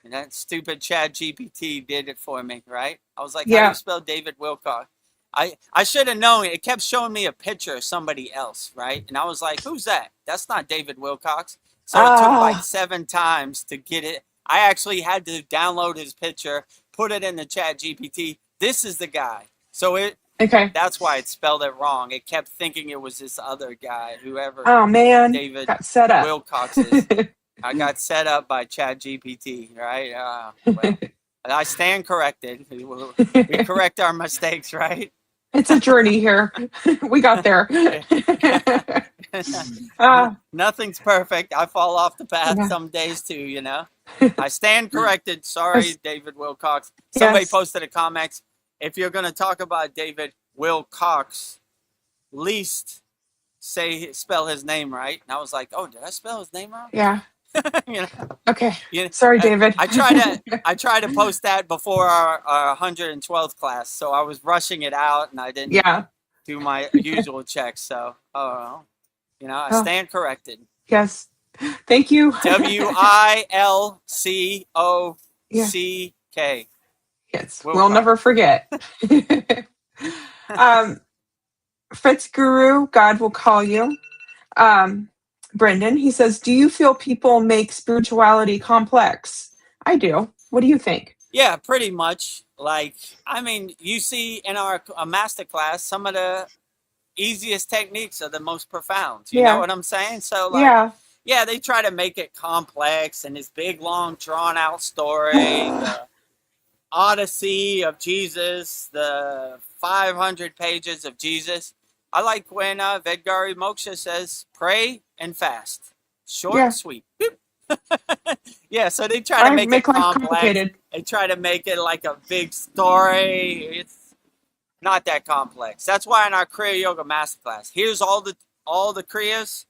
and that stupid Chat GPT did it for me, right? I was like, how do you spell David Wilcox? I should have known. It kept showing me a picture of somebody else, right? And I was like, who's that? That's not David Wilcox. So it took like 7 times to get it. I actually had to download his picture, put it in the Chat GPT. This is the guy. So that's why it spelled it wrong. It kept thinking it was this other guy, whoever David got set up. Wilcox is. I got set up by Chat GPT, right? Well, I stand corrected. We correct our mistakes, right? It's a journey here. We got there. Nothing's perfect. I fall off the path some days too, you know. I stand corrected. Sorry, David Wilcox. Somebody posted a comment. If you're going to talk about David Wilcox, least spell his name right. And I was like, oh, did I spell his name wrong? Yeah. You know? Okay. You know, sorry, David. I try to post that before our 112th class, so I was rushing it out and I didn't do my usual checks. So, you know, I stand corrected. Yes. Thank you. Wilcock. Yes. We'll never forget. Fritz Guru, God will call you. Brendan, he says, do you feel people make spirituality complex? I do. What do you think? Yeah, pretty much. Like, I mean, you see in our masterclass, some of the easiest techniques are the most profound. You know what I'm saying? So, like, yeah, they try to make it complex and this big, long, drawn-out story, the Odyssey of Jesus, the 500 pages of Jesus. I like when Vedgari Moksha says, pray and fast. Short and sweet. Yeah, so they try to make it complex. They try to make it like a big story. It's not that complex. That's why in our Kriya Yoga Masterclass, here's all the Kriyas,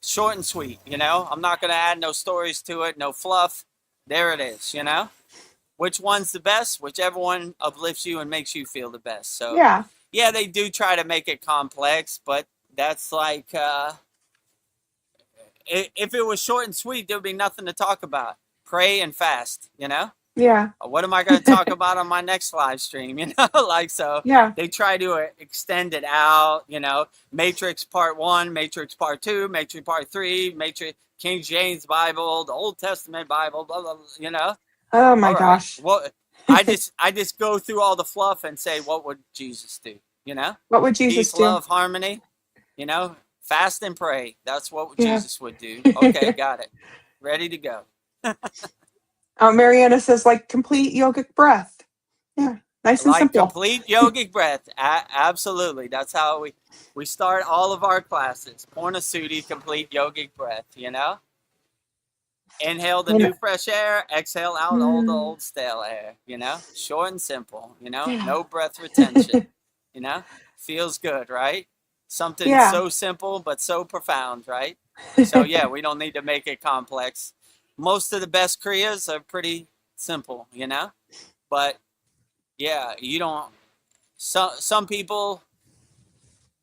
short and sweet, you know? I'm not going to add no stories to it, no fluff. There it is, you know? Which one's the best? Whichever one uplifts you and makes you feel the best. So yeah, they do try to make it complex, but that's like, if it was short and sweet, there would be nothing to talk about. Pray and fast, you know? Yeah. What am I going to talk about on my next live stream? Like, so Yeah. they try to extend it out, Matrix Part 1, Matrix Part 2, Matrix Part 3, Matrix King James Bible, the Old Testament Bible, blah, blah, blah. Oh my All right. gosh. Well, I just go through all the fluff and say, what would Jesus do? What would Jesus Peace, do? love, harmony, fast and pray. That's what Yeah. Jesus would do. Okay, got it. Ready to go. Mariana says, like complete yogic breath. Yeah. Nice and Like simple. complete yogic breath. Absolutely. That's how we start all of our classes. Purnasudhi, complete yogic breath, Inhale the new fresh air, exhale out all the old stale air, Short and simple, no breath retention, Feels good, right? Something so simple but so profound, right? So yeah, we don't need to make it complex. Most of the best kriyas are pretty simple, But yeah, you don't. Some people,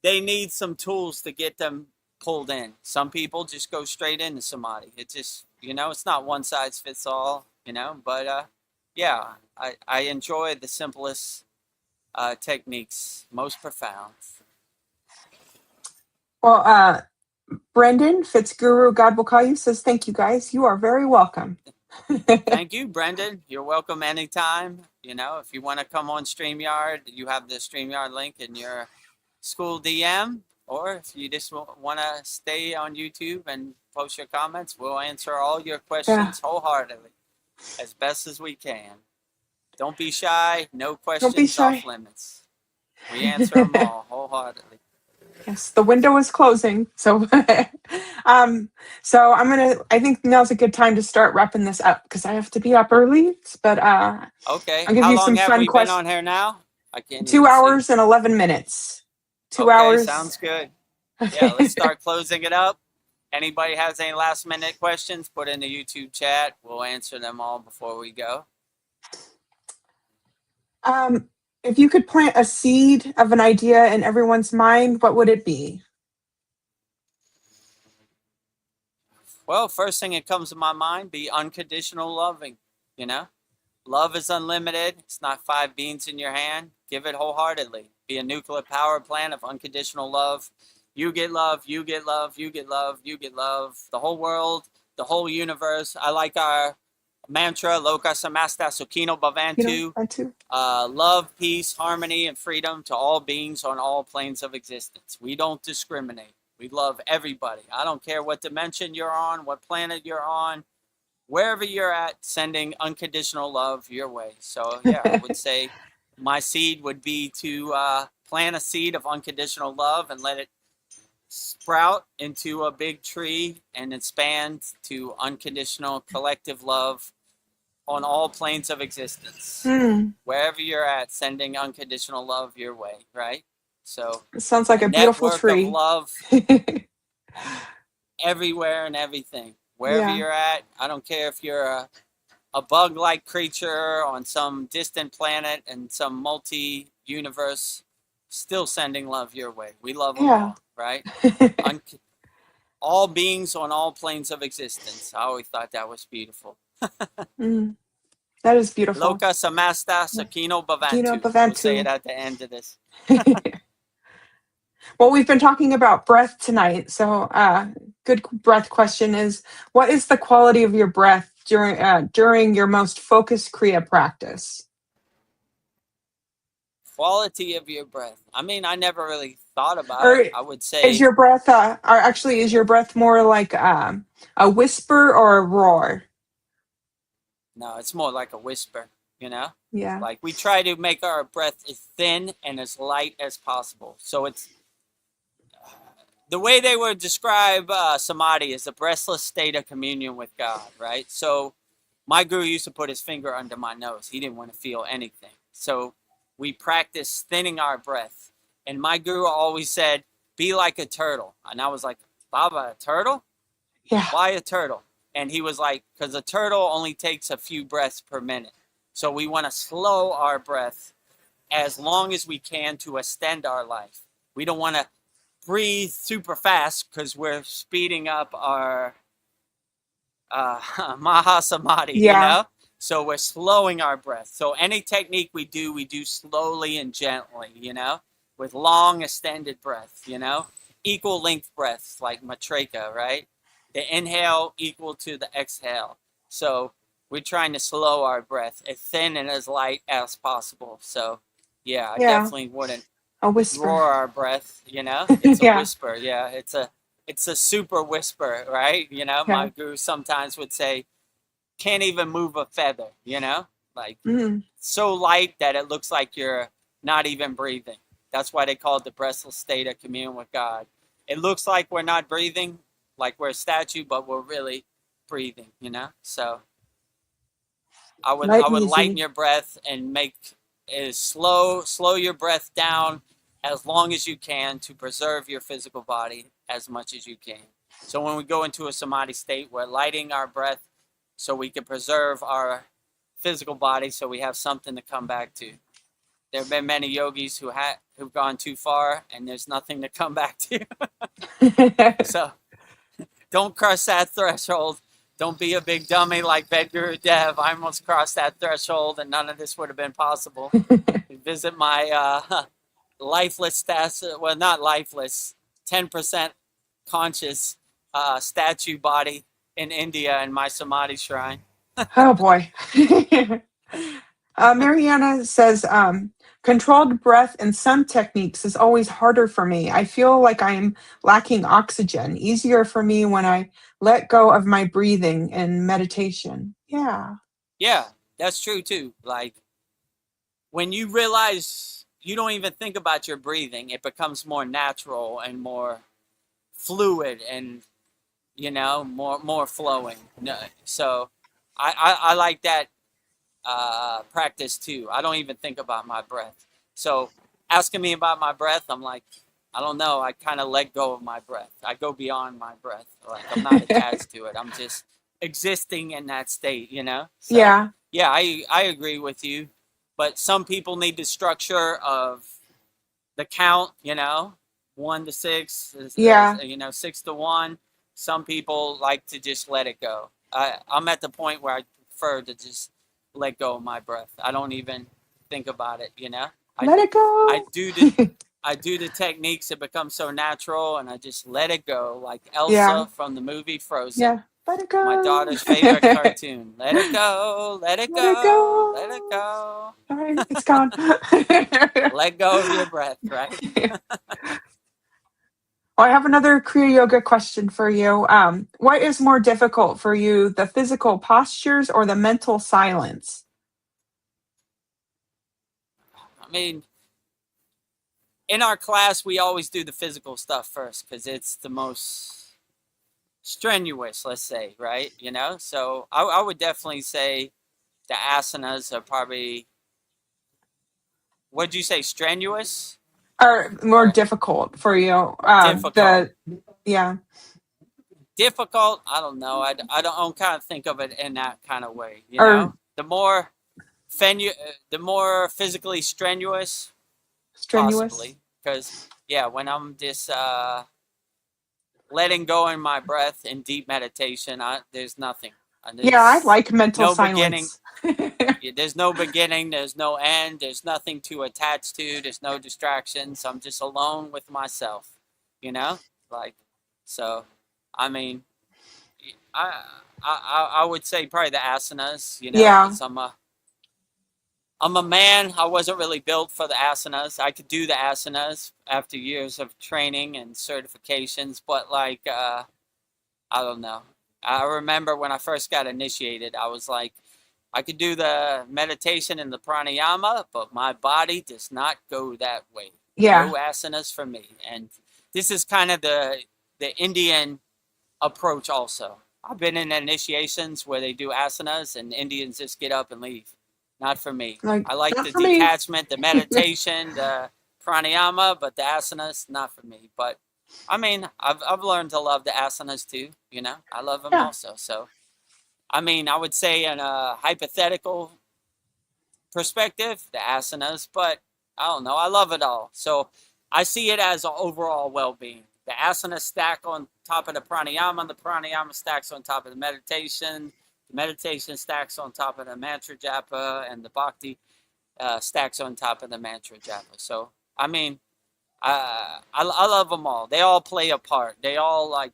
they need some tools to get them pulled in. Some people just go straight into samadhi. It just, it's not one size fits all, But yeah, I enjoy the simplest techniques, most profound. Well, Brendan Fitzguru, God will call you, says, thank you guys. You are very welcome. Thank you, Brendan. You're welcome anytime. If you want to come on StreamYard, you have the StreamYard link in your SKOOL DM, or if you just want to stay on YouTube and post your comments, we'll answer all your questions wholeheartedly, as best as we can. Don't be shy. No questions off limits. We answer them all wholeheartedly. Yes, the window is closing. So, so I think now's a good time to start wrapping this up because I have to be up early. But okay, I'll give how you long some have fun we questions. been on here now? I can't. 2 hours and 11 minutes. 2 hours. Sounds good. Yeah, let's start closing it up. Anybody has any last minute questions, put in the YouTube chat. We'll answer them all before we go. If you could plant a seed of an idea in everyone's mind, what would it be? Well, first thing that comes to my mind, be unconditional loving, Love is unlimited. It's not 5 beans in your hand. Give it wholeheartedly. Be a nuclear power plant of unconditional love. You get love, you get love, you get love, you get love. The whole world, the whole universe. I like our mantra, Loka Samasta Sukhino Bhavantu. Love, peace, harmony, and freedom to all beings on all planes of existence. We don't discriminate. We love everybody. I don't care what dimension you're on, what planet you're on, wherever you're at, sending unconditional love your way. So yeah, I would say my seed would be to plant a seed of unconditional love and let it sprout into a big tree and expand to unconditional collective love on all planes of existence. Wherever you're at, sending unconditional love your way, right? So it sounds like a beautiful tree. Of love everywhere and everything. Wherever you're at, I don't care if you're a bug-like creature on some distant planet and some multi-universe, still sending love your way. We love them all, right? All beings on all planes of existence. I always thought that was beautiful. That is beautiful. Loka Samasta Sakino Bhavantu. We'll say it at the end of this. Well, we've been talking about breath tonight. So good breath question is, what is the quality of your breath during your most focused Kriya practice? Quality of your breath. I mean, I never really thought about it. I would say... Is your breath, is your breath more like a whisper or a roar? No, it's more like a whisper, Yeah. Like we try to make our breath as thin and as light as possible. So it's... the way they would describe samadhi is a breathless state of communion with God, right? So my guru used to put his finger under my nose. He didn't want to feel anything. So we practice thinning our breath. And my guru always said, be like a turtle. And I was like, Baba, a turtle? Yeah. Why a turtle? And he was like, because a turtle only takes a few breaths per minute. So we want to slow our breath as long as we can to extend our life. We don't want to breathe super fast because we're speeding up our Mahasamadhi, So we're slowing our breath. So any technique we do slowly and gently, you know, with long extended breath, you know, equal length breaths like matrika, right? The inhale equal to the exhale. So we're trying to slow our breath as thin and as light as possible. So yeah, I Yeah. definitely wouldn't A whisper. roar our breath, you know. It's a Yeah. whisper. Yeah, it's a super whisper, right? You know, Yeah. my guru sometimes would say, can't even move a feather, you know, like Mm. so light that it looks like you're not even breathing. That's why they call it the breathless state of communion with God. It looks like we're not breathing, like we're a statue, but we're really breathing, you know. So I would Light and lighten easy. your breath and make is slow your breath down as long as you can to preserve your physical body as much as you can. So when we go into a samadhi state, we're lightening our breath so we can preserve our physical body so we have something to come back to. There have been many yogis who've gone too far and there's nothing to come back to. So don't cross that threshold. Don't be a big dummy like Vedagurudev. I almost crossed that threshold and none of this would have been possible. Visit my lifeless well, not lifeless, 10% conscious statue body in India in my samadhi shrine. Oh boy. Mariana says, controlled breath in some techniques is always harder for me. I feel like I'm lacking oxygen. Easier for me when I let go of my breathing in meditation. Yeah. Yeah, that's true too. Like when you realize you don't even think about your breathing, it becomes more natural and more fluid and, you know, more flowing. So I like that practice too. I don't even think about my breath. So asking me about my breath, I'm like, I don't know. I kind of let go of my breath. I go beyond my breath. Like I'm not attached to it. I'm just existing in that state, you know? So Yeah. yeah, I agree with you. But some people need the structure of the count, you know, 1 to 6, Yeah. you know, 6 to 1. Some people like to just let it go. I'm at the point where I prefer to just let go of my breath. I don't even think about it, you know. Let it go. I do the techniques. It becomes so natural, and I just let it go, like Yeah. Elsa from the movie Frozen. Yeah. Let it go. My daughter's favorite cartoon. Let it go, let it Let it go, go. let it go. All right, it's gone. Let go of your breath, right? Well, I have another Kriya Yoga question for you. What is more difficult for you, the physical postures or the mental silence? I mean, in our class, we always do the physical stuff first because it's the most strenuous, let's say, right? You know, so I would definitely say the asanas are probably, what'd you say, strenuous Or more or difficult for you? difficult? Yeah. Difficult, I don't know. I don't kind of think of it in that kind of way, you Or know? The more physically strenuous, strenuous? possibly. Because, yeah, when I'm just letting go in my breath in deep meditation, there's nothing. Yeah, I There's like mental no beginning. silence. There's no beginning. There's no end. There's nothing to attach to. There's no distractions. I'm just alone with myself, you know? Like, so, I mean, I would say probably the asanas, you know, Yeah. because I'm a man. I wasn't really built for the asanas. I could do the asanas after years of training and certifications, but like, I don't know. I remember when I first got initiated, I was like, I could do the meditation and the pranayama, but my body does not go that way. Yeah. No asanas for me. And this is kind of the Indian approach also. I've been in initiations where they do asanas and Indians just get up and leave. Not for me. Like, I like not the for me. detachment, the meditation, the pranayama, but the asanas, not for me. But I mean, I've learned to love the asanas too, you know. I love them Yeah. also. So, I mean, I would say in a hypothetical perspective, the asanas, but I don't know. I love it all. So, I see it as an overall well-being. The asana stack on top of the pranayama stacks on top of the meditation. The meditation stacks on top of the mantra japa, and the bhakti stacks on top of the mantra japa. So, I mean, I love them all. They all play a part. They all like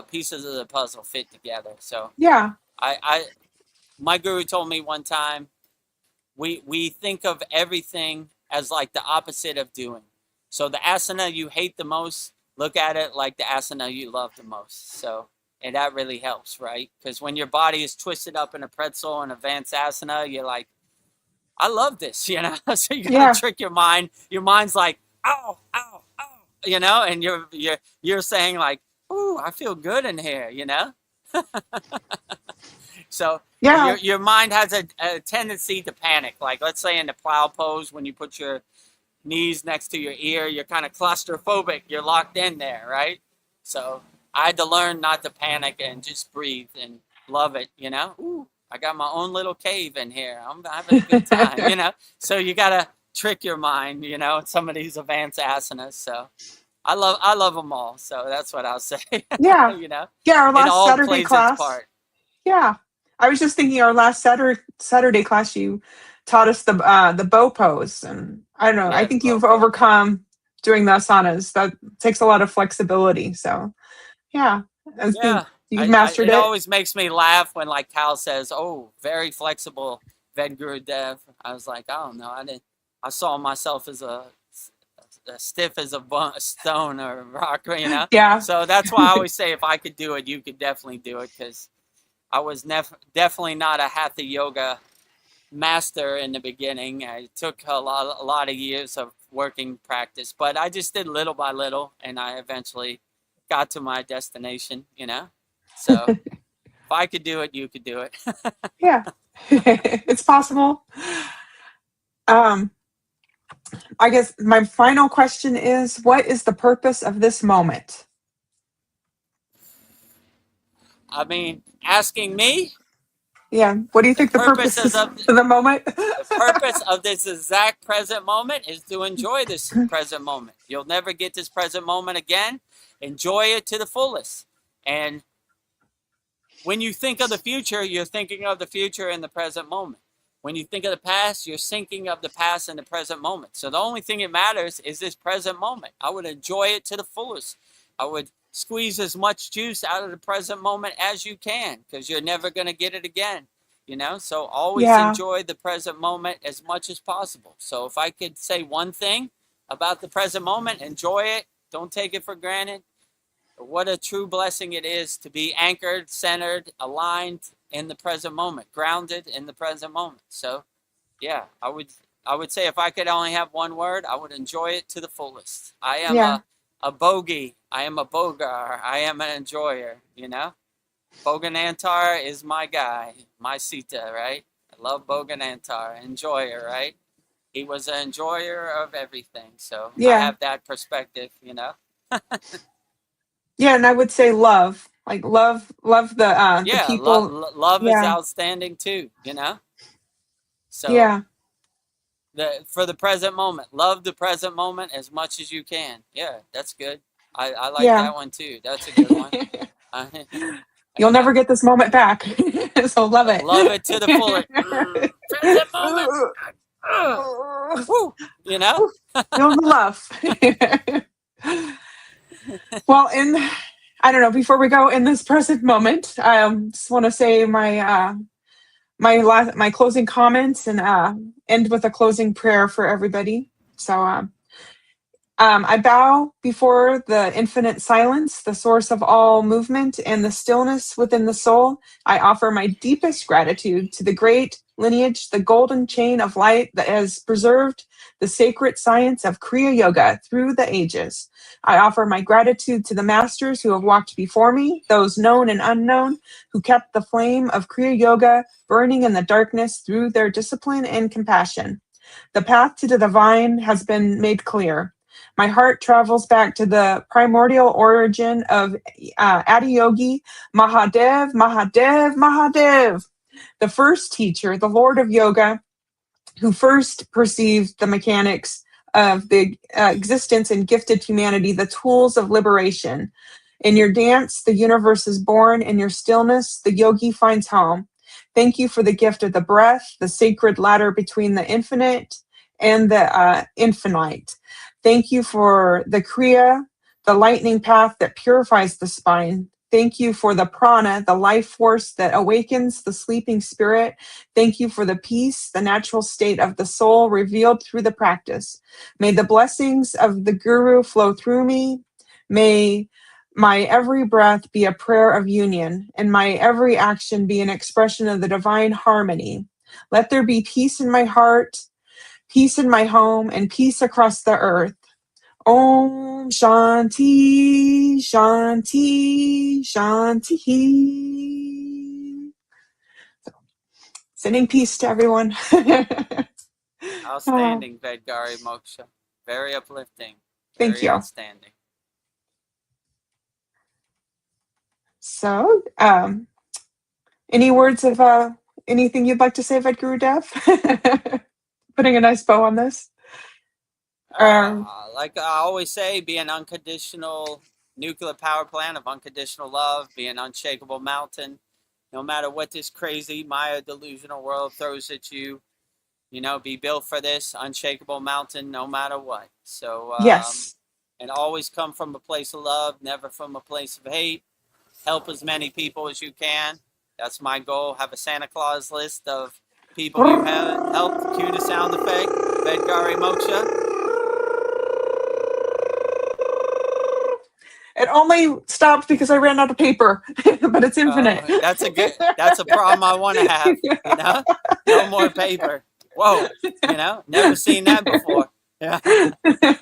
pieces of the puzzle fit together. So Yeah. My guru told me one time, we think of everything as like the opposite of doing. So the asana you hate the most, look at it like the asana you love the most. So, and that really helps, right? Because when your body is twisted up in a pretzel in advanced asana, you're like, I love this, you know? So you gotta trick your mind. Your mind's like, ow, ow, ow, you know? And you're saying like, ooh, I feel good in here, you know? So your mind has a tendency to panic. Like, let's say in the plow pose, when you put your knees next to your ear, you're kind of claustrophobic. You're locked in there, right? So I had to learn not to panic and just breathe and love it, you know? Ooh, I got my own little cave in here. I'm having a good time, you know? So you got to trick your mind, you know, in some of these advanced asanas. So I love them all. So that's what I'll say. Yeah. You know? Yeah, our it last all Saturday plays class. its part. Yeah. I was just thinking our last Saturday class, you taught us the bow pose. And I don't know, I think you've overcome doing the asanas. That takes a lot of flexibility. So, yeah. You've mastered it. It always makes me laugh when like Cal says, "Oh, very flexible, Vedagurudev." I was like, "Oh no, I didn't. I saw myself as a stiff as a stone or a rock, you know." Yeah. So that's why I always say, if I could do it, you could definitely do it, because I was definitely not a hatha yoga master in the beginning. I took a lot of years of working practice, but I just did little by little, and I eventually got to my destination, you know? So if I could do it, you could do it. Yeah, it's possible. I guess my final question is, what is the purpose of this moment? I mean, asking me? Yeah, what do you think the purpose is of the moment? The purpose of this exact present moment is to enjoy this present moment. You'll never get this present moment again. Enjoy it to the fullest. And when you think of the future, you're thinking of the future in the present moment. When you think of the past, you're thinking of the past in the present moment. So the only thing that matters is this present moment. I would enjoy it to the fullest. I would squeeze as much juice out of the present moment as you can, because you're never going to get it again, you know? So always enjoy the present moment as much as possible. So if I could say one thing about the present moment, enjoy it. Don't take it for granted. What a true blessing it is to be anchored, centered, aligned in the present moment, grounded in the present moment. So yeah, I would say, if I could only have one word, I would enjoy it to the fullest. I am a bogey. I am a bogar. I am an enjoyer, you know? Boganantar is my guy, my Sita, right? I love Boganantar, enjoyer, right? He was an enjoyer of everything. So I have that perspective, you know? Yeah, and I would say love. Like love the people. Love is outstanding too, you know? So for the present moment, love the present moment as much as you can. Yeah, that's good. I like that one too. That's a good one. You'll never get this moment back. So love it. Love it to the fullest. Present moment. Woo, you know? Feel the love. Well, I don't know, before we go in this present moment, I just want to say my closing comments and end with a closing prayer for everybody. So I bow before the infinite silence, the source of all movement, and the stillness within the soul. I offer my deepest gratitude to the great lineage, the golden chain of light that has preserved the sacred science of Kriya Yoga through the ages. I offer my gratitude to the masters who have walked before me, those known and unknown, who kept the flame of Kriya Yoga burning in the darkness through their discipline and compassion. The path to the divine has been made clear. My heart travels back to the primordial origin of Adiyogi, Mahadev, Mahadev, Mahadev, the first teacher, the Lord of Yoga, who first perceived the mechanics of the existence and gifted humanity the tools of liberation In your dance, the universe is born. In your stillness, the yogi finds home. Thank you for the gift of the breath, the sacred ladder between the infinite and the infinite. Thank you for the Kriya, the lightning path that purifies the spine. Thank you for the prana, the life force that awakens the sleeping spirit. Thank you for the peace, the natural state of the soul revealed through the practice. May the blessings of the Guru flow through me. May my every breath be a prayer of union, and my every action be an expression of the divine harmony. Let there be peace in my heart, peace in my home, and peace across the earth. Om Shanti, Shanti, Shanti. Sending peace to everyone. Outstanding, Vedgari Moksha. Very uplifting. Thank Very you. outstanding. So, any words of anything you'd like to say, Vedagurudev? Putting a nice bow on this. Like I always say, be an unconditional nuclear power plant of unconditional love. Be an unshakable mountain. No matter what this crazy Maya delusional world throws at you, you know, be built for this unshakable mountain no matter what. So, Yes. and always come from a place of love, never from a place of hate. Help as many people as you can. That's my goal. Have a Santa Claus list of people you have helped. Cue the sound effect. Vedgari Moksha. It only stopped because I ran out of paper, but it's infinite. That's a problem I want to have, you know? No more paper. Whoa, you know? Never seen that before. Yeah.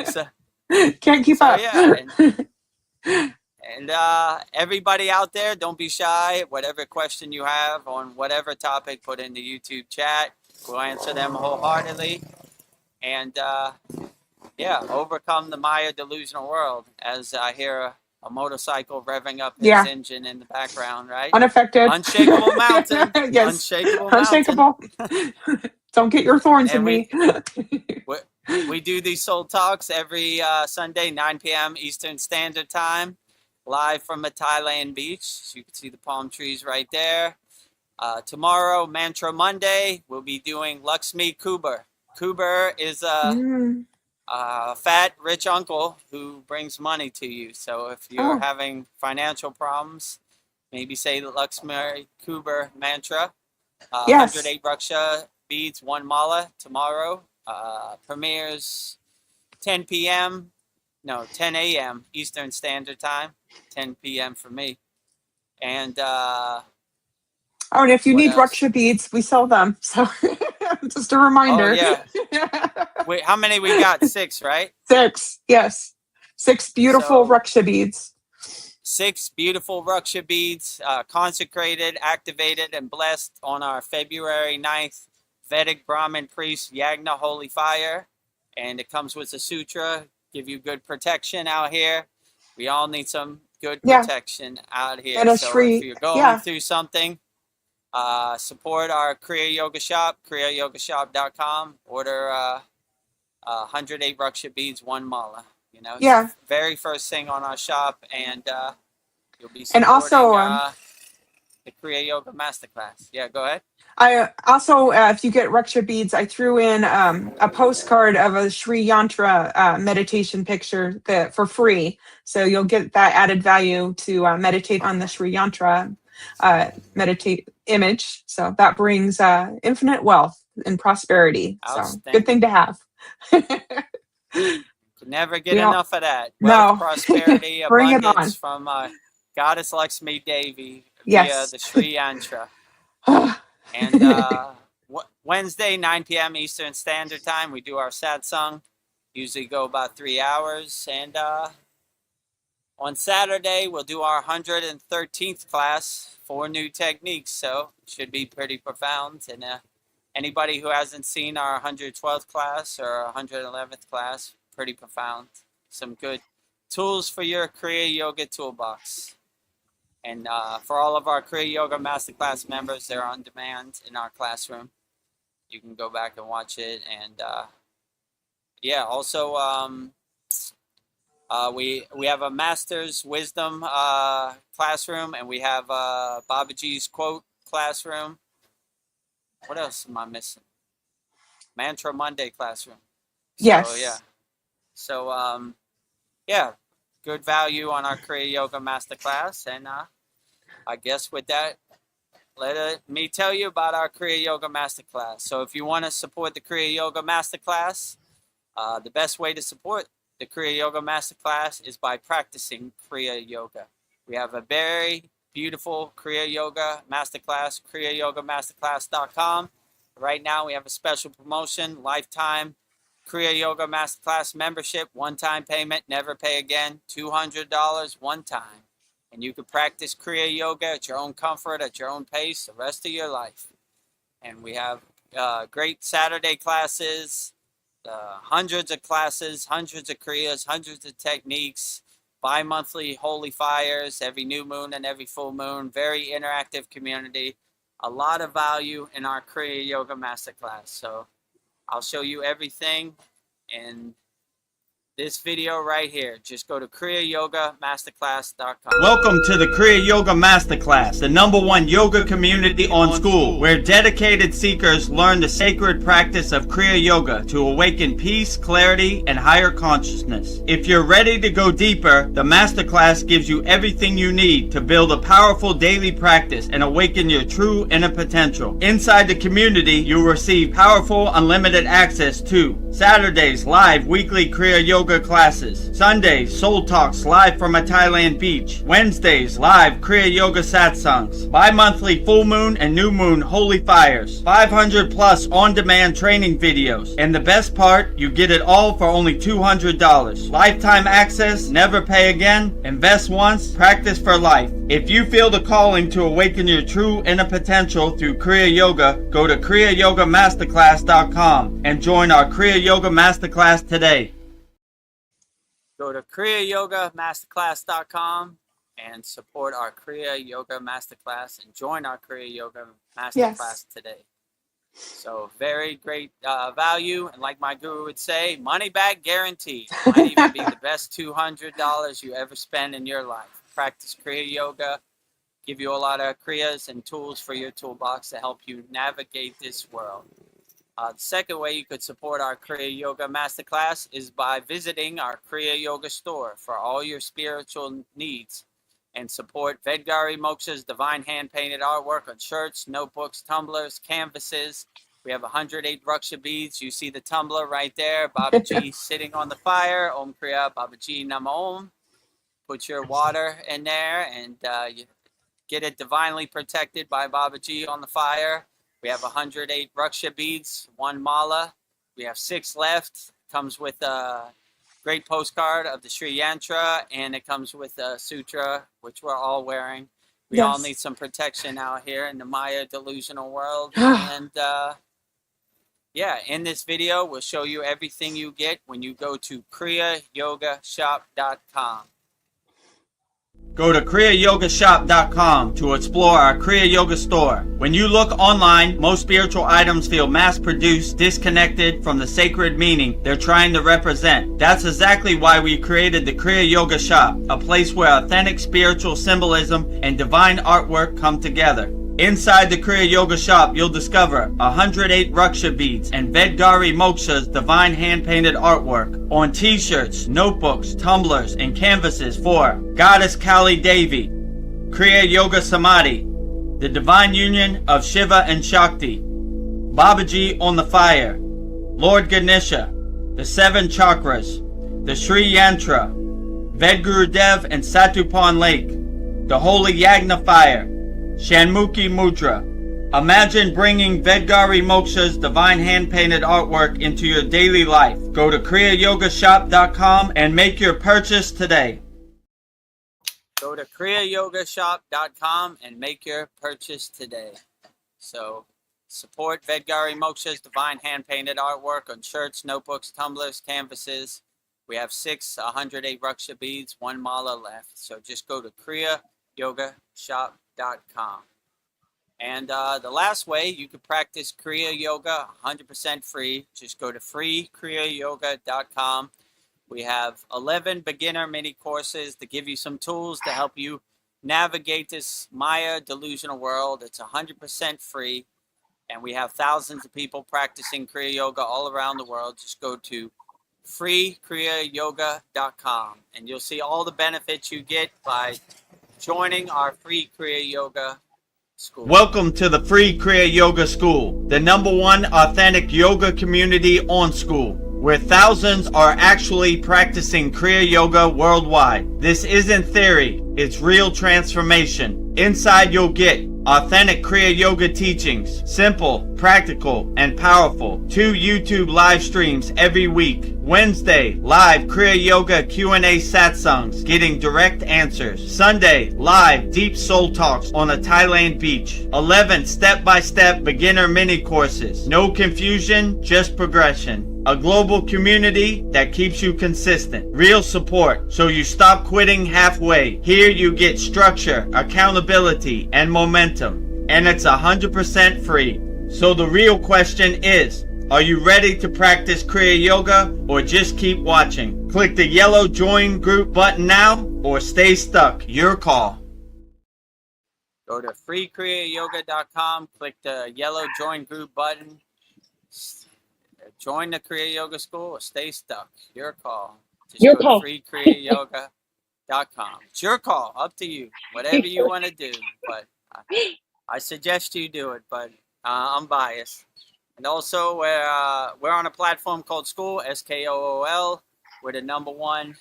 So, Can't keep up. Yeah. And everybody out there, don't be shy. Whatever question you have on whatever topic, put in the YouTube chat. We'll answer them wholeheartedly. And yeah, overcome the Maya delusional world. As I hear a motorcycle revving up his engine in the background, right? Unaffected. Unshakable mountain. Yes. Unshakable Unshakable. Don't get your thorns in me. We do these soul talks every Sunday, 9 p.m. Eastern Standard Time, live from a Thailand beach. So you can see the palm trees right there. Tomorrow, Mantra Monday, we'll be doing Lakshmi Kuber. Kuber is a fat, rich uncle who brings money to you. So if you're having financial problems, maybe say the Lakshmi Kuber mantra. 108 Raksha beads, 1 mala tomorrow. Premieres 10 p.m. No, 10 a.m. Eastern Standard Time. 10 p.m. for me. And and if you need else? Raksha beads, we sell them. So just a reminder. Oh, yeah. Wait, how many we got? 6, right? 6, yes. 6 beautiful Raksha beads. 6 beautiful Raksha beads, consecrated, activated, and blessed on our February 9th Vedic Brahmin Priest Yagna Holy Fire. And it comes with a sutra, give you good protection out here. We all need some good protection out here. And so if you're going through something, support our Kriya Yoga shop, kriyayogamasterclass.com. Order 108 Raksha beads, 1 mala. You know, it's the very first thing on our shop, and you'll be supporting the Kriya Yoga Masterclass. Yeah, go ahead. I also, if you get Raksha beads, I threw in a postcard of a Sri Yantra meditation picture for free. So you'll get that added value to meditate on the Sri Yantra meditate image. So that brings infinite wealth and prosperity. So good thing to have. Could never get enough of that. Wealth, prosperity, Bring abundance from Goddess Lakshmi Devi via the Sri Yantra. And Wednesday, 9 p.m. Eastern Standard Time, we do our satsang. Usually go about 3 hours. And on Saturday, we'll do our 113th class, 4 new techniques. So it should be pretty profound. And anybody who hasn't seen our 112th class or 111th class, pretty profound. Some good tools for your Kriya Yoga toolbox. And for all of our Kriya Yoga Masterclass members, they're on demand in our classroom. You can go back and watch it. And also We have a Master's Wisdom classroom, and we have Babaji's Quote classroom. What else am I missing? Mantra Monday classroom. So, yeah. Yes. So, yeah, good value on our Kriya Yoga Masterclass. And I guess with that, let me tell you about our Kriya Yoga Masterclass. So if you want to support the Kriya Yoga Masterclass, the best way to support the Kriya Yoga Masterclass is by practicing Kriya Yoga. We have a very beautiful Kriya Yoga Masterclass, kriyayogamasterclass.com. Right now we have a special promotion, lifetime Kriya Yoga Masterclass membership, one-time payment, never pay again, $200 one time. And you can practice Kriya Yoga at your own comfort, at your own pace, the rest of your life. And we have great Saturday classes, hundreds of classes, hundreds of Kriyas, hundreds of techniques, bi-monthly holy fires, every new moon and every full moon, very interactive community, a lot of value in our Kriya Yoga Masterclass. So I'll show you everything in this video right here. Just go to kriyayogamasterclass.com. Welcome to the Kriya Yoga Masterclass, the #1 yoga community on SKOOL, where dedicated seekers learn the sacred practice of Kriya Yoga to awaken peace, clarity, and higher consciousness. If you're ready to go deeper, the Masterclass gives you everything you need to build a powerful daily practice and awaken your true inner potential. Inside the community, you'll receive powerful, unlimited access to Saturdays, live weekly Kriya Yoga classes. Sundays, Soul Talks live from a Thailand beach. Wednesdays, live Kriya Yoga satsangs. Bi-monthly full moon and new moon holy fires. 500 plus on-demand training videos. And the best part, you get it all for only $200. Lifetime access, never pay again, invest once, practice for life. If you feel the calling to awaken your true inner potential through Kriya Yoga, go to kriyayogamasterclass.com and join our Kriya Yoga Masterclass today. Go to kriyayogamasterclass.com and support our Kriya Yoga Masterclass and join our Kriya Yoga Masterclass today. So very great value, and like my guru would say, money back guaranteed. Might even be the best $200 you ever spend in your life. Practice Kriya Yoga, give you a lot of Kriyas and tools for your toolbox to help you navigate this world. The second way you could support our Kriya Yoga Masterclass is by visiting our Kriya Yoga store for all your spiritual needs, and support Vedgari Moksha's divine hand-painted artwork on shirts, notebooks, tumblers, canvases. We have 108 Raksha beads. You see the tumbler right there. Babaji sitting on the fire. Om Kriya Babaji Nama Om. Put your water in there and you get it divinely protected by Babaji on the fire. We have 108 Raksha beads, 1 mala. We have 6 left. Comes with a great postcard of the Sri Yantra, and it comes with a sutra, which we're all wearing. We all need some protection out here in the Maya delusional world. And yeah, in this video, we'll show you everything you get when you go to kriyayogashop.com. Go to kriyayogashop.com to explore our Kriya Yoga store. When you look online, most spiritual items feel mass-produced, disconnected from the sacred meaning they're trying to represent. That's exactly why we created the Kriya Yoga shop, a place where authentic spiritual symbolism and divine artwork come together. Inside the Kriya Yoga shop, you'll discover 108 Raksha beads and Vedgari Moksha's divine hand-painted artwork on t-shirts, notebooks, tumblers, and canvases for Goddess Kali Devi, Kriya Yoga Samadhi, the divine union of Shiva and Shakti, Babaji on the fire, Lord Ganesha, the 7 chakras, the Sri Yantra, Vedagurudev and Satupan Lake, the Holy Yagna fire, Shanmukhi Mudra. Imagine bringing Vedgari Moksha's divine hand-painted artwork into your daily life. Go to kriyayogashop.com and make your purchase today. Go to kriyayogashop.com and make your purchase today. So support Vedgari Moksha's divine hand-painted artwork on shirts, notebooks, tumblers, canvases. We have 108 Raksha beads, 1 mala left. So just go to kriyayogashop.com. And the last way you can practice Kriya Yoga 100% free, just go to freekriyayoga.com. We have 11 beginner mini courses to give you some tools to help you navigate this Maya delusional world. It's 100% free, and we have thousands of people practicing Kriya Yoga all around the world. Just go to freekriyayogamasterclass.com, and you'll see all the benefits you get by joining our free Kriya Yoga school. Welcome to the free Kriya Yoga School, the #1 authentic yoga community on School, where thousands are actually practicing Kriya Yoga worldwide. This isn't theory, it's real transformation. Inside you'll get authentic Kriya Yoga teachings, simple, practical, and powerful. 2 YouTube live streams every week. Wednesday, live Kriya Yoga Q&A satsangs, getting direct answers. Sunday, live deep soul talks on a Thailand beach. 11 step-by-step beginner mini courses. No confusion, just progression. A global community that keeps you consistent. Real support, so you stop quitting halfway. Here you get structure, accountability, and momentum. And it's 100% free. So the real question is, are you ready to practice Kriya Yoga or just keep watching? Click the yellow join group button now or stay stuck. Your call. Go to freekriyayoga.com, click the yellow join group button. Join the Kriya Yoga School or stay stuck. Your call. Just Your go call. to freekriyayoga.com. It's your call. Up to you. Whatever you want to do. But I suggest you do it. But I'm biased. And also, we're on a platform called SKOOL, SKOOL. We're the #1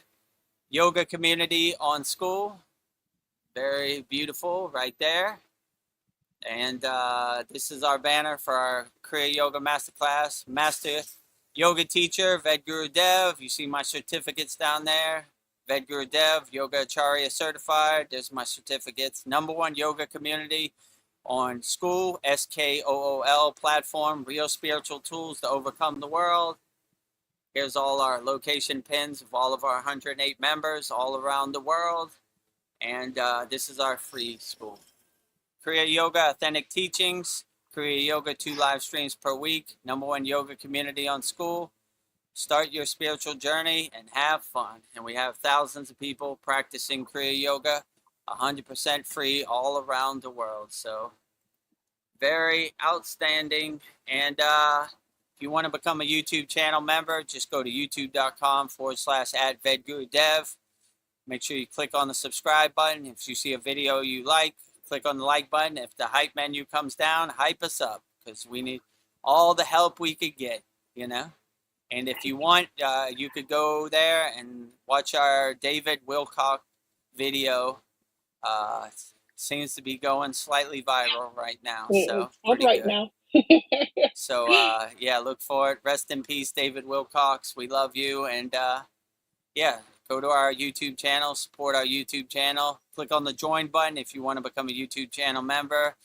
yoga community on School. Very beautiful right there. And this is our banner for our Kriya Yoga Masterclass. Master Yoga Teacher, Vedagurudev. You see my certificates down there. Vedagurudev, Yoga Acharya Certified. There's my certificates. #1 yoga community on SKOOL, SKOOL platform. Real spiritual tools to overcome the world. Here's all our location pins of all of our 108 members all around the world. And this is our free school. Kriya Yoga Authentic Teachings, Kriya Yoga 2 live streams per week, #1 yoga community on SKOOL. Start your spiritual journey and have fun. And we have thousands of people practicing Kriya Yoga, 100% free all around the world. So very outstanding. And if you want to become a YouTube channel member, just go to youtube.com/@Vedagurudev. Make sure you click on the subscribe button. If you see a video you like, click on the like button. If the hype menu comes down, hype us up, because we need all the help we could get, you know. And if you want, you could go there and watch our David Wilcock video. Seems to be going slightly viral right now. So It's right now. So yeah, look for it. Rest in peace, David Wilcox. We love you. And yeah, go to our YouTube channel, support our YouTube channel. Click on the join button if you want to become a YouTube channel member,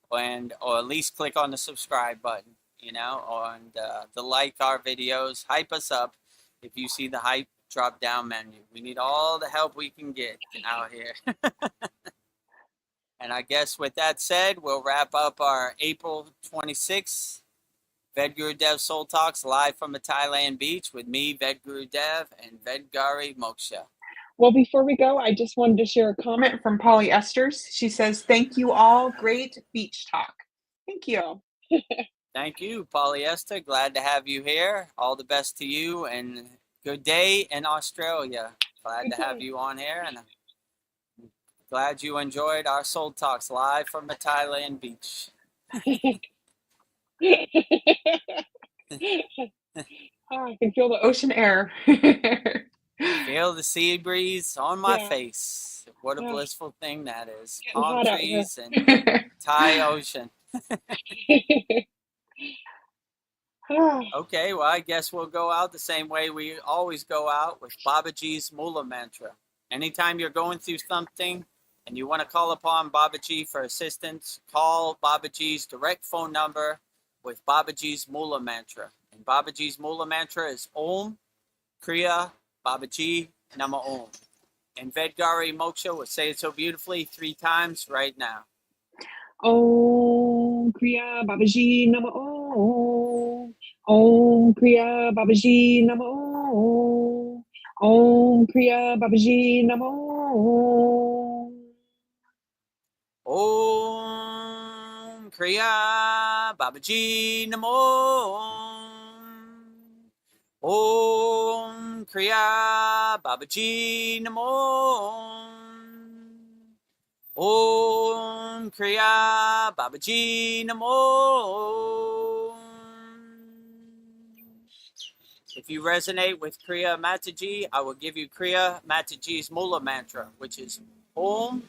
or at least click on the subscribe button, you know, and to like our videos. Hype us up if you see the hype drop down menu. We need all the help we can get out here. And I guess with that said, we'll wrap up our April 26th Vedagurudev Soul Talks live from a Thailand beach with me, Vedagurudev, and Vedgari Moksha. Well, before we go, I just wanted to share a comment from Polly Esters. She says, "Thank you all. Great beach talk." Thank you. Thank you, Polyester. Glad to have you here. All the best to you, and good day in Australia. Glad to have you on here, and I'm glad you enjoyed our Soul Talks live from the Thailand beach. Oh, I can feel the ocean air. Feel the sea breeze on my Yeah. face. What a Yeah. blissful thing that is. Getting Palm hot out here. trees and Thai ocean. Okay, well, I guess we'll go out the same way we always go out, with Babaji's Mula Mantra. Anytime you're going through something and you want to call upon Babaji for assistance, call Babaji's direct phone number with Babaji's Mula Mantra. And Babaji's Mula Mantra is Om, Kriya, Babaji, Nama Om. And Vedgari Moksha will say it so beautifully 3 times right now. Om Kriya Babaji Nama Om. Om Kriya Babaji Nama Om. Om Kriya Babaji Namo. Om Kriya Babaji Namo. Om Kriya Babaji Namo. Om Kriya Babaji Namo. If you resonate with Kriya Mataji, I will give you Kriya Mataji's Mula mantra, which is Om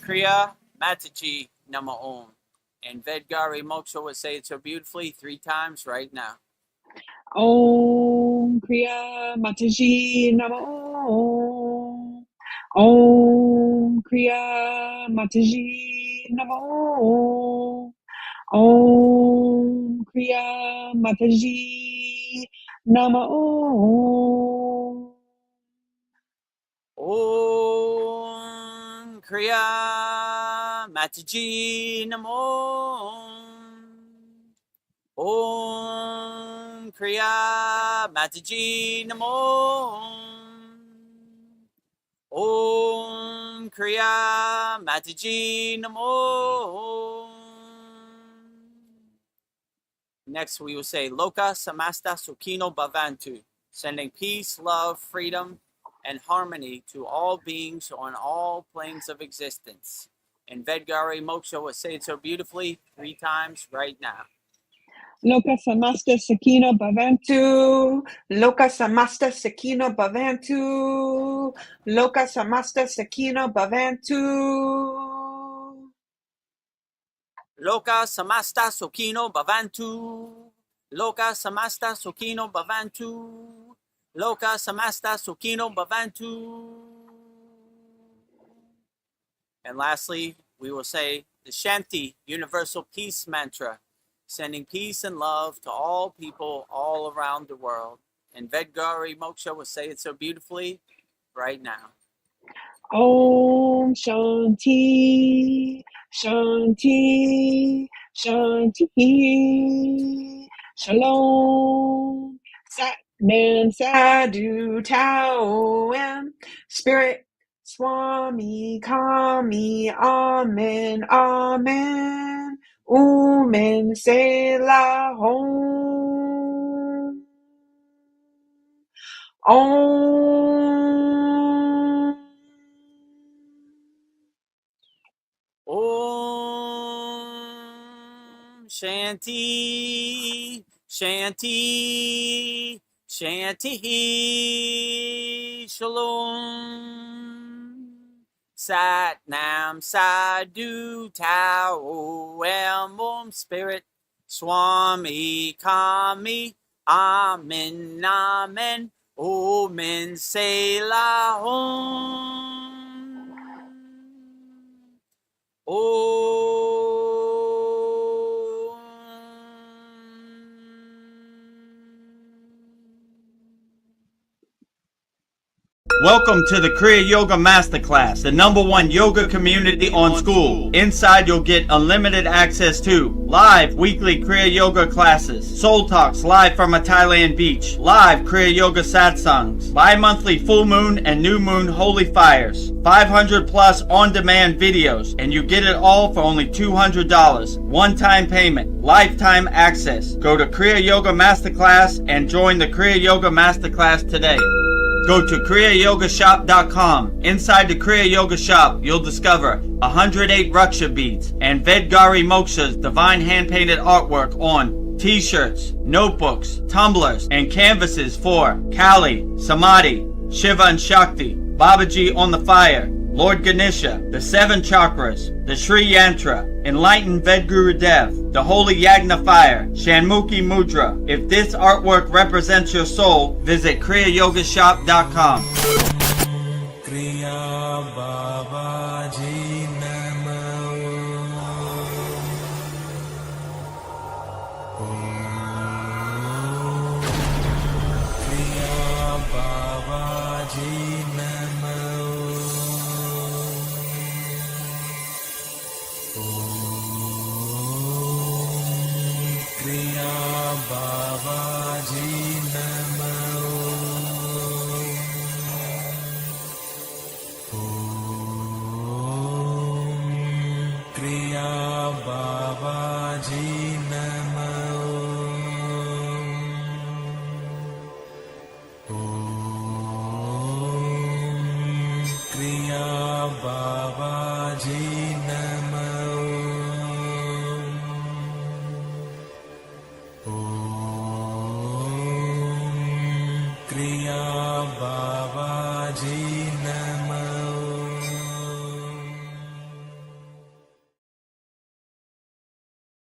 Kriya Mataji Nama Om. And Vedgari Moksha would say it so beautifully 3 times right now. Om Kriya Mataji Namo. Om Kriya Mataji Namo. Om Kriya Mataji Namo. Om Kriya Mataji Namo. Om Kriya Mataji Namo. Om Kriya Mataji Namo. Next, we will say Loka Samasta Sukhino Bhavantu, sending peace, love, freedom, and harmony to all beings on all planes of existence. And Vedgari Moksha will say it so beautifully 3 times right now. Loka Samasta Sakino Bhavantu. Loka Samasta Sakino Bhavantu. Loka Samasta Sakino Bhavantu. Loka Samasta Sukhino Bhavantu. Loka Samasta Sukhino Bhavantu. Loka Samasta Sukhino Bhavantu. And lastly, we will say the Shanti Universal Peace Mantra, sending peace and love to all people all around the world. And Vedgari Moksha will say it so beautifully right now. Om Shanti, Shanti, Shanti. Shalom. Sat Nam Sadhu Tao Am. Spirit Swami Kami. Amen. Amen. Umen Selah Om. Om. Om Shanti, Shanti, Shanti. Shalom. Sat Nam Sadhu Tao Am. Om Spirit Swami Kami. Amen. Amen. Omen Selah Om. Welcome to the Kriya Yoga Masterclass, the #1 yoga community on SKOOL. Inside you'll get unlimited access to live weekly Kriya Yoga classes, soul talks live from a Thailand beach, live Kriya Yoga satsangs, bi-monthly full moon and new moon holy fires, 500 plus on-demand videos, and you get it all for only $200. One-time payment, lifetime access. Go to Kriya Yoga Masterclass and join the Kriya Yoga Masterclass today. Go to kriyayogamasterclass.com. Inside the Kriya Yoga shop, you'll discover 108 Raksha beads and Vedgari Moksha's divine hand-painted artwork on t-shirts, notebooks, tumblers, and canvases for Kali, Samadhi, Shiva and Shakti, Babaji on the fire, Lord Ganesha, the 7 chakras, the Sri Yantra, Enlightened Vedagurudev, the Holy Yagna Fire, Shanmukhi Mudra. If this artwork represents your soul, visit kriyayogashop.com. Kriya Babaji Namo. Kriya Babaji Namo. Kriya Babaji Namo. Kriya Babaji Namo. Kriya Babaji Namo. Kriya Babaji